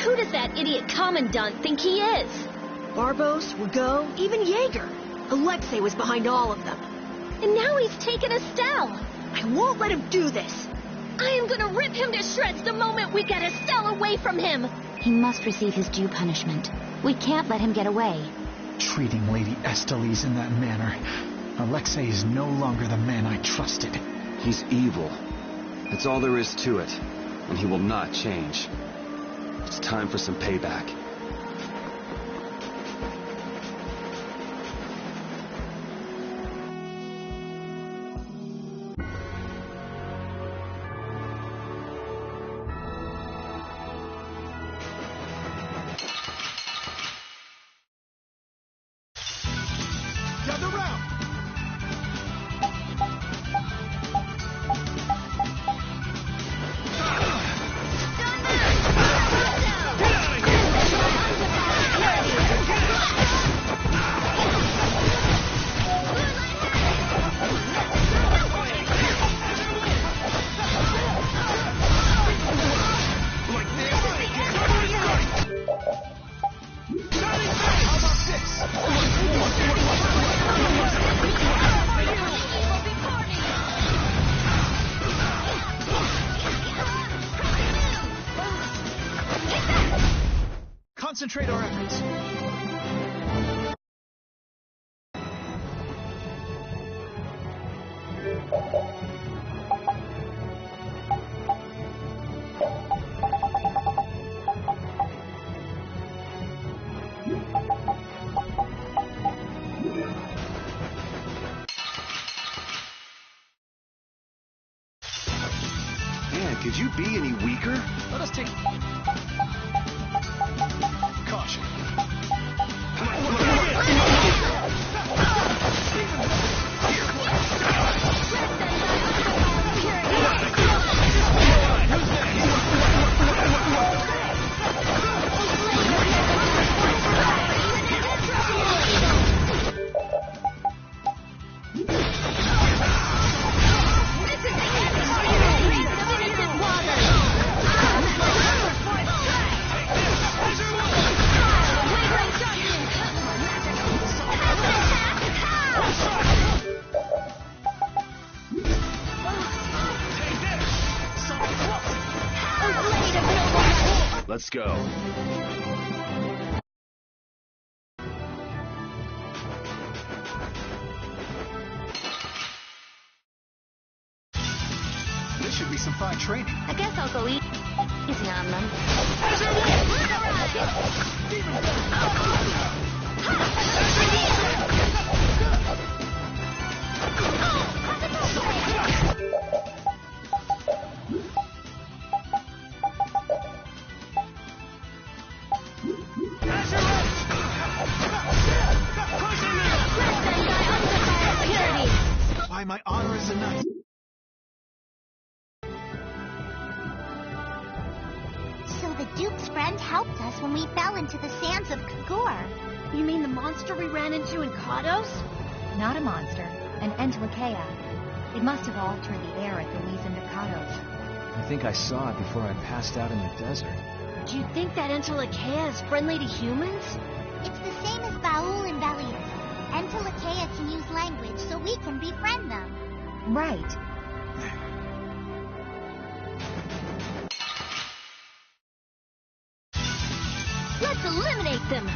Who does that idiot commandant think he is? Barbos, Rago, even Jaeger. Alexei was behind all of them. And now he's taken Estelle. I won't let him do this. I am gonna rip him to shreds the moment we get Estelle away from him. He must receive his due punishment. We can't let him get away. Treating Lady Estellise in that manner. Alexei is no longer the man I trusted. He's evil. That's all there is to it. And he will not change. It's time for some payback. Concentrate our efforts. Man, could you be any weaker? Let us take... Caution. Let's go. This should be some fine training. I guess I'll go eat. Easy on them. By my honor as a knight. So the Duke's friend helped us when we fell into the sands of Kagor. You mean the monster we ran into in Kados? Not a monster, an Entelekea. It must have altered the air at the Lees and Kados. I think I saw it before I passed out in the desert. Do you think that Entelekea is friendly to humans? It's the same as Baul and Belias. Entelekea can use language, so we can befriend them. Right. Let's eliminate them.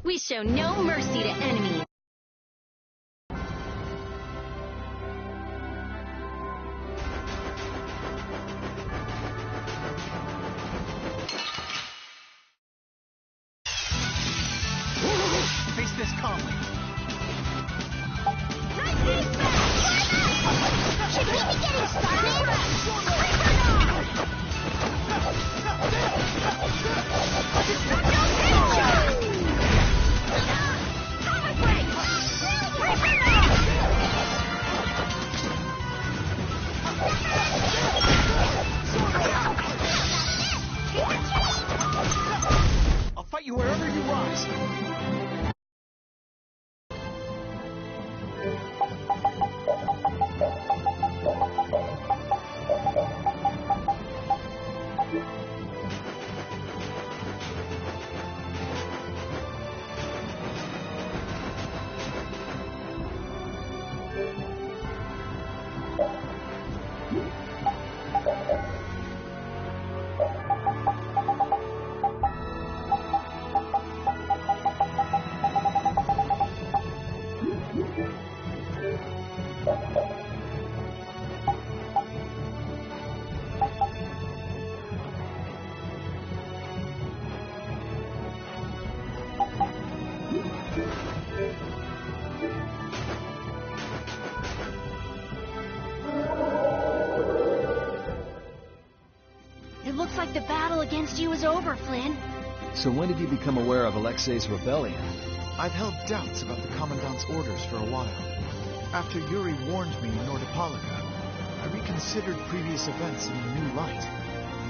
We show no mercy to enemies. Face this calmly. Should we be getting started? I'll fight you wherever you rise. It looks like the battle against you is over, Flynn. So when did you become aware of Alexei's rebellion? I've held doubts about the Commandant's orders for a while. After Yuri warned me in Nordopolica, I reconsidered previous events in a new light.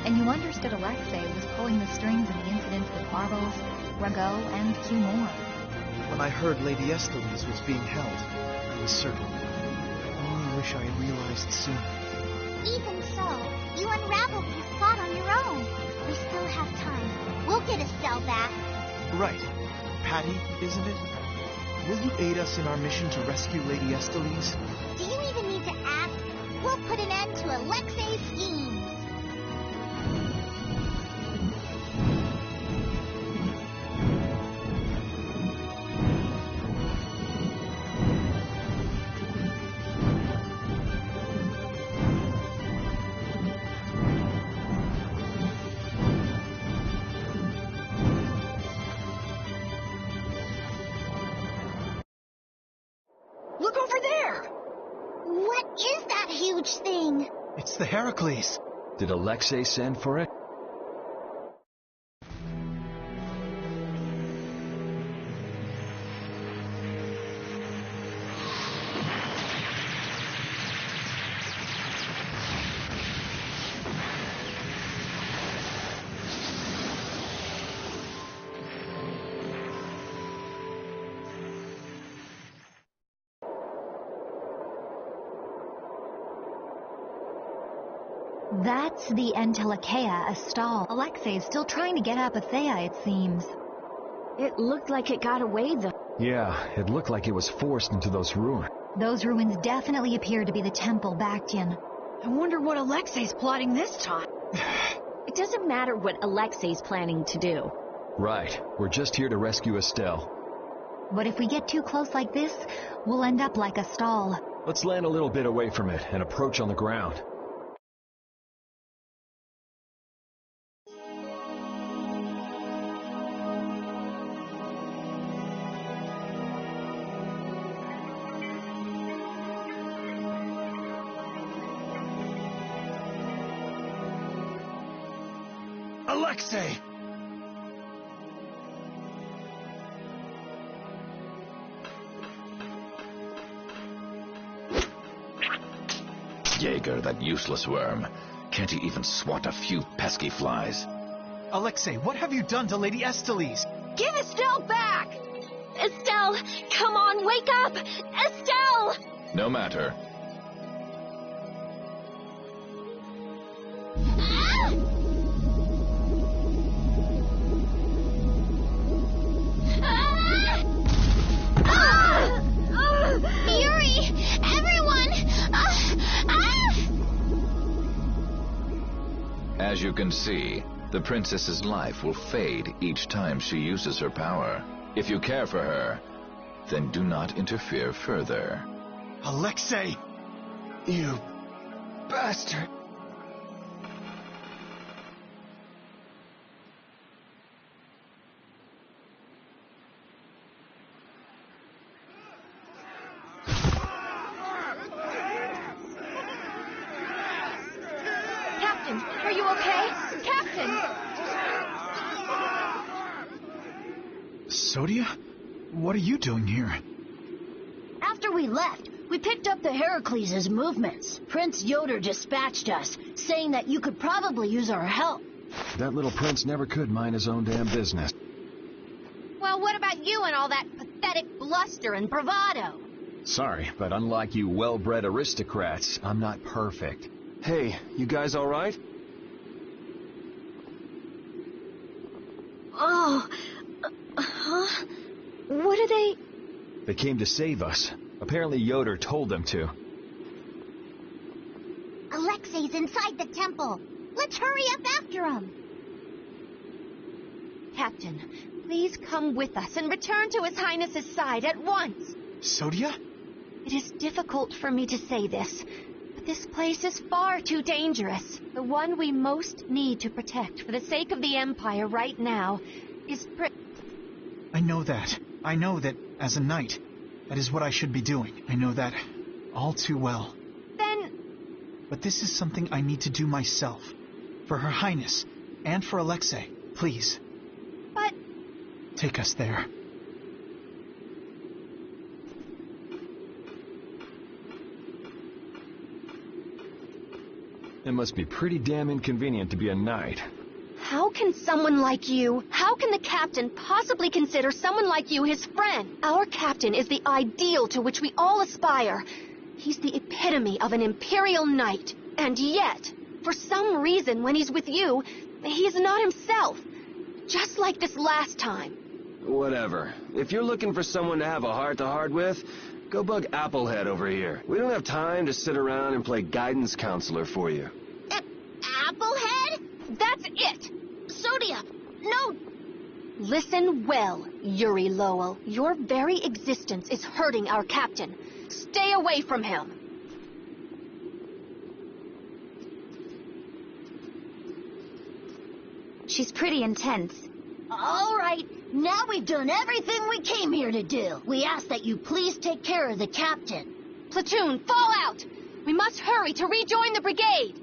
And you understood Alexei was pulling the strings in the incidents with Barbos, Rago, and Cumor. When I heard Lady Estellise was being held, I was certain. I only wish I had realized sooner. Even so, you unraveled this plot on your own. We still have time. We'll get Estelle back. Right. Patty, isn't it? Will you aid us in our mission to rescue Lady Estellise? Do you even need to ask? We'll put an end to Alexei's schemes. Look over there! What is that huge thing? It's the Heracles. Did Alexei send for it? That's the Entelekea, a stall. Alexei's still trying to get Apathea, it seems. It looked like it got away, though. Yeah, it looked like it was forced into those ruins. Those ruins definitely appear to be the Temple Bactian. I wonder what Alexei's plotting this time. It doesn't matter what Alexei's planning to do. Right. We're just here to rescue Estelle. But if we get too close like this, we'll end up like a stall. Let's land a little bit away from it and approach on the ground. Alexei! Jaeger, that useless worm. Can't he even swat a few pesky flies? Alexei, what have you done to Lady Estellise? Give Estelle back! Estelle, come on, wake up! Estelle! No matter. Yuri! Everyone! As you can see, the princess's life will fade each time she uses her power. If you care for her, then do not interfere further. Alexei! You bastard! Captain, are you okay? Captain! Sodia? What are you doing here? After we left, we picked up the Heracles' movements. Prince Yoder dispatched us, saying that you could probably use our help. That little prince never could mind his own damn business. Well, what about you and all that pathetic bluster and bravado? Sorry, but unlike you well-bred aristocrats, I'm not perfect. Hey, you guys all right? Oh, huh? What are they? They came to save us. Apparently Yoder told them to. Alexei's inside the temple. Let's hurry up after him. Captain, please come with us and return to His Highness's side at once. Sodia? It is difficult for me to say this, but this place is far too dangerous. The one we most need to protect for the sake of the Empire right now is I know that. I know that, as a knight, that is what I should be doing. I know that all too well. Then... But this is something I need to do myself. For Her Highness, and for Alexei. Please. But... Take us there. It must be pretty damn inconvenient to be a knight. How can someone like you, how can the captain possibly consider someone like you his friend? Our captain is the ideal to which we all aspire. He's the epitome of an imperial knight. And yet, for some reason, when he's with you, he's not himself. Just like this last time. Whatever. If you're looking for someone to have a heart-to-heart with, go bug Applehead over here. We don't have time to sit around and play guidance counselor for you. Applehead? That's it! Sodia, no! Listen well, Yuri Lowell. Your very existence is hurting our captain. Stay away from him. She's pretty intense. All right, now we've done everything we came here to do. We ask that you please take care of the captain. Platoon, fall out! We must hurry to rejoin the brigade!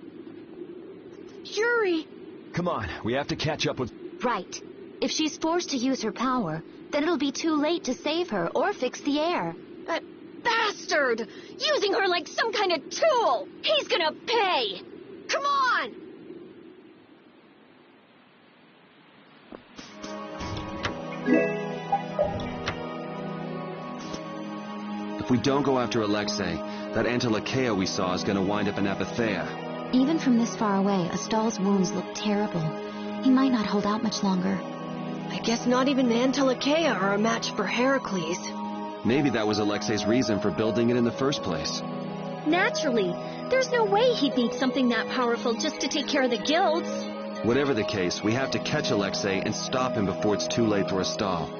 Yuri! Come on, we have to catch up with... Right. If she's forced to use her power, then it'll be too late to save her or fix the air. That bastard! Using her like some kind of tool! He's gonna pay! Come on! If we don't go after Alexei, that Entelekea we saw is gonna wind up in Apathea. Even from this far away, Astal's wounds look terrible. He might not hold out much longer. I guess not even the Entelekea are a match for Heracles. Maybe that was Alexei's reason for building it in the first place. Naturally. There's no way he'd need something that powerful just to take care of the guilds. Whatever the case, we have to catch Alexei and stop him before it's too late for Astal.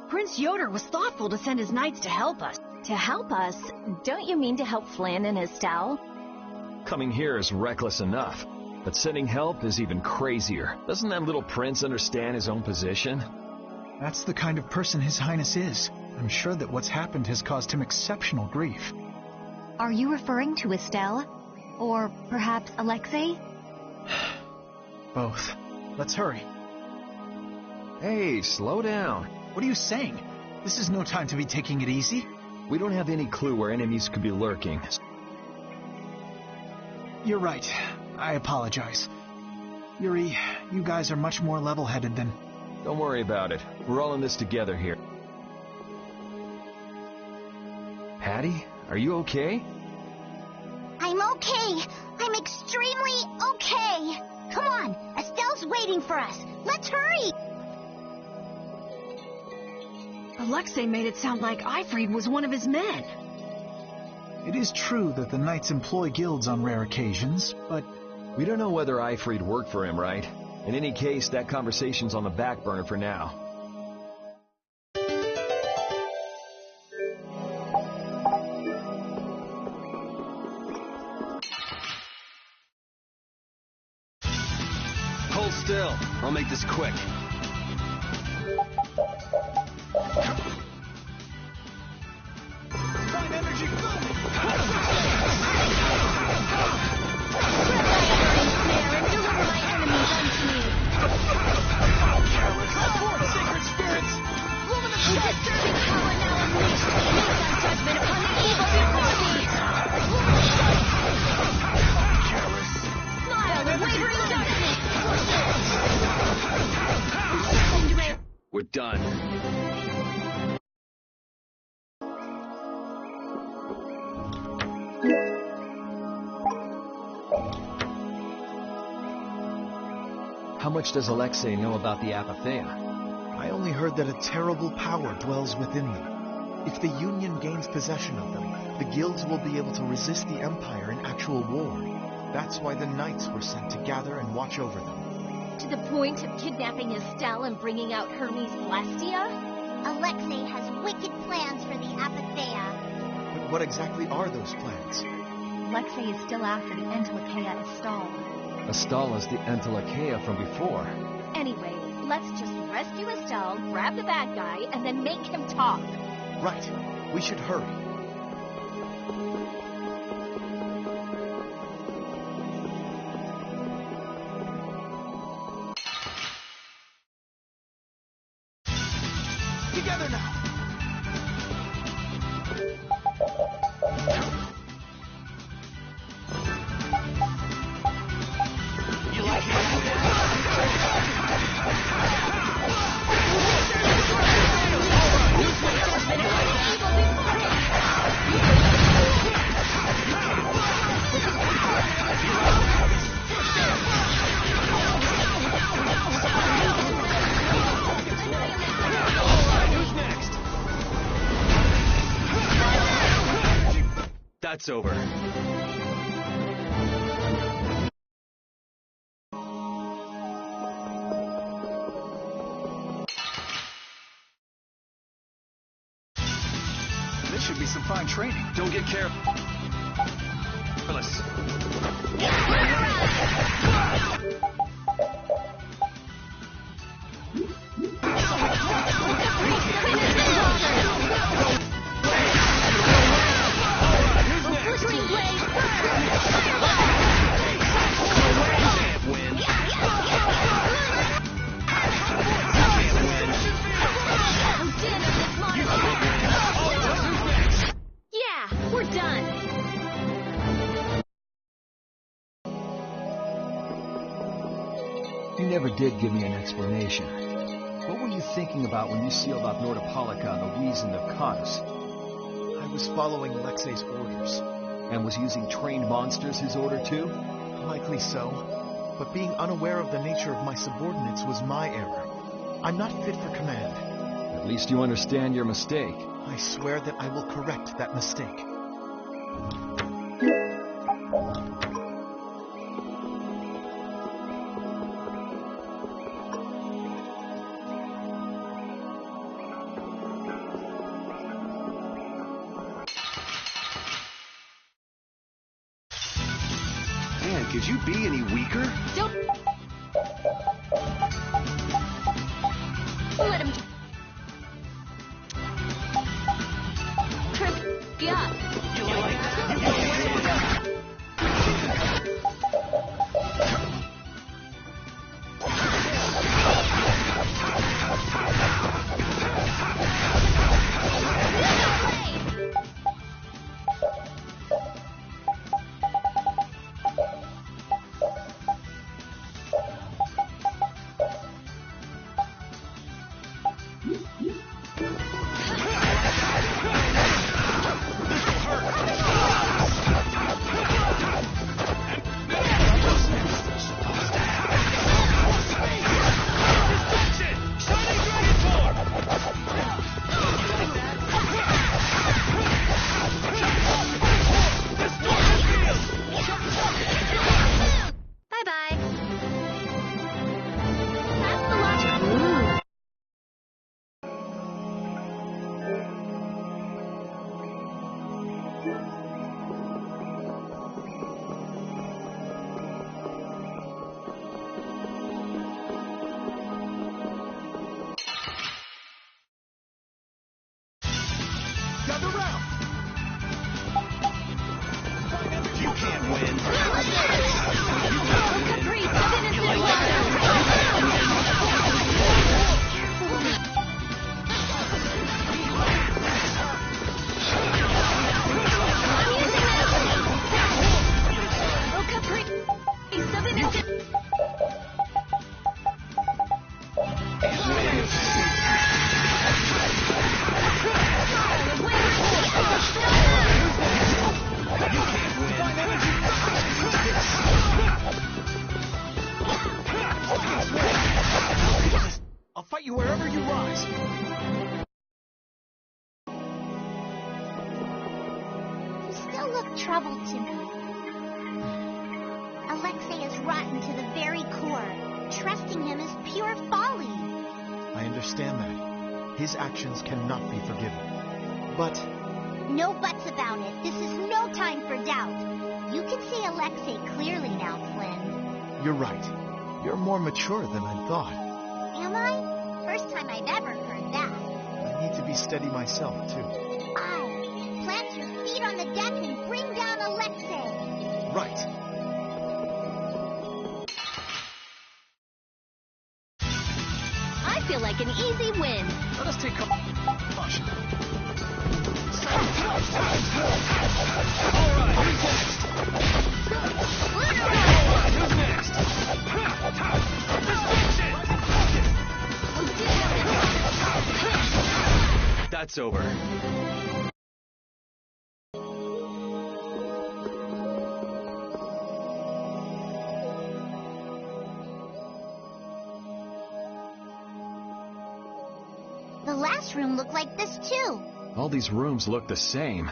Prince Yoder was thoughtful to send his knights to help us. To help us? Don't you mean to help Flann and Astal? Coming here is reckless enough, but sending help is even crazier. Doesn't that little prince understand his own position? That's the kind of person His Highness is. I'm sure that what's happened has caused him exceptional grief. Are you referring to Estelle? Or perhaps Alexei? Both. Let's hurry. Hey, slow down. What are you saying? This is no time to be taking it easy. We don't have any clue where enemies could be lurking. You're right. I apologize. Yuri, you guys are much more level-headed than... Don't worry about it. We're all in this together here. Patty, are you okay? I'm okay. I'm extremely okay. Come on, Estelle's waiting for us. Let's hurry. Alexei made it sound like Ifrid was one of his men. It is true that the knights employ guilds on rare occasions, but... We don't know whether Ifrid worked for him, right? In any case, that conversation's on the back burner for now. Hold still. I'll make this quick. Find energy! Sacred spirits! Luminous disturbing power now unleashed! Make thy judgment upon the evil before thee! Smile, wavering destiny! We're done. How much does Alexei know about the Apatheia? I only heard that a terrible power dwells within them. If the Union gains possession of them, the guilds will be able to resist the Empire in actual war. That's why the knights were sent to gather and watch over them. To the point of kidnapping Estelle and bringing out Hermes Blastia? Alexei has wicked plans for the Apatheia. But what exactly are those plans? Alexei is still after the Entelekea Astal. Astal is the Entelekea from before. Anyway, let's just rescue Estelle, grab the bad guy, and then make him talk. Right. We should hurry. Together now! That's over. This should be some fine training. Don't get careful. never did give me an explanation. What were you thinking about when you sealed off Nordopolica on the Wiesen of Canis? I was following Alexei's orders. And was using trained monsters his order too? Likely so. But being unaware of the nature of my subordinates was my error. I'm not fit for command. At least you understand your mistake. I swear that I will correct that mistake. Man, could you be any weaker? Don't let him. Yeah. I'll fight you wherever you rise. You still look troubled to me. Alexei is rotten to the very core. Trusting him is pure folly. I understand that. His actions cannot be forgiven. But... No buts about it. This is no time for doubt. You can see Alexei clearly now, Flynn. You're right. You're more mature than I thought. Am I? First time I've ever heard that. I need to be steady myself, too. Aye. Plant your feet on the deck and bring down Alexei. Right. I feel like an easy win. Let us take caution. All right, who's next? Who's next? That's over. The last room looked like this, too. All these rooms look the same.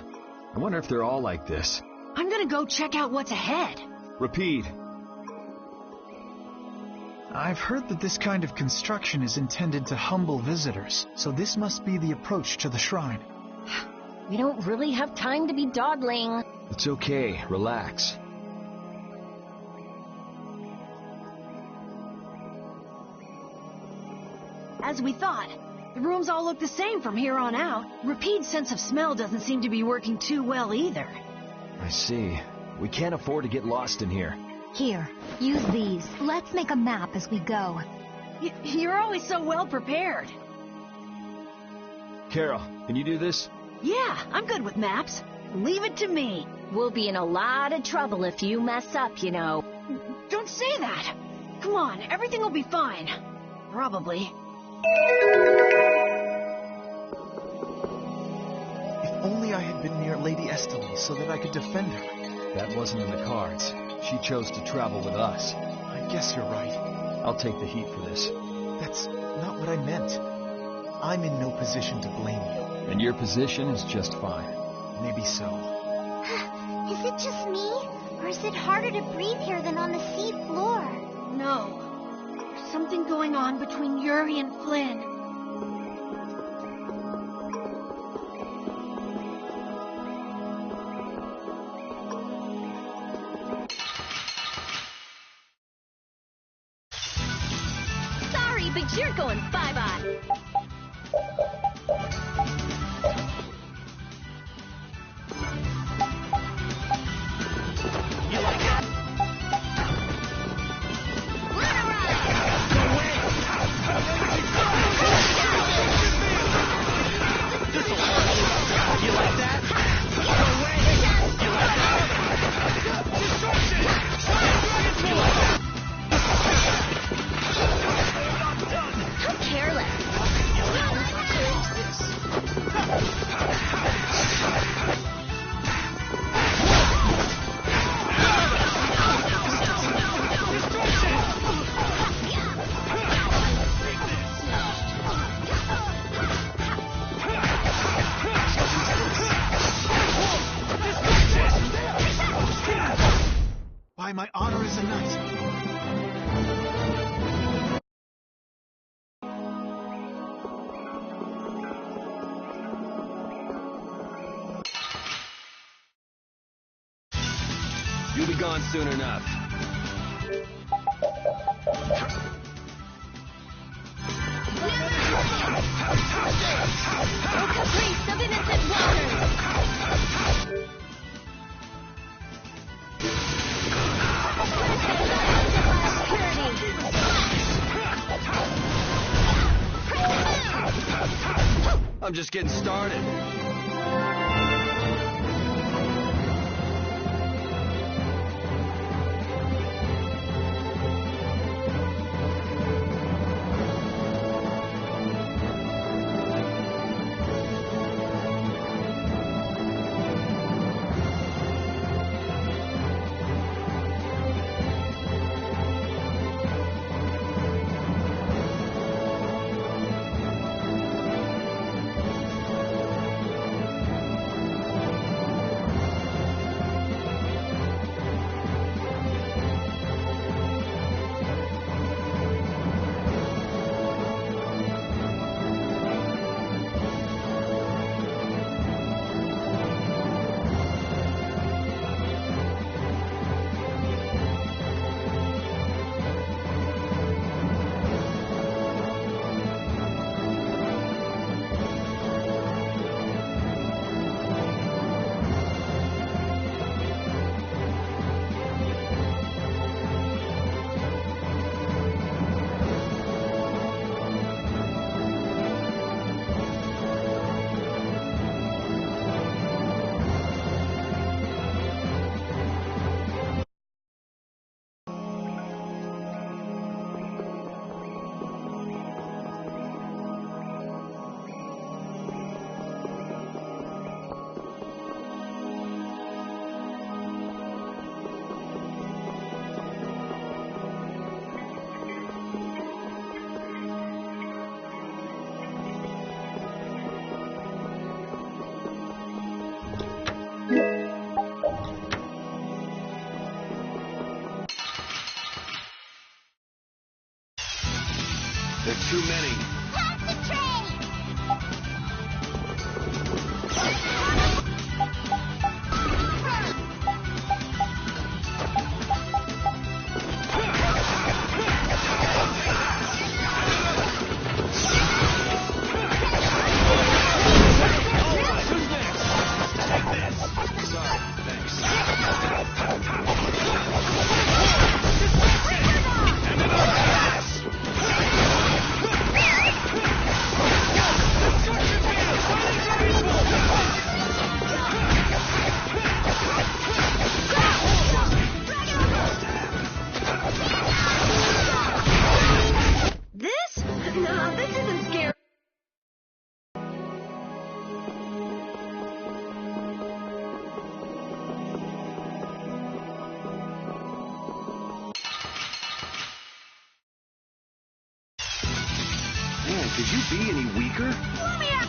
I wonder if they're all like this. I'm gonna go check out what's ahead. Repeat. I've heard that this kind of construction is intended to humble visitors, so this must be the approach to the shrine. We don't really have time to be dawdling. It's okay. Relax. As we thought, the rooms all look the same from here on out. Rapide's sense of smell doesn't seem to be working too well either. I see. We can't afford to get lost in here. Here, use these. Let's make a map as we go. You're always so well prepared. Carol, can you do this? Yeah, I'm good with maps. Leave it to me. We'll be in a lot of trouble if you mess up, you know. Don't say that. Come on, everything will be fine. Probably. If only I had been near Lady Estelle so that I could defend her. That wasn't in the cards. She chose to travel with us. I guess you're right. I'll take the heat for this. That's not what I meant. I'm in no position to blame you. And your position is just fine. Maybe so. Is it just me? Or is it harder to breathe here than on the sea floor? No. There's something going on between Yuri and Flynn. Sorry, but you're going bye-bye. By my honor as a knight. You'll be gone soon enough. No caprice of innocent waters! I'm just getting started. There are too many. No, this isn't scary. Man, could you be any weaker? Let me out!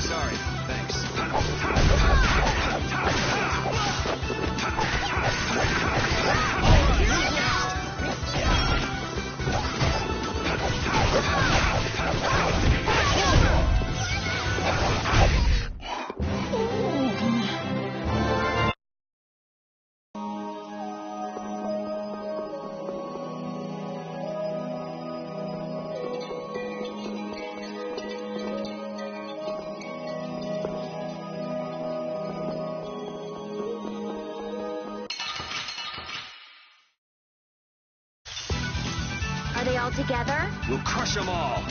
Sorry, thanks. Are they all together? We'll crush them all.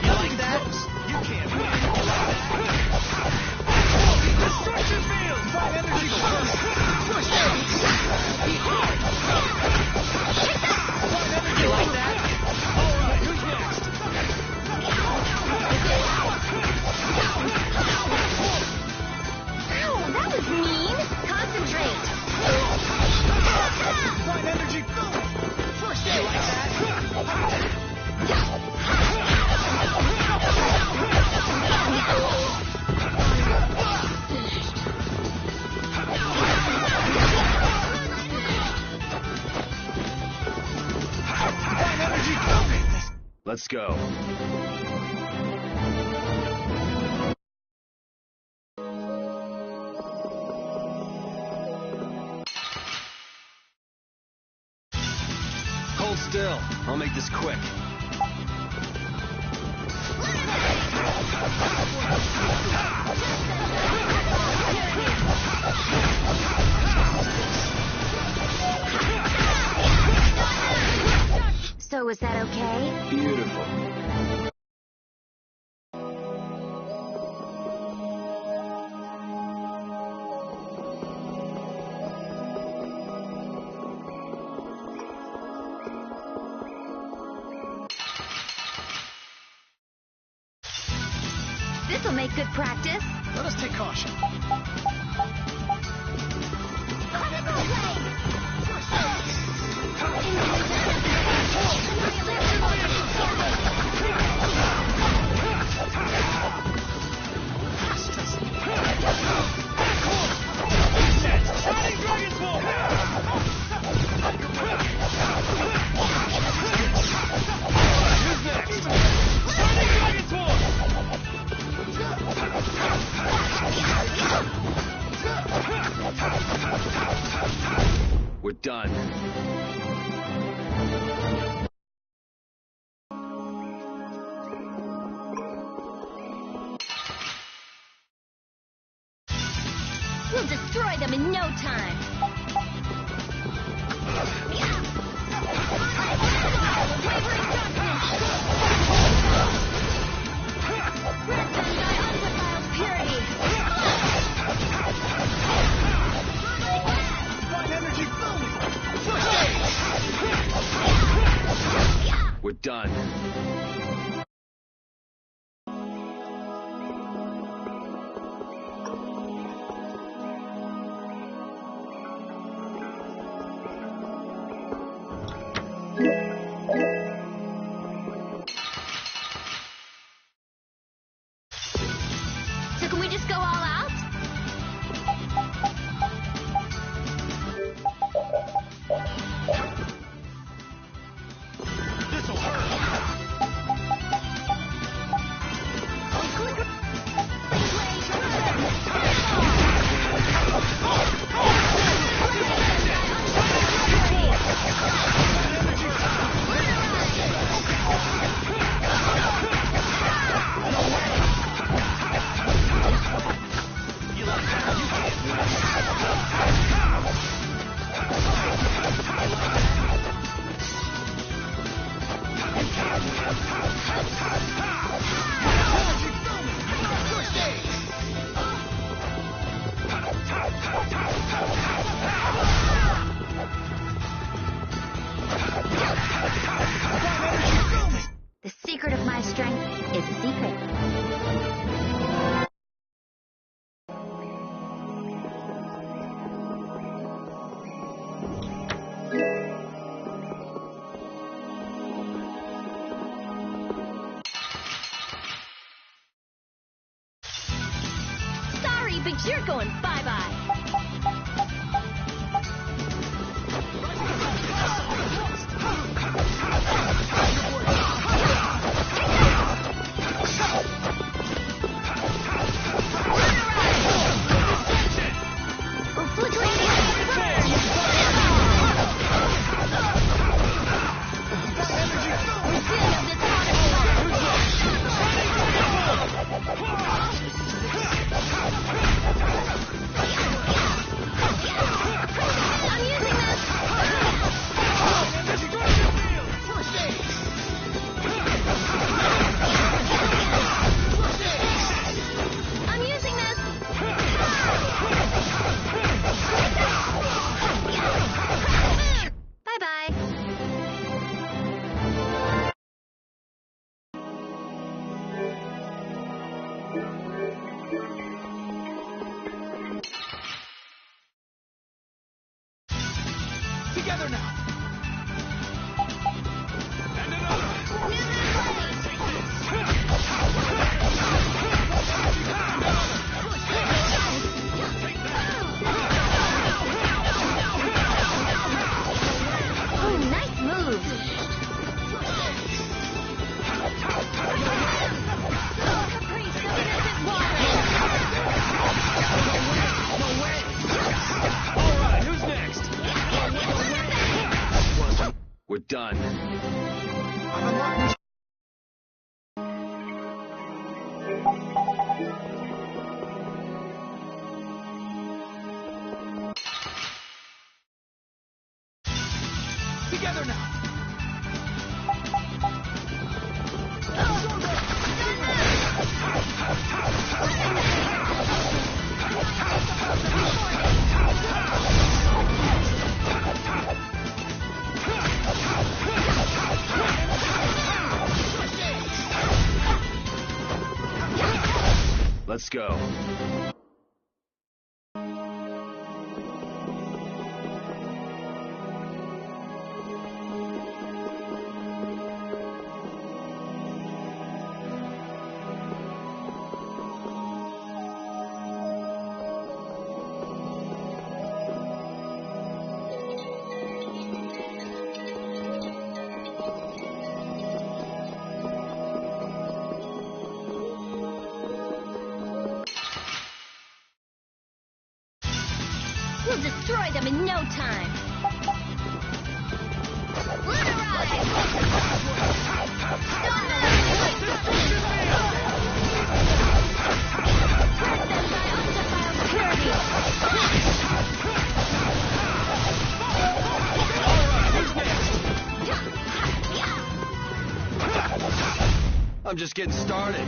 You like that? You can't win. Destruction field! Find energy first! Push it! You like that? All right, who's next? Ow, that was mean. Concentrate. Find energy first! You like that? Let's go. Hold still. I'll make this quick. So is that okay? Beautiful. This'll make good practice. Let us take caution. We're done. We'll destroy them in no time. We're done. So can we just go all out? The secret of my strength is a secret. Sorry, but you're going bye-bye. Together now! Oh, nice move. Alright, who's next? We're done. Together now! Let's go. We'll destroy them in no time. I'm just getting started.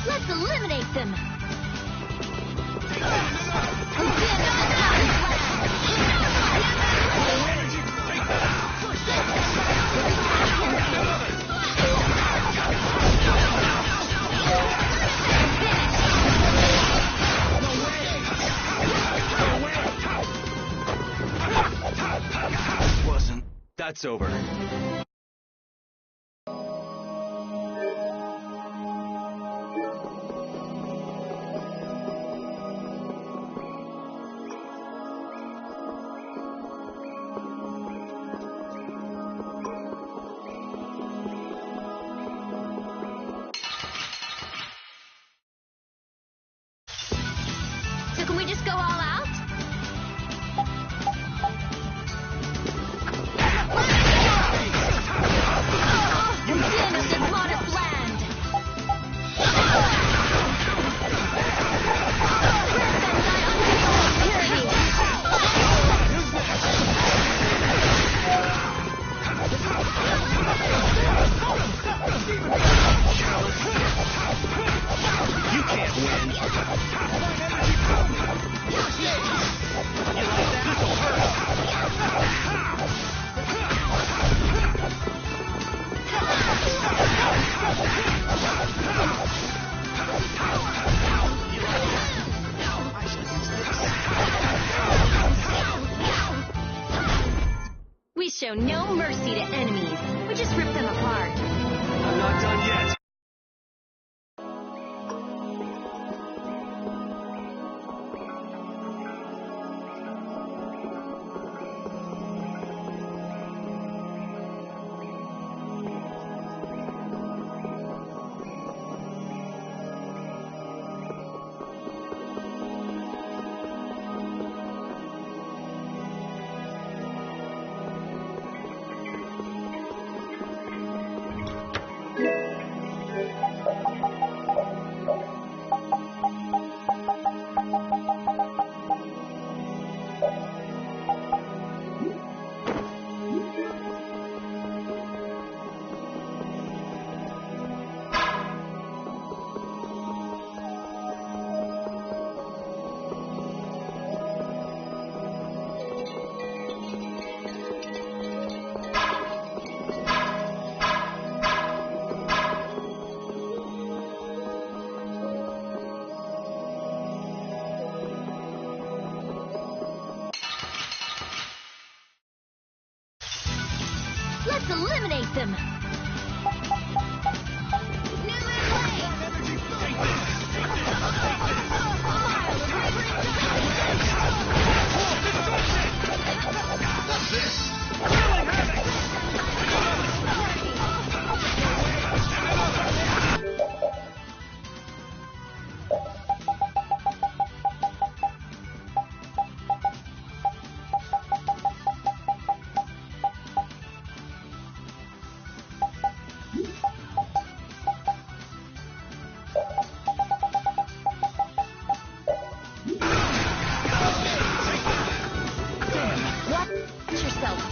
Let's eliminate them. Wasn't. That's over. So can we just go all out? We show no mercy to enemies. We just rip them apart. I'm not done yet. Let's eliminate them!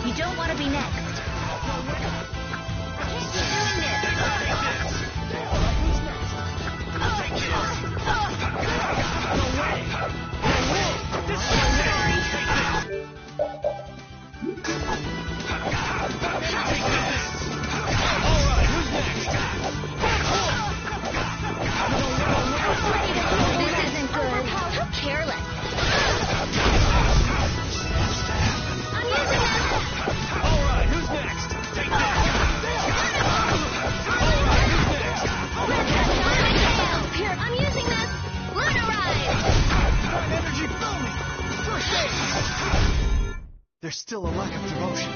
You don't want to be next. I can't keep doing This isn't good. How careless. There's still a lack of devotion.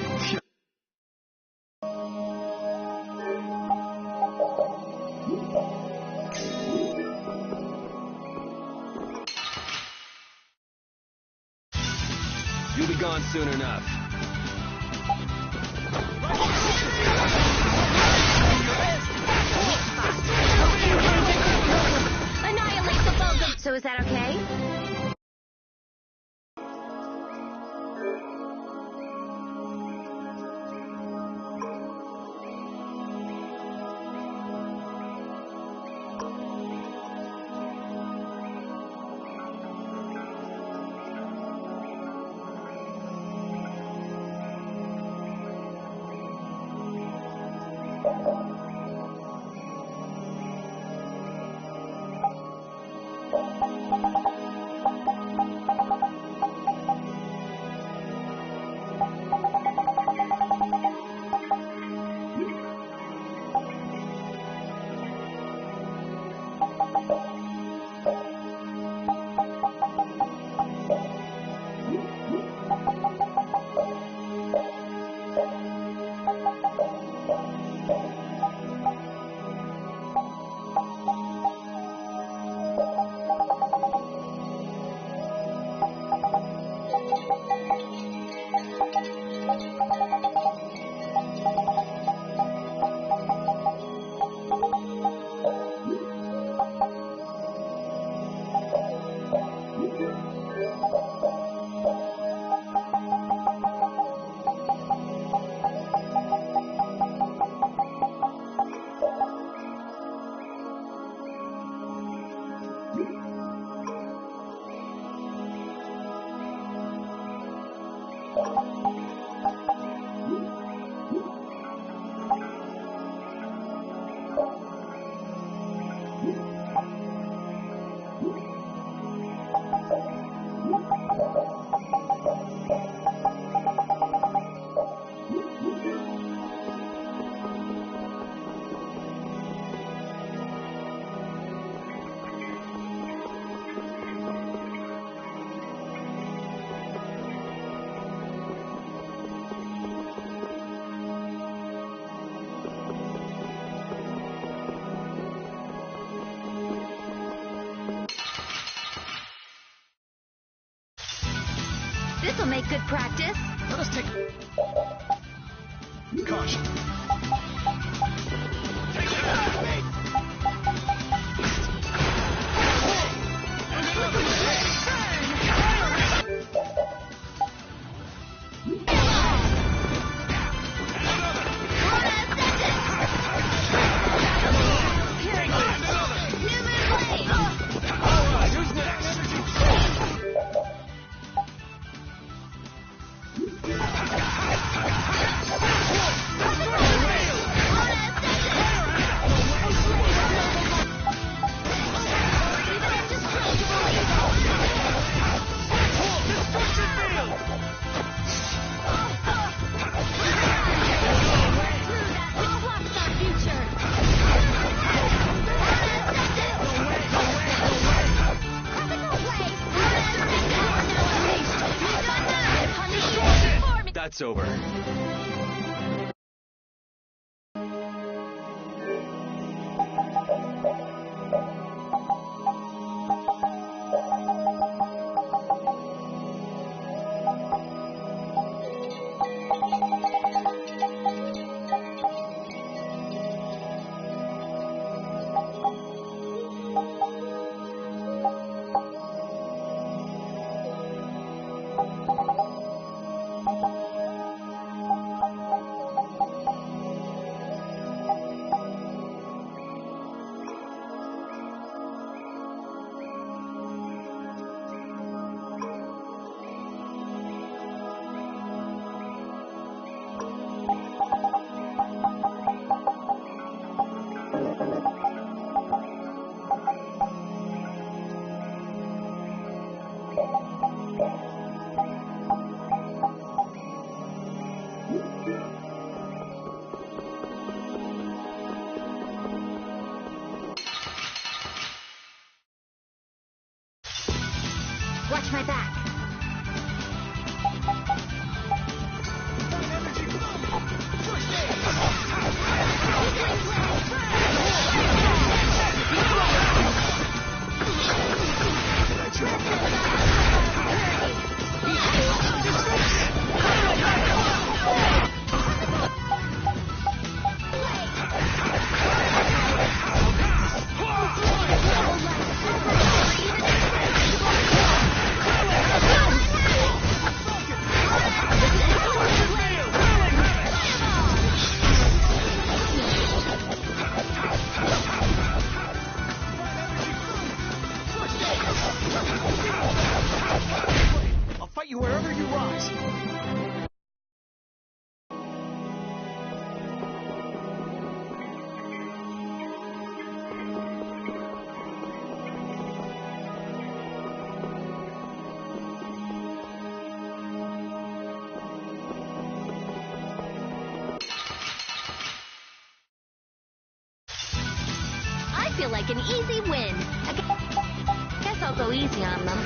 You'll be gone soon enough. Annihilate the bulk of... So is that okay? This'll make good practice. Let us take caution. That's over. Watch my back. I'll fight you wherever you rise. I feel like an easy win. I guess I'll go easy on them.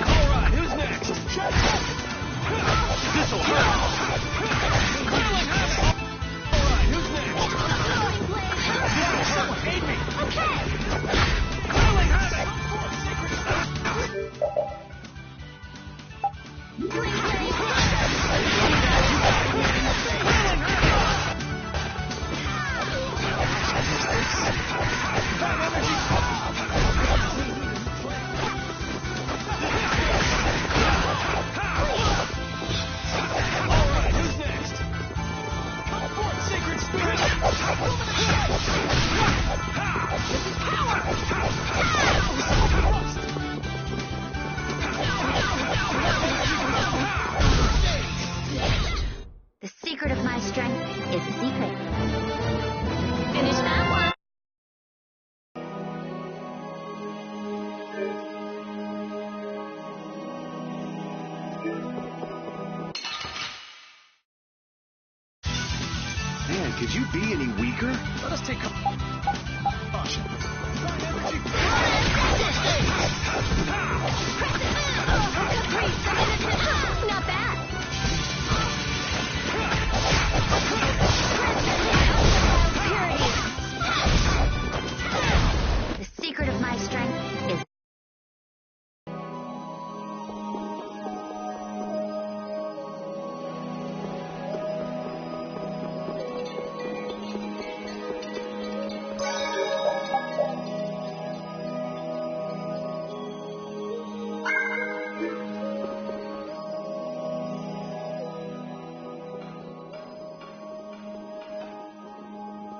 Alright, who's next? This'll hurt. Alright, who's next? Aid me. secret of my strength is a secret. Finish that one. Man, could you be any weaker? Let us take caution. Not bad. The secret of my strength is...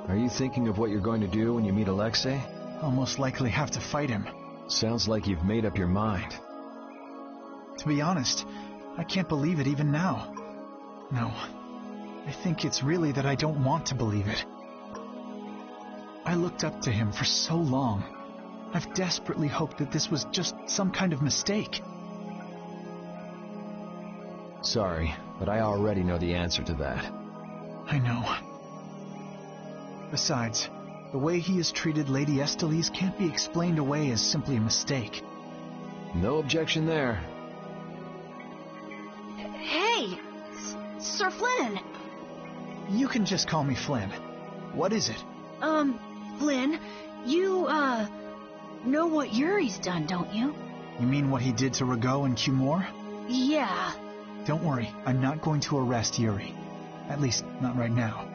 Are you thinking of what you're going to do when you meet Alexei? I'll most likely have to fight him. Sounds like you've made up your mind. To be honest, I can't believe it even now. No, I think it's really that I don't want to believe it. I looked up to him for so long. I've desperately hoped that this was just some kind of mistake. Sorry, but I already know the answer to that. I know. Besides, the way he has treated Lady Estellise can't be explained away as simply a mistake. No objection there. Hey, Sir Flynn. You can just call me Flynn. What is it? Flynn, you, know what Yuri's done, don't you? You mean what he did to Rago and Cumore? Yeah. Don't worry, I'm not going to arrest Yuri. At least, not right now.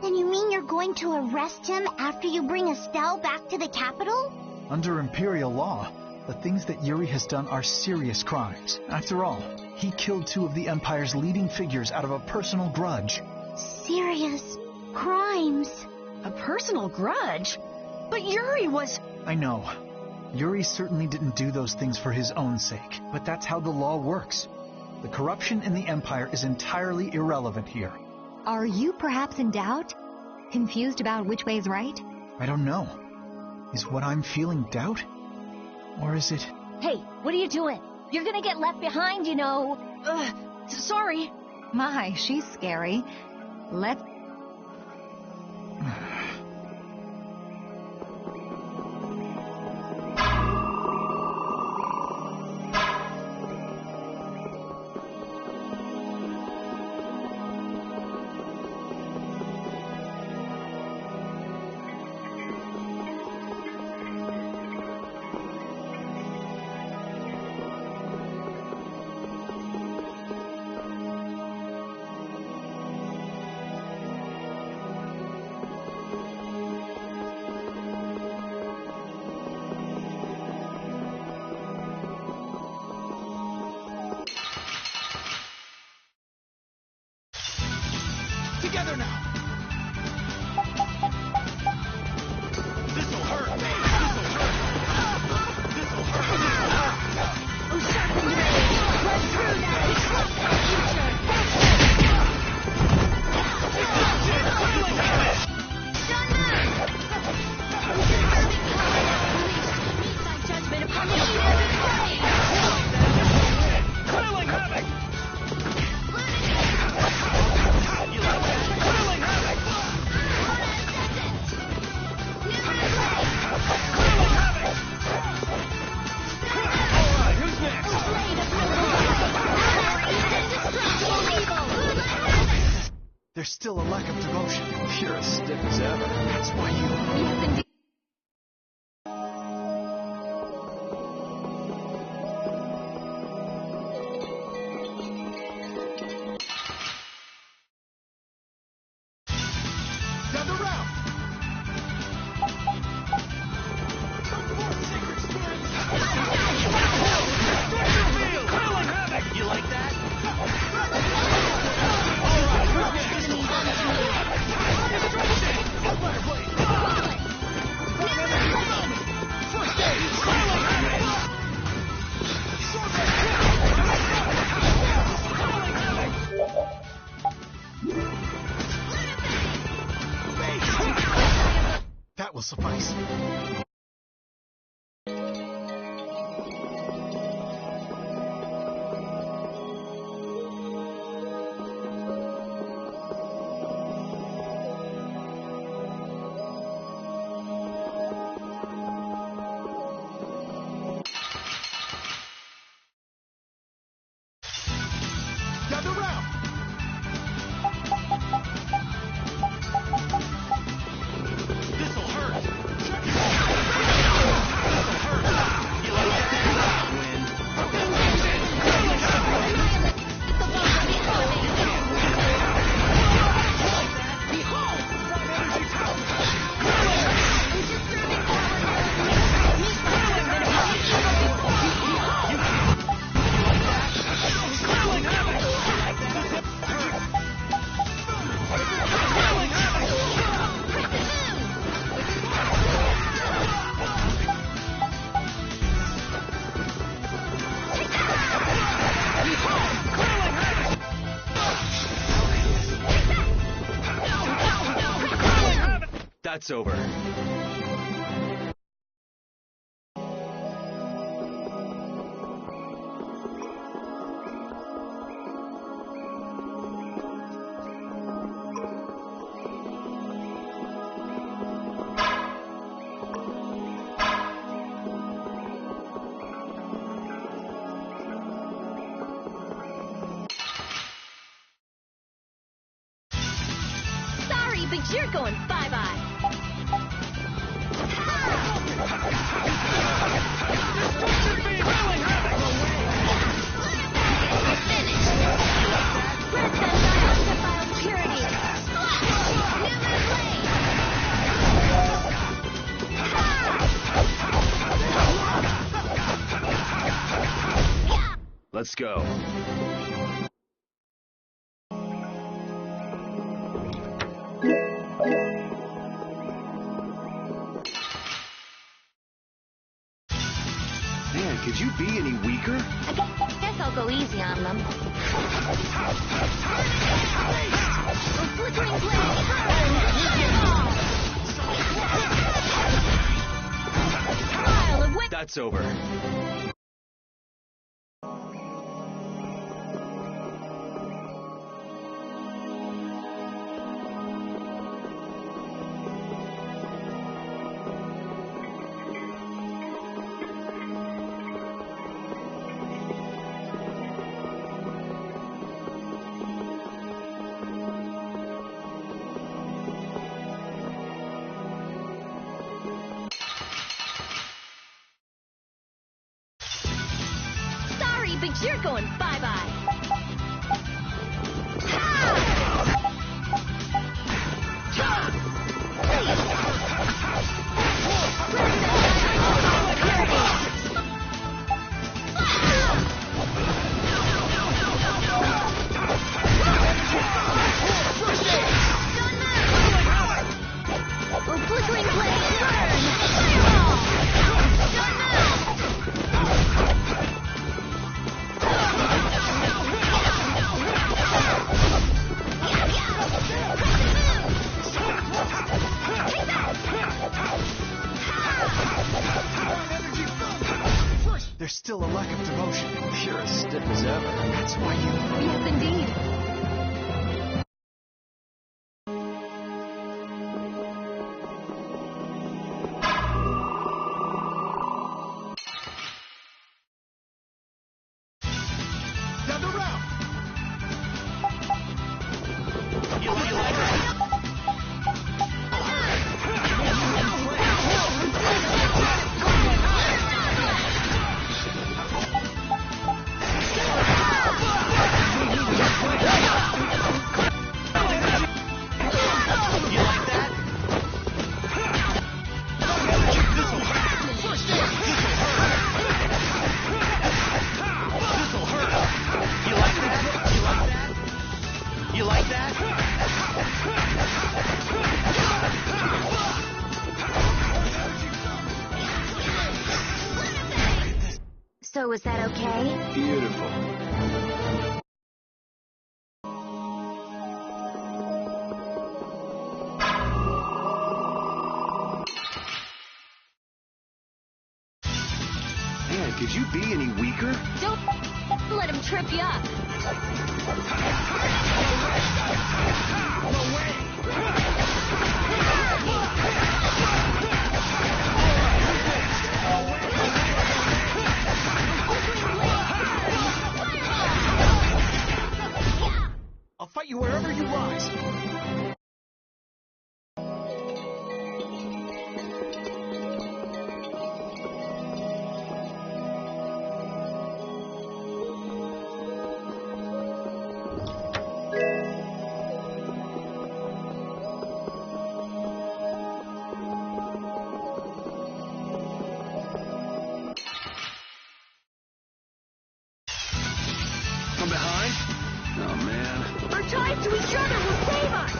Then you mean you're going to arrest him after you bring Estelle back to the capital? Under Imperial law, the things that Yuri has done are serious crimes. After all, he killed two of the Empire's leading figures out of a personal grudge. Serious crimes? A personal grudge? But Yuri was... I know. Yuri certainly didn't do those things for his own sake, but that's how the law works. The corruption in the Empire is entirely irrelevant here. Are you perhaps in doubt? Confused about which way is right? I don't know. Is what I'm feeling doubt? Or is it... Hey, what are you doing? You're gonna get left behind, you know. Sorry. My, she's scary. Let's... Together now! This'll hurt me! This'll hurt! This'll hurt! Oh, sharpen your blade! Run through that disruptive future! Don't move! Meet my judgment upon the evil flame! Coiling havoc! There's still a lack of devotion. You're as stiff as ever. That's why you... Yes, indeed. Down the route! You like that? All right, who's next? will suffice. That's over. Sorry, but you're going bye-bye. Let's go. Man, could you be any weaker? I guess I'll go easy on them. Flickering blade. That's over. But you're going bye-bye. Flickering blade, burn! There's still a lack of devotion. You're as stiff as ever. That's why you... Yes, indeed. So is that okay? Beautiful. Could you be any weaker? Don't let him trip you up. I'll fight you wherever you rise. From behind? Oh, man. Our ties to each other will save us!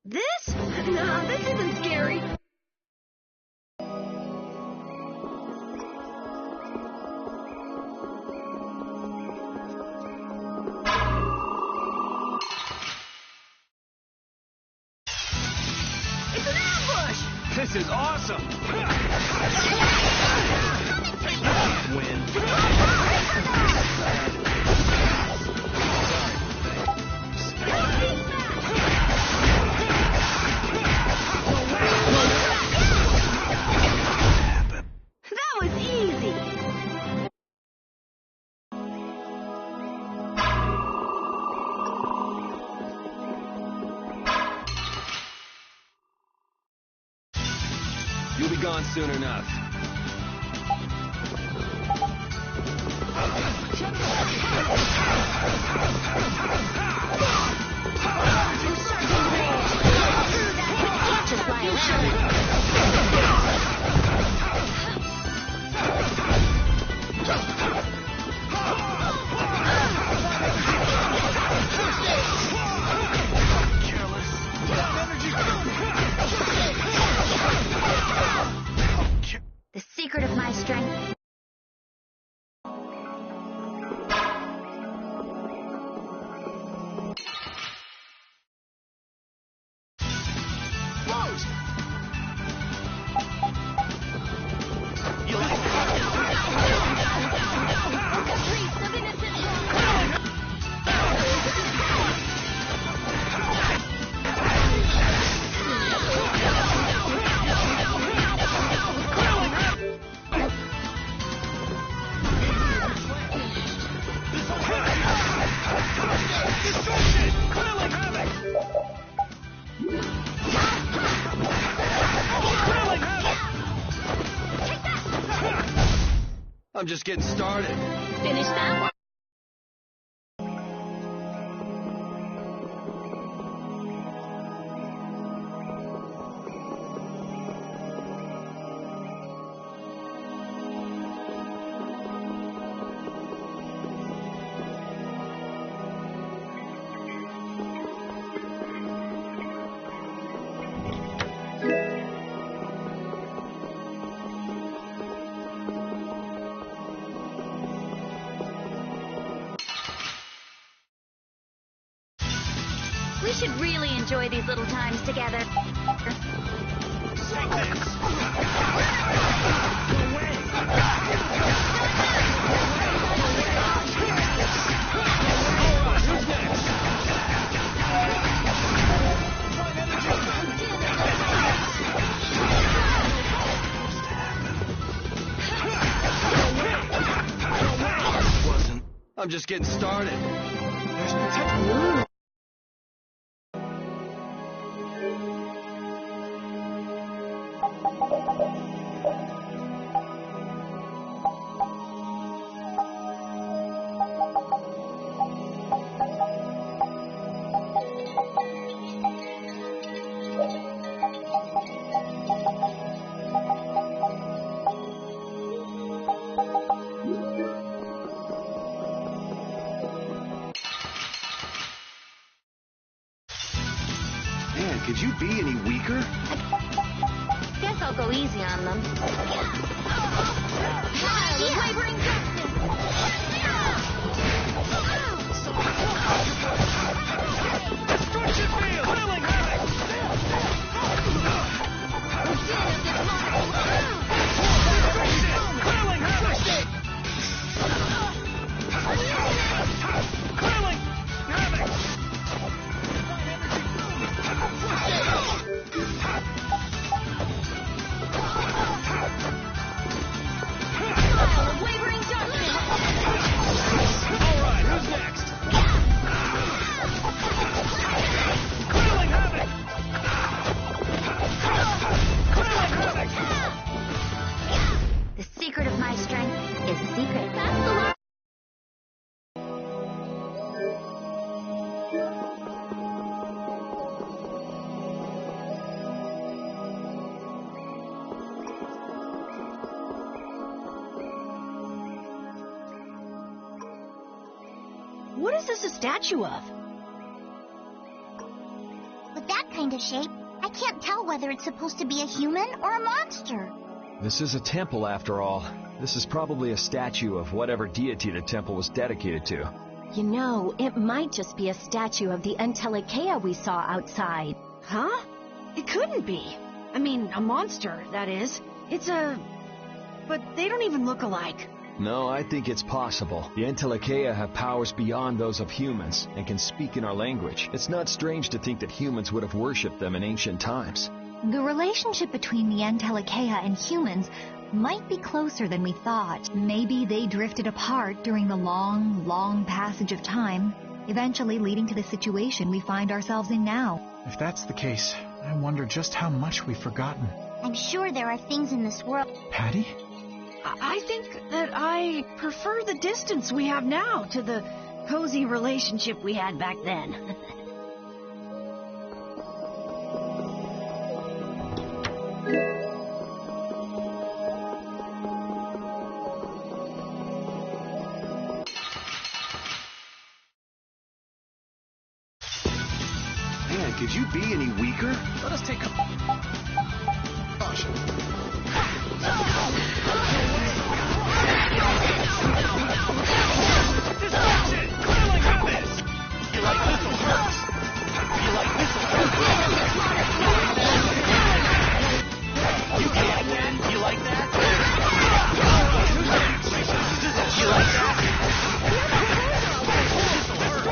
This? No, this isn't scary. It's an ambush! This is awesome! That was easy! You'll be gone soon enough. Just lie around. The secret of my strength. I'm just getting started. Finish that one. We should really enjoy these little times together. I'm just getting started. There's potential. could you be any weaker? Guess I'll go easy on them. Pile of wavering Destruction field! Killing havoc! Killing havoc! wavering darkness! Alright, who's next? Killing havoc! Killing havoc! The secret of my strength is secret. That's the one. What is this a statue of? With that kind of shape, I can't tell whether it's supposed to be a human or a monster. This is a temple, after all. This is probably a statue of whatever deity the temple was dedicated to. You know, it might just be a statue of the Entelekea we saw outside. Huh? It couldn't be. I mean, a monster, that is. It's a... But they don't even look alike. No, I think it's possible. The Entelekea have powers beyond those of humans, and can speak in our language. It's not strange to think that humans would have worshipped them in ancient times. The relationship between the Entelekea and humans might be closer than we thought. Maybe they drifted apart during the long, long passage of time, eventually leading to the situation we find ourselves in now. If that's the case, I wonder just how much we've forgotten. I'm sure there are things in this world. Patty? I think that I prefer the distance we have now to the cozy relationship we had back then. Man, could you be any weaker? Let us take a... caution. Destruction! Killing havoc! You like missile hurts? You like missile hurts? You can't win. You like that? You like that? Destruction field! Missile hurts!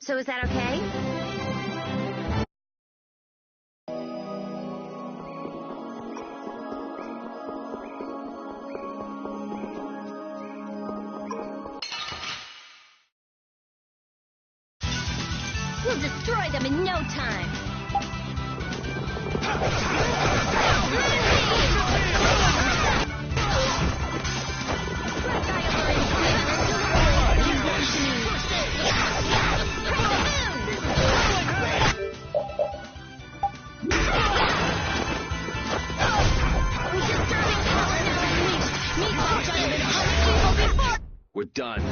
So is that okay? We'll destroy them in no time. We're done.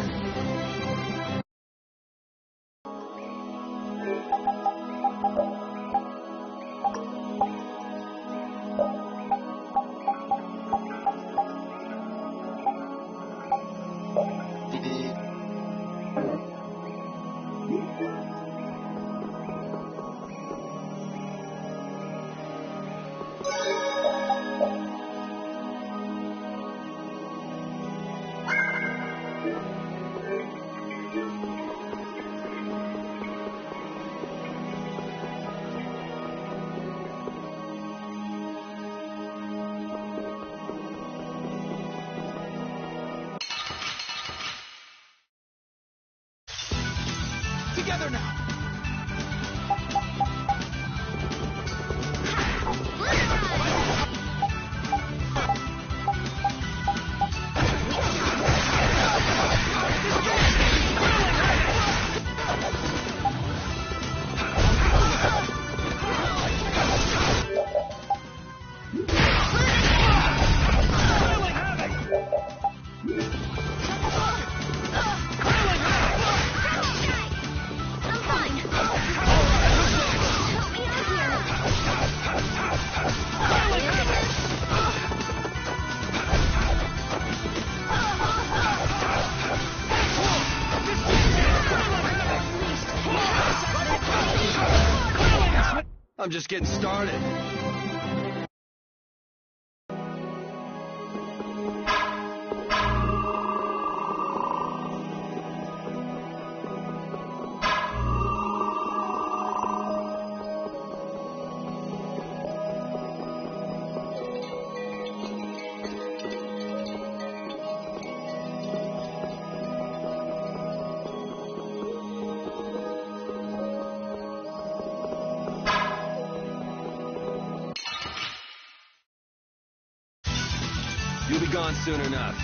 Together now! I'm just getting started. You'll be gone soon enough.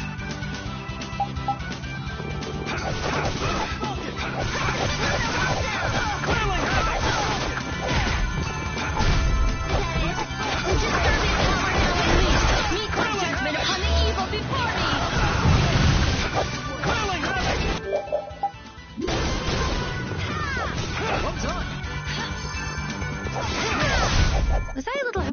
Meet my judgment upon the evil before me! Well done! Was I a little...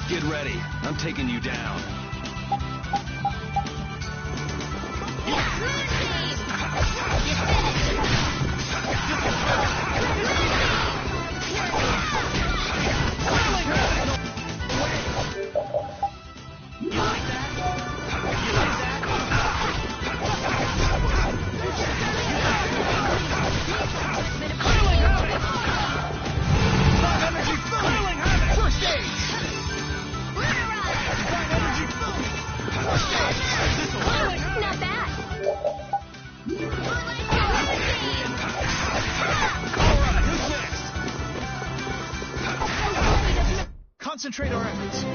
Get ready. I'm taking you down. Not bad! Concentrate our efforts.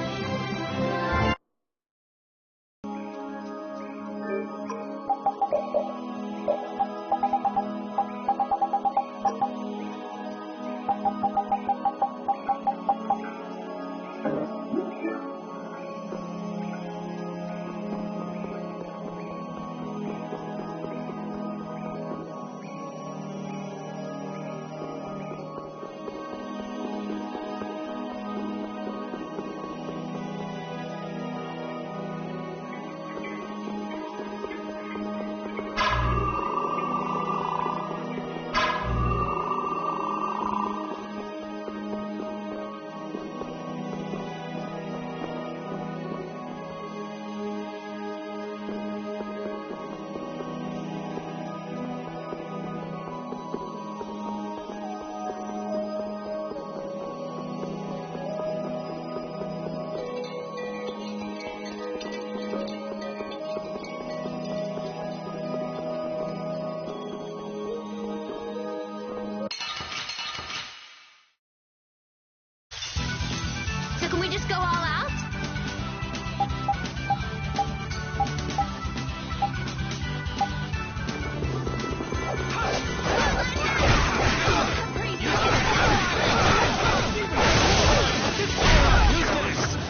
So can we just go all out?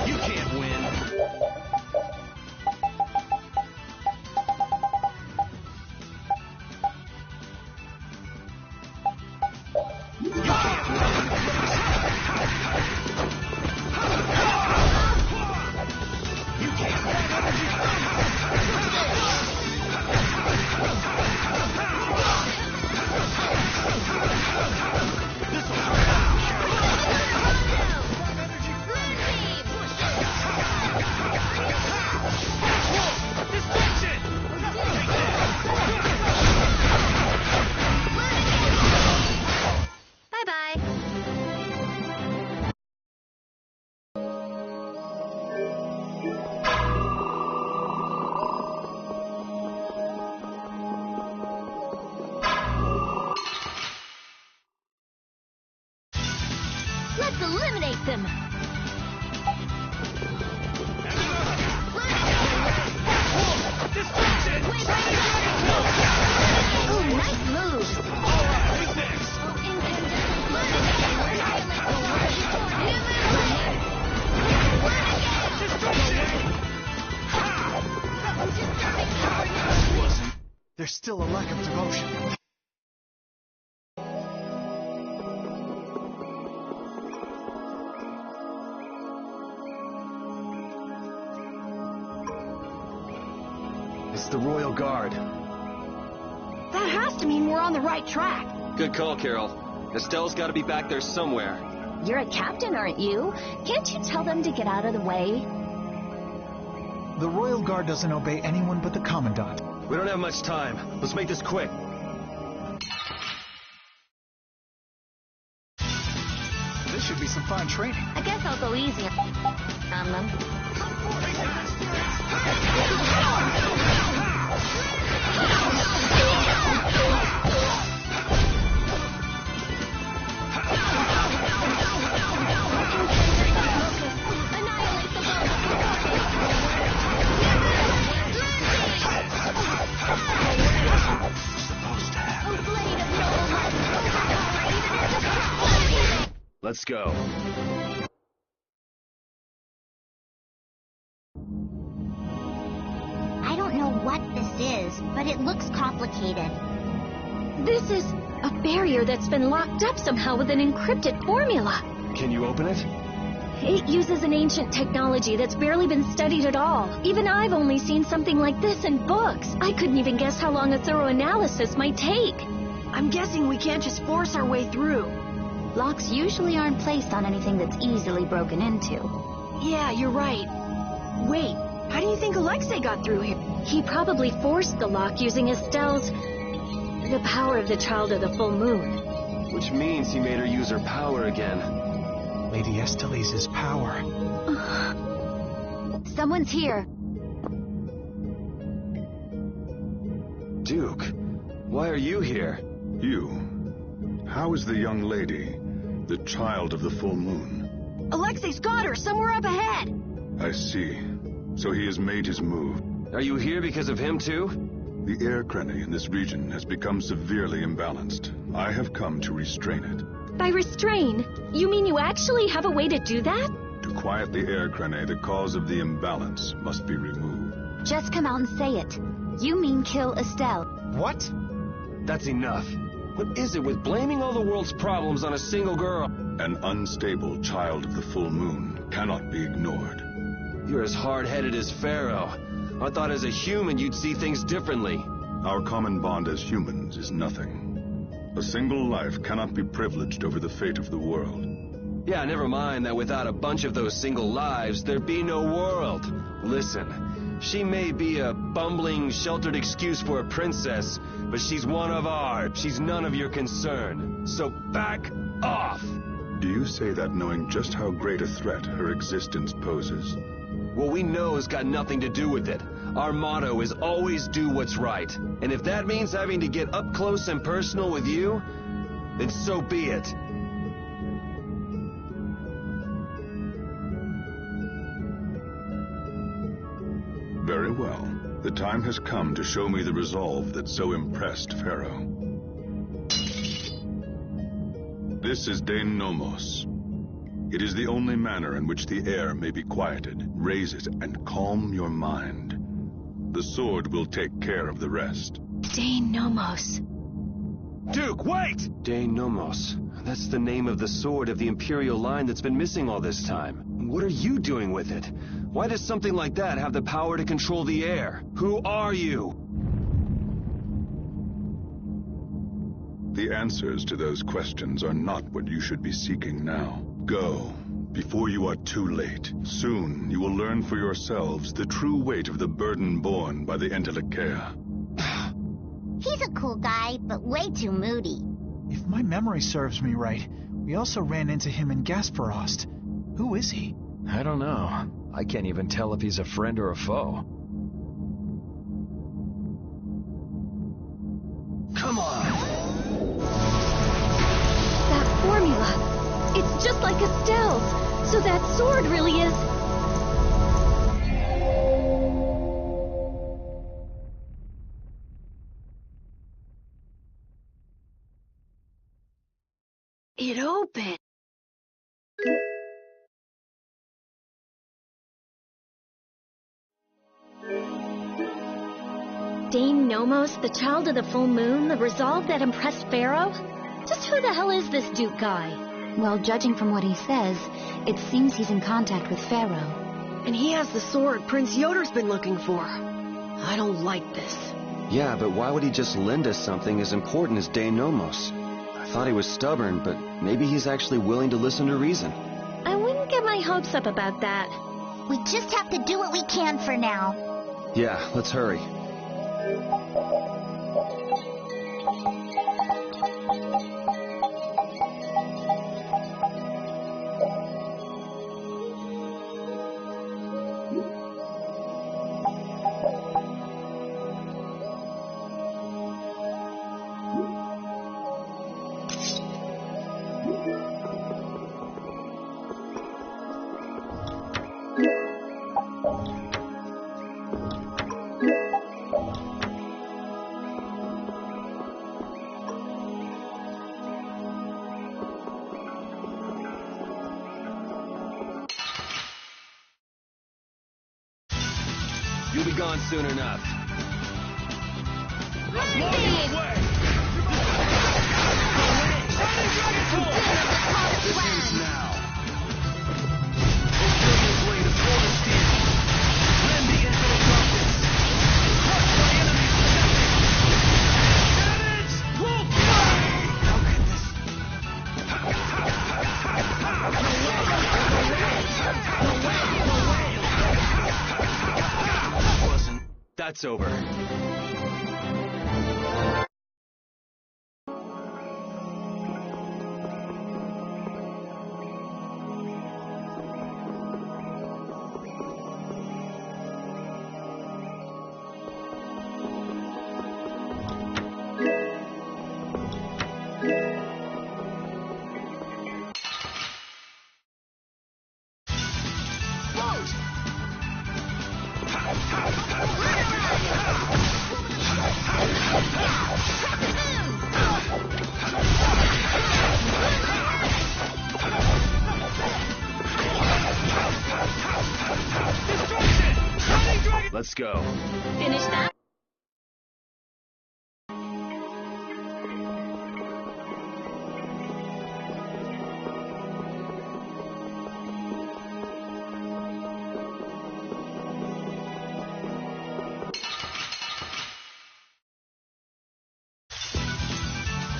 You can't win. Let's eliminate them! Ooh, nice move! There's still a lack of devotion. It's the Royal Guard. That has to mean we're on the right track. Good call, Carol. Estelle's got to be back there somewhere. You're a captain, aren't you? Can't you tell them to get out of the way? The Royal Guard doesn't obey anyone but the Commandant. We don't have much time. Let's make this quick. This should be some fun training. I guess I'll go easier on them. Let's go. I don't know what this is, but it looks complicated. This is a barrier that's been locked up somehow with an encrypted formula. Can you open it? It uses an ancient technology that's barely been studied at all. Even I've only seen something like this in books. I couldn't even guess how long a thorough analysis might take. I'm guessing we can't just force our way through. Locks usually aren't placed on anything that's easily broken into. Yeah, you're right. Wait, how do you think Alexei got through here? He probably forced the lock using Estelle's... the power of the Child of the Full Moon. Which means he made her use her power again. Lady Estelle's power. Someone's here. Duke, why are you here? You. How is the young lady, the Child of the Full Moon? Alexei's got her somewhere up ahead. I see. So he has made his move. Are you here because of him too? The air crenny in this region has become severely imbalanced. I have come to restrain it. By restrain, you mean you actually have a way to do that? To quiet the air crenny, the cause of the imbalance must be removed. Just come out and say it. You mean kill Estelle. What? That's enough. What is it with blaming all the world's problems on a single girl? An unstable Child of the Full Moon cannot be ignored. You're as hard-headed as Pharaoh. I thought as a human you'd see things differently. Our common bond as humans is nothing. A single life cannot be privileged over the fate of the world. Yeah, never mind that without a bunch of those single lives, there'd be no world. Listen, she may be a bumbling, sheltered excuse for a princess, but she's one of ours. She's none of your concern. So back off! Do you say that knowing just how great a threat her existence poses? What we know has got nothing to do with it. Our motto is always do what's right. And if that means having to get up close and personal with you, then so be it. Very well. The time has come to show me the resolve that so impressed Pharaoh. This is Dane Nomos. It is the only manner in which the air may be quieted. Raise it and calm your mind. The sword will take care of the rest. Dane Nomos. Duke, wait! Dane Nomos. That's the name of the sword of the Imperial line that's been missing all this time. What are you doing with it? Why does something like that have the power to control the air? Who are you? The answers to those questions are not what you should be seeking now. Go, before you are too late. Soon you will learn for yourselves the true weight of the burden borne by the Entelekea. He's a cool guy, but way too moody. If my memory serves me right, we also ran into him in Gasparost. Who is he? I don't know. I can't even tell if he's a friend or a foe. Come on! That formula! It's just like Estelle's! So that sword really is... It opened. Dane Nomos, the Child of the Full Moon, the resolve that impressed Pharaoh? Just who the hell is this Duke guy? Well, judging from what he says, it seems he's in contact with Pharaoh. And he has the sword Prince Yoder's been looking for. I don't like this. Yeah, but why would he just lend us something as important as De Nomos? I thought he was stubborn, but maybe he's actually willing to listen to reason. I wouldn't get my hopes up about that. We just have to do what we can for now. Yeah, let's hurry. You'll be gone soon enough. This ends now. That's over. Let's go. Finish that?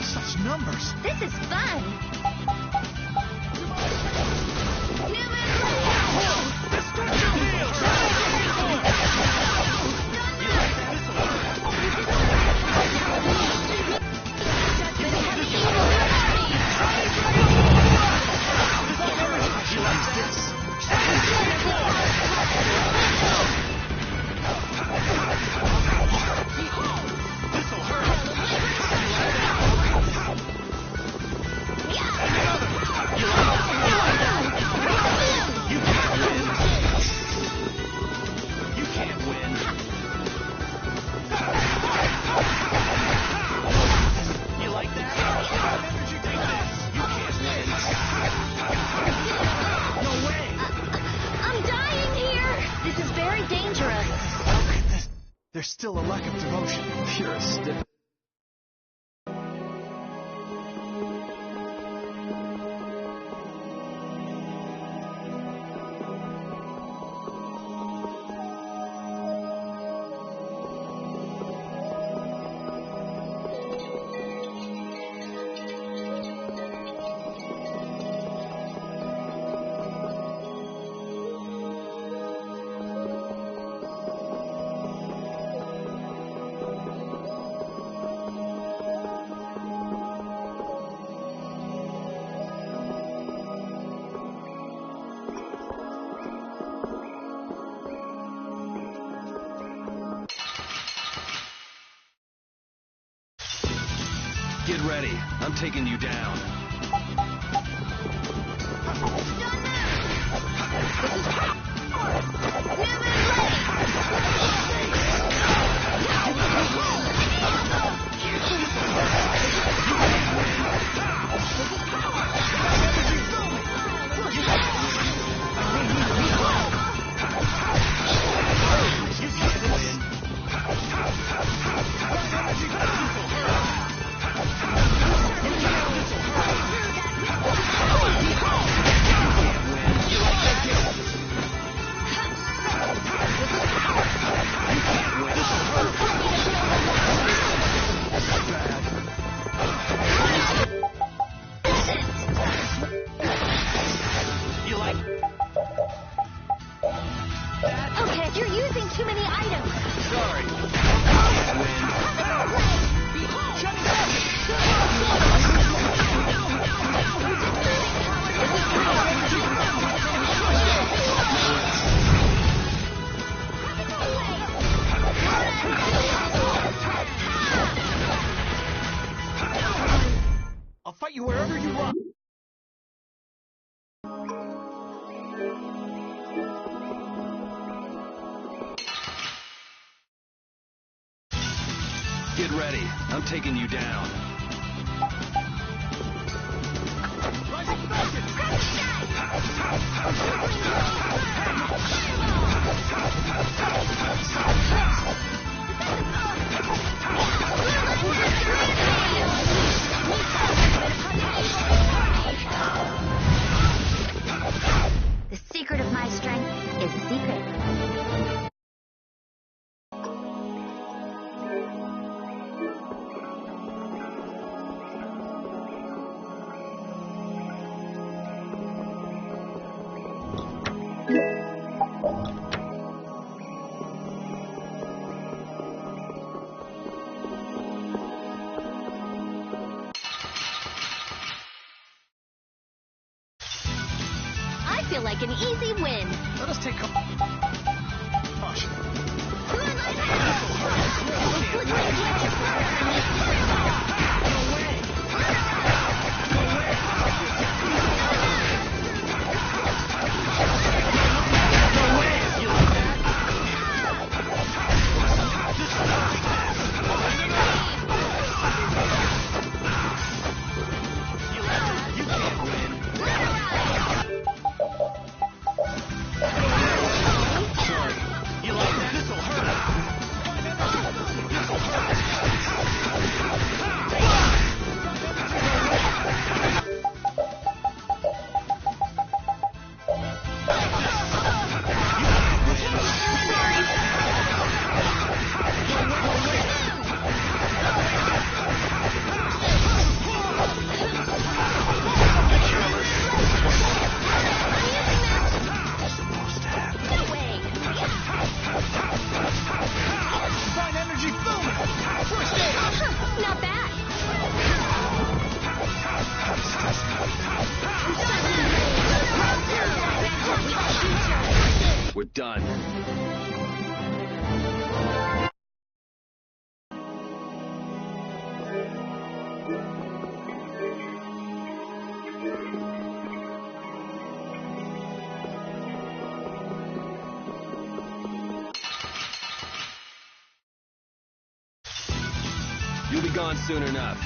Such numbers. This is fun. There's still a lack of devotion. You're a stiff. Get ready. I'm taking you down. You're using too many items. Sorry. I'll fight you wherever you want. Get ready. I'm taking you down. The secret of my strength is a secret. I feel like an easy win. Let us take caution. We're done. You'll be gone soon enough.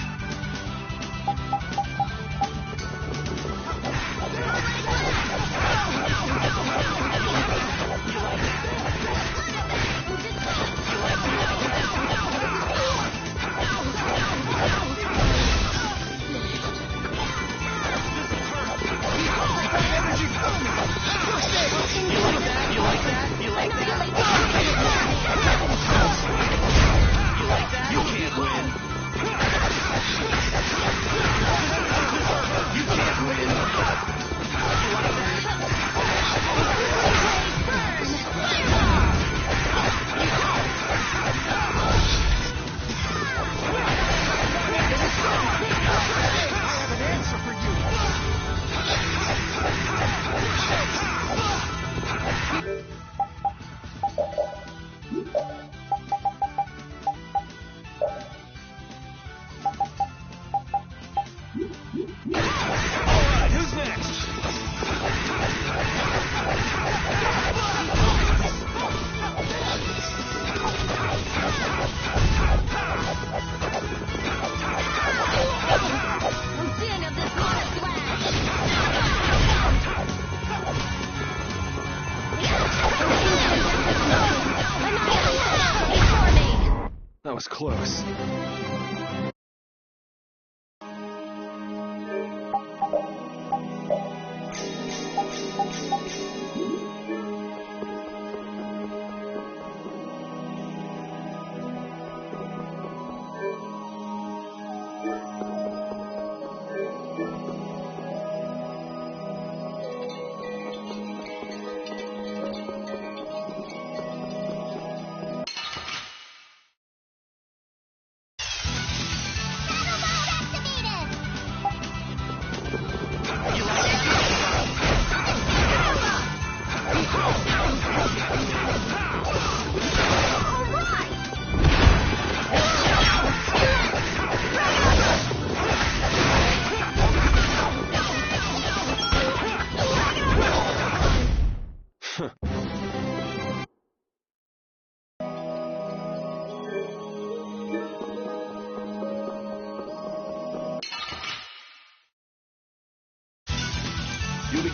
That was close.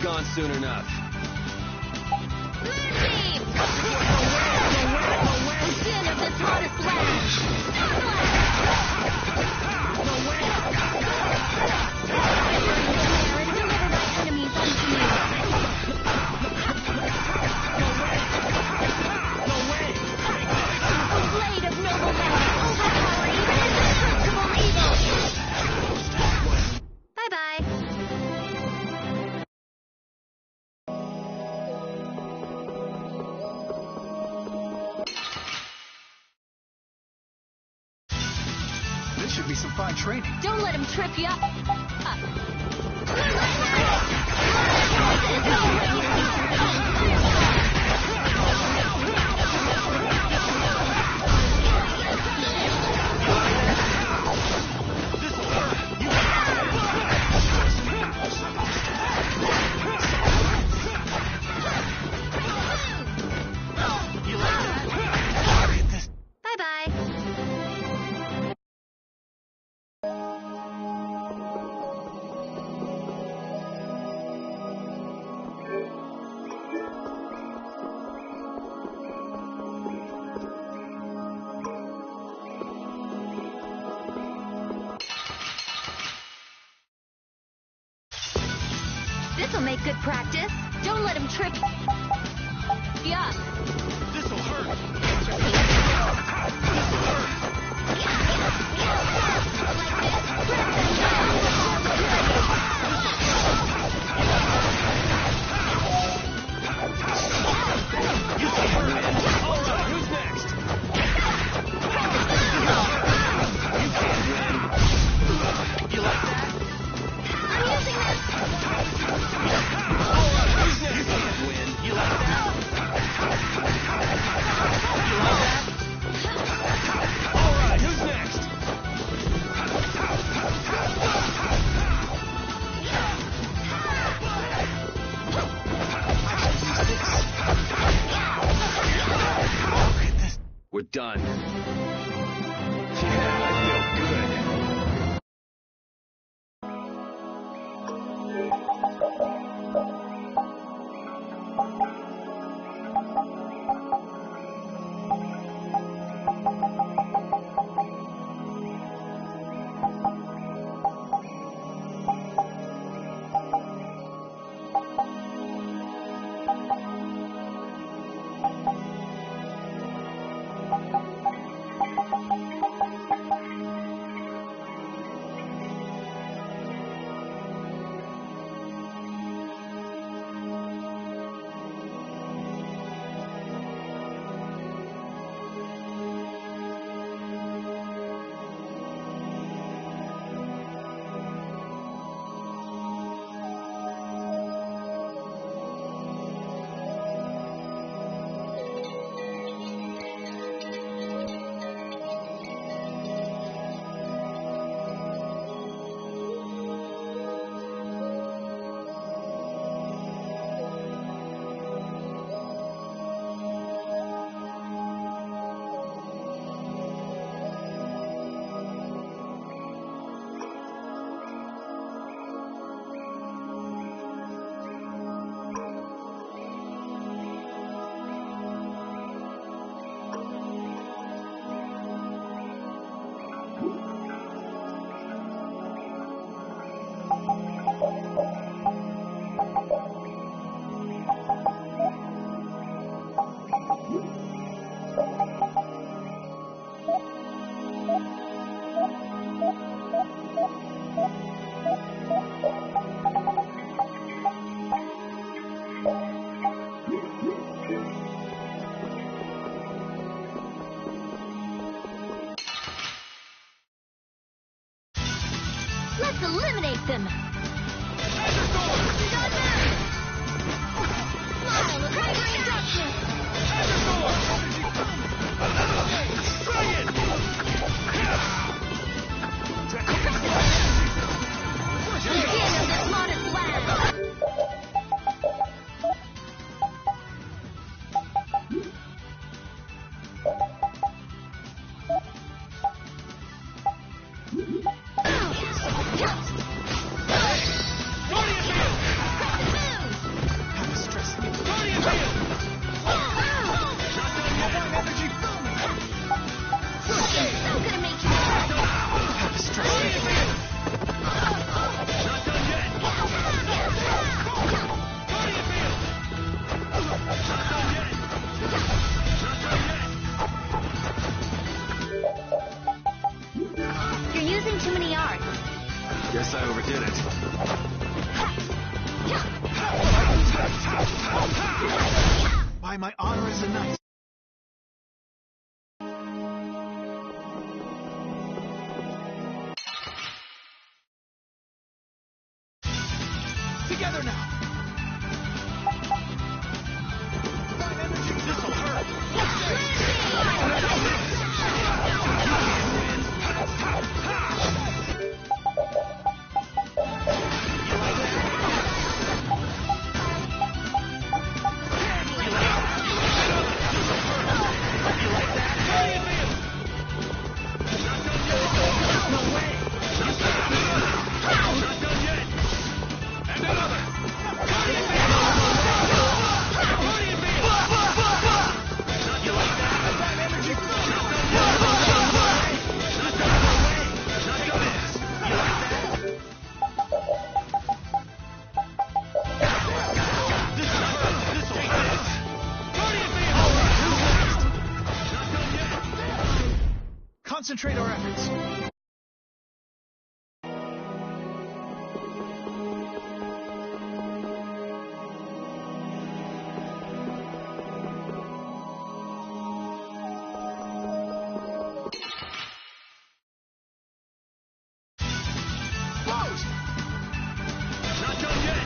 gone soon enough. Blue team! Sin of this hottest land! And deliver my enemies unto me! A blade of noble men, overpower even indestructible evil! Bye-bye! This should be some fine training. Don't let him trip you up. Bye-bye. This'll make good practice. Don't let him trip. Yeah. This'll hurt. You can win. All right, who's next? You can't win. You like that? I'm using this. All right, who's next? You can't win. You like that? You like that? All right, who's next? We're done. Yeah, I feel good. Let's eliminate them. better now. This'll hurt. Concentrate our efforts. Close. Not done yet.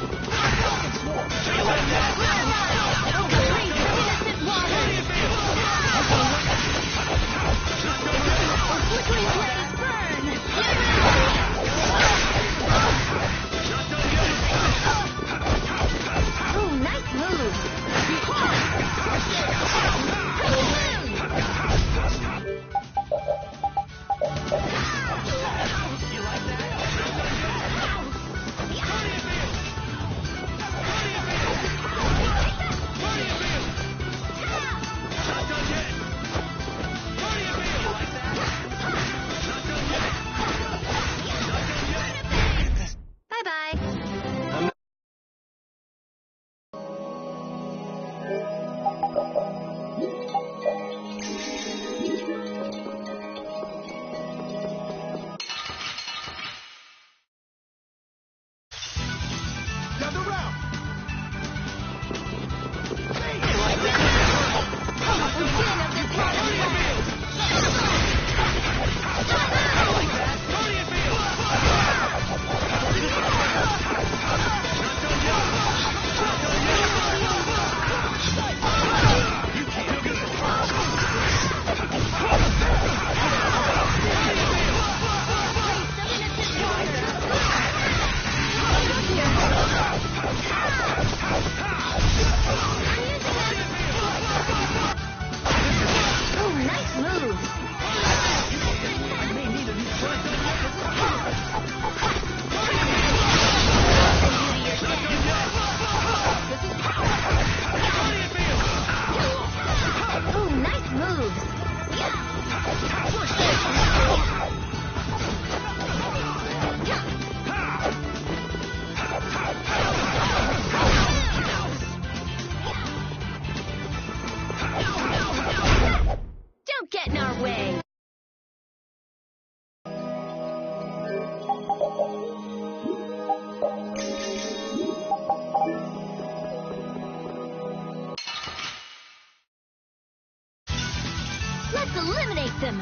Let's eliminate them!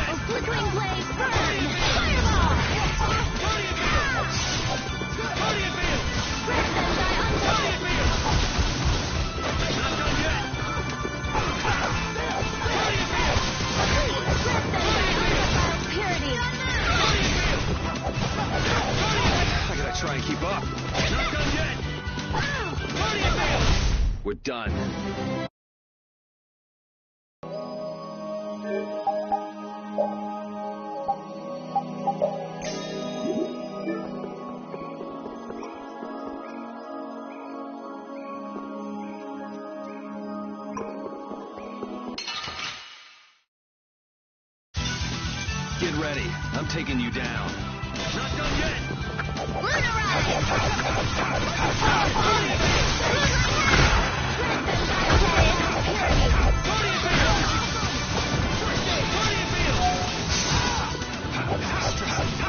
A flickering blaze, burn! Fireball! Grab them by untie! Please, grab them by undefiled purity! I gotta try and keep up. Not done yet! We're done. Get ready. I'm taking you down. Not done yet!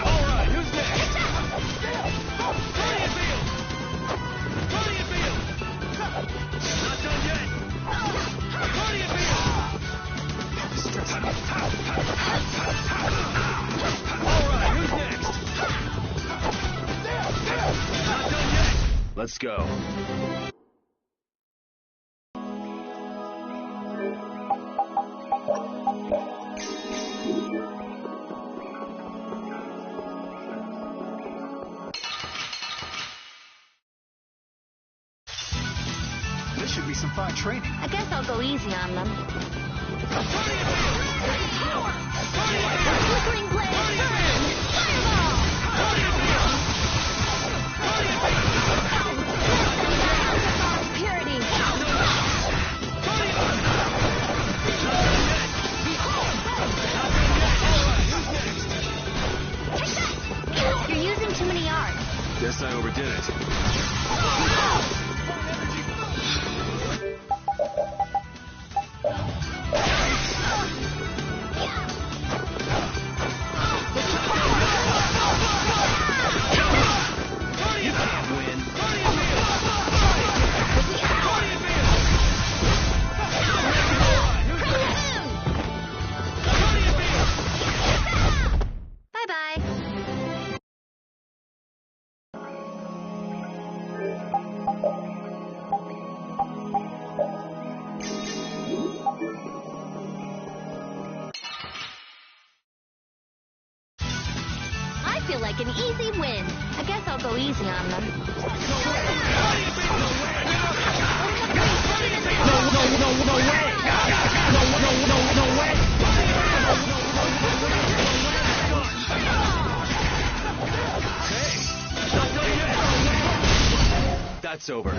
Alright, who's next? Not done yet! Distress. Let's go. This should be some fun training. I guess I'll go easy on them. Flickering blade, burn! Fireball! Purity! You're using too many yards. Guess I overdid it. Like an easy win. I guess I'll go easy on them. No way. That's over.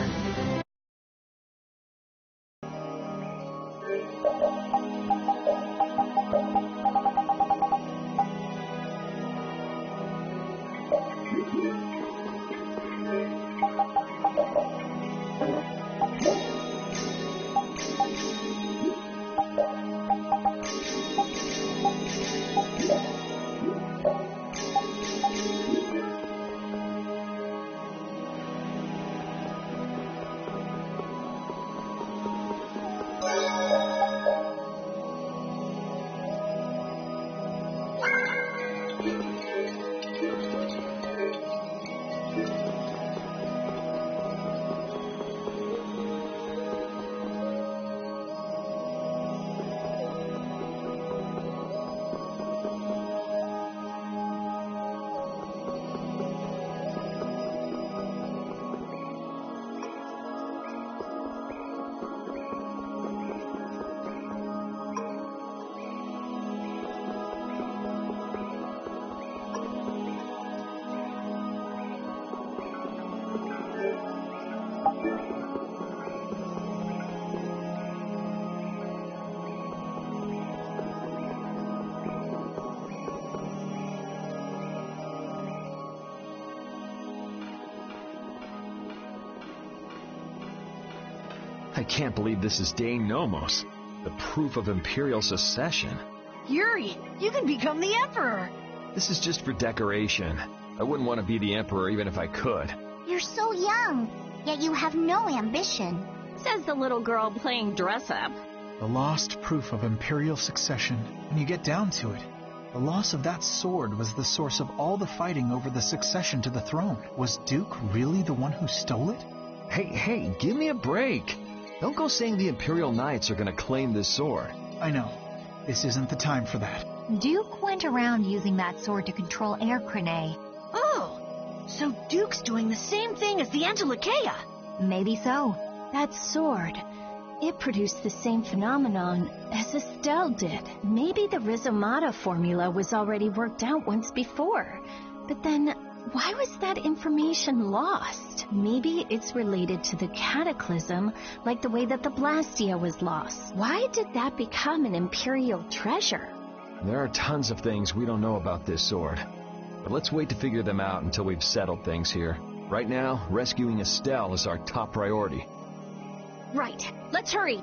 I can't believe this is Dane Nomos, the proof of Imperial secession. Yuri, you can become the Emperor. This is just for decoration. I wouldn't want to be the Emperor even if I could. You're so young, yet you have no ambition. Says the little girl playing dress-up. The lost proof of Imperial succession. When you get down to it, the loss of that sword was the source of all the fighting over the succession to the throne. Was Duke really the one who stole it? Hey, give me a break. Don't go saying the Imperial Knights are gonna claim this sword. I know. This isn't the time for that. Duke went around using that sword to control Air Crane. Oh, so Duke's doing the same thing as the Antilocheia. Maybe so. That sword, it produced the same phenomenon as Estelle did. Maybe the Rizomata formula was already worked out once before. But then, why was that information lost? Maybe it's related to the Cataclysm, like the way that the Blastia was lost. Why did that become an Imperial treasure? There are tons of things we don't know about this sword. But let's wait to figure them out until we've settled things here. Right now, rescuing Estelle is our top priority. Right. Let's hurry.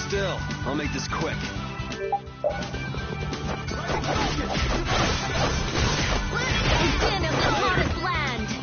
still. I'll make this quick. Den of the hardest land!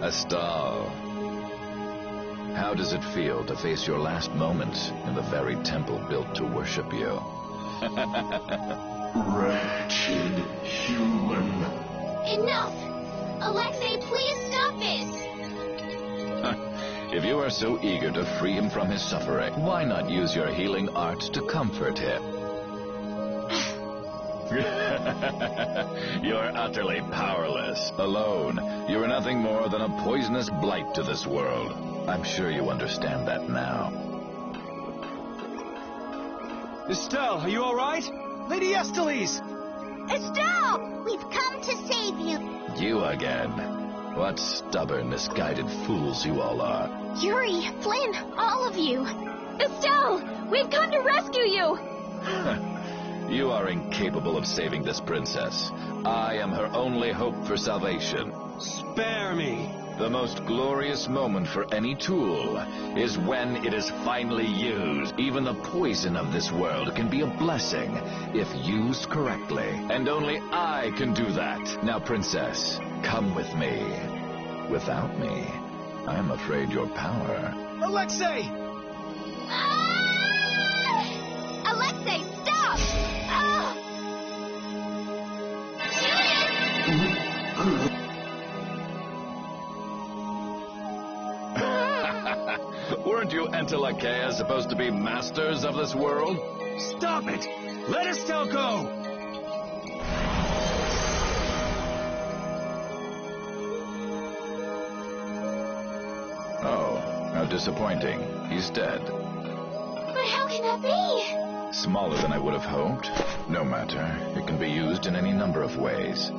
Astal, how does it feel to face your last moments in the very temple built to worship you? Wretched human. Enough! Alexei, please stop this! If you are so eager to free him from his suffering, why not use your healing arts to comfort him? You're utterly powerless. Alone, you are nothing more than a poisonous blight to this world. I'm sure you understand that now. Estelle, are you all right? Lady Estellise! Estelle! We've come to save you. You again. What stubborn, misguided fools you all are. Yuri, Flynn, all of you. Estelle! We've come to rescue you! You are incapable of saving this princess. I am her only hope for salvation. Spare me! The most glorious moment for any tool is when it is finally used. Even the poison of this world can be a blessing if used correctly. And only I can do that. Now, princess, come with me. Without me, I am afraid your power... Alexei! Alexei, stop! Ah! Weren't you Entelakea supposed to be masters of this world? Stop it! Let Estelle go! Oh, how disappointing. He's dead. But how can that be? Smaller than I would have hoped. No matter. It can be used in any number of ways.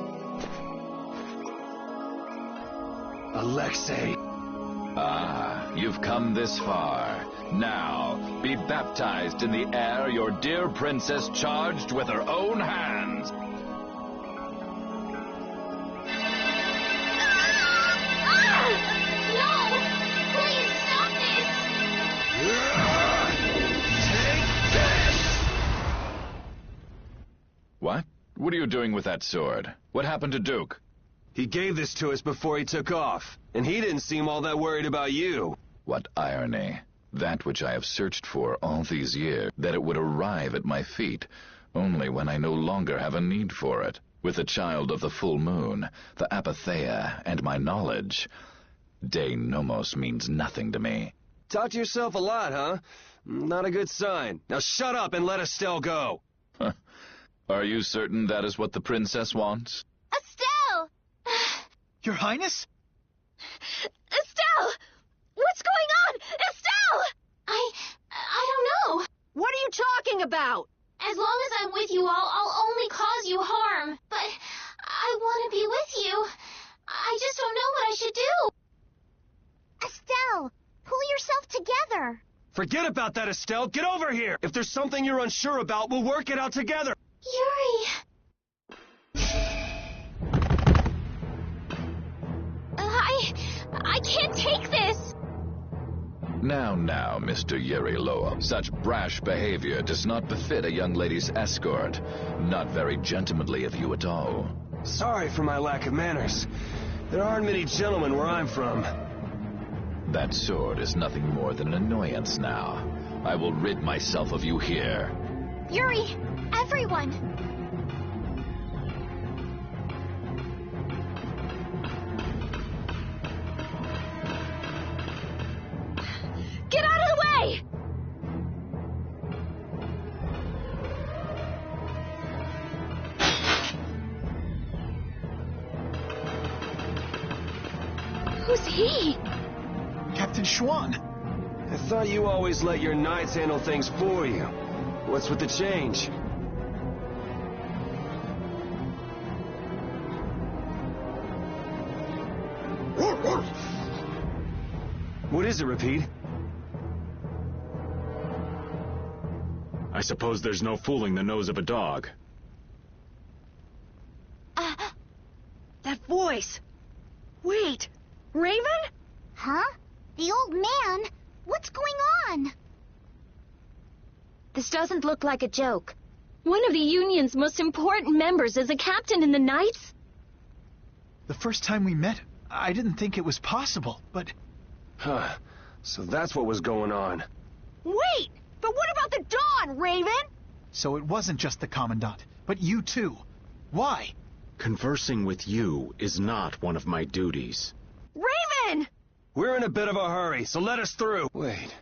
Alexei! Ah, you've come this far. Now, be baptized in the air your dear princess charged with her own hands. No! Please stop this! What? What are you doing with that sword? What happened to Duke? He gave this to us before he took off, and he didn't seem all that worried about you. What irony. That which I have searched for all these years, that it would arrive at my feet, only when I no longer have a need for it. With the child of the full moon, the Apatheia, and my knowledge, De Nomos means nothing to me. Talk to yourself a lot, huh? Not a good sign. Now shut up and let Estelle go. Are you certain that is what the princess wants? Estelle! Your Highness? Estelle! What's going on? Estelle! I don't know. What are you talking about? As long as I'm with you all, I'll only cause you harm. But I want to be with you. I just don't know what I should do. Estelle, pull yourself together. Forget about that, Estelle. Get over here. If there's something you're unsure about, we'll work it out together. Yuri. I can't take this. Now, Mr. Yuri Loeb. Such brash behavior does not befit a young lady's escort. Not very gentlemanly of you at all. Sorry for my lack of manners. There aren't many gentlemen where I'm from. That sword is nothing more than an annoyance now. I will rid myself of you here. Yuri, everyone. Get out of the way! Who's he? Captain Schwan. I thought you always let your knights handle things for you. What's with the change? What is it, Repeat? I suppose there's no fooling the nose of a dog. That voice. Wait, Raven? Huh? The old man? What's going on? This doesn't look like a joke. One of the Union's most important members is a captain in the Knights? The first time we met, I didn't think it was possible, but... Huh. So that's what was going on. Wait! But what about the Dawn, Raven? So it wasn't just the Commandant, but you too. Why? Conversing with you is not one of my duties. Raven! We're in a bit of a hurry, so let us through. Wait.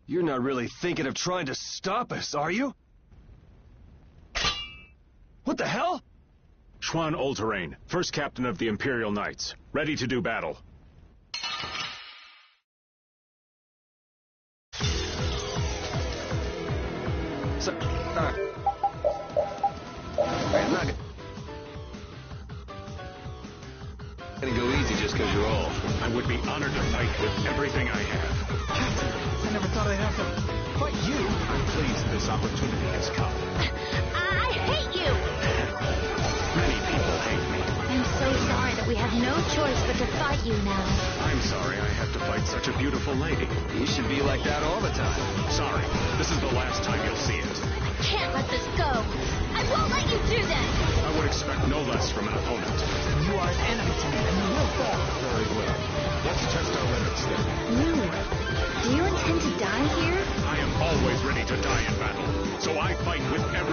You're not really thinking of trying to stop us, are you? What the hell? Schwan Olterain, first captain of the Imperial Knights. Ready to do battle. So, I'm not gonna go easy just because you're old. I would be honored to fight with everything I have. Captain, I never thought I'd have to fight you. I'm pleased this opportunity has come. I hate you! Many people hate me. I'm so sorry that we have no choice but to fight you now. I'm sorry I have to fight such a beautiful lady. You should be like that all the time. Sorry, this is the last time you'll see it. I can't let this go. I won't let you do this! I would expect no less from an opponent. You are an enemy to me, and you will fall. Very well. Let's test our limits then. You, do you intend to die here? I am always ready to die in battle, so I fight with every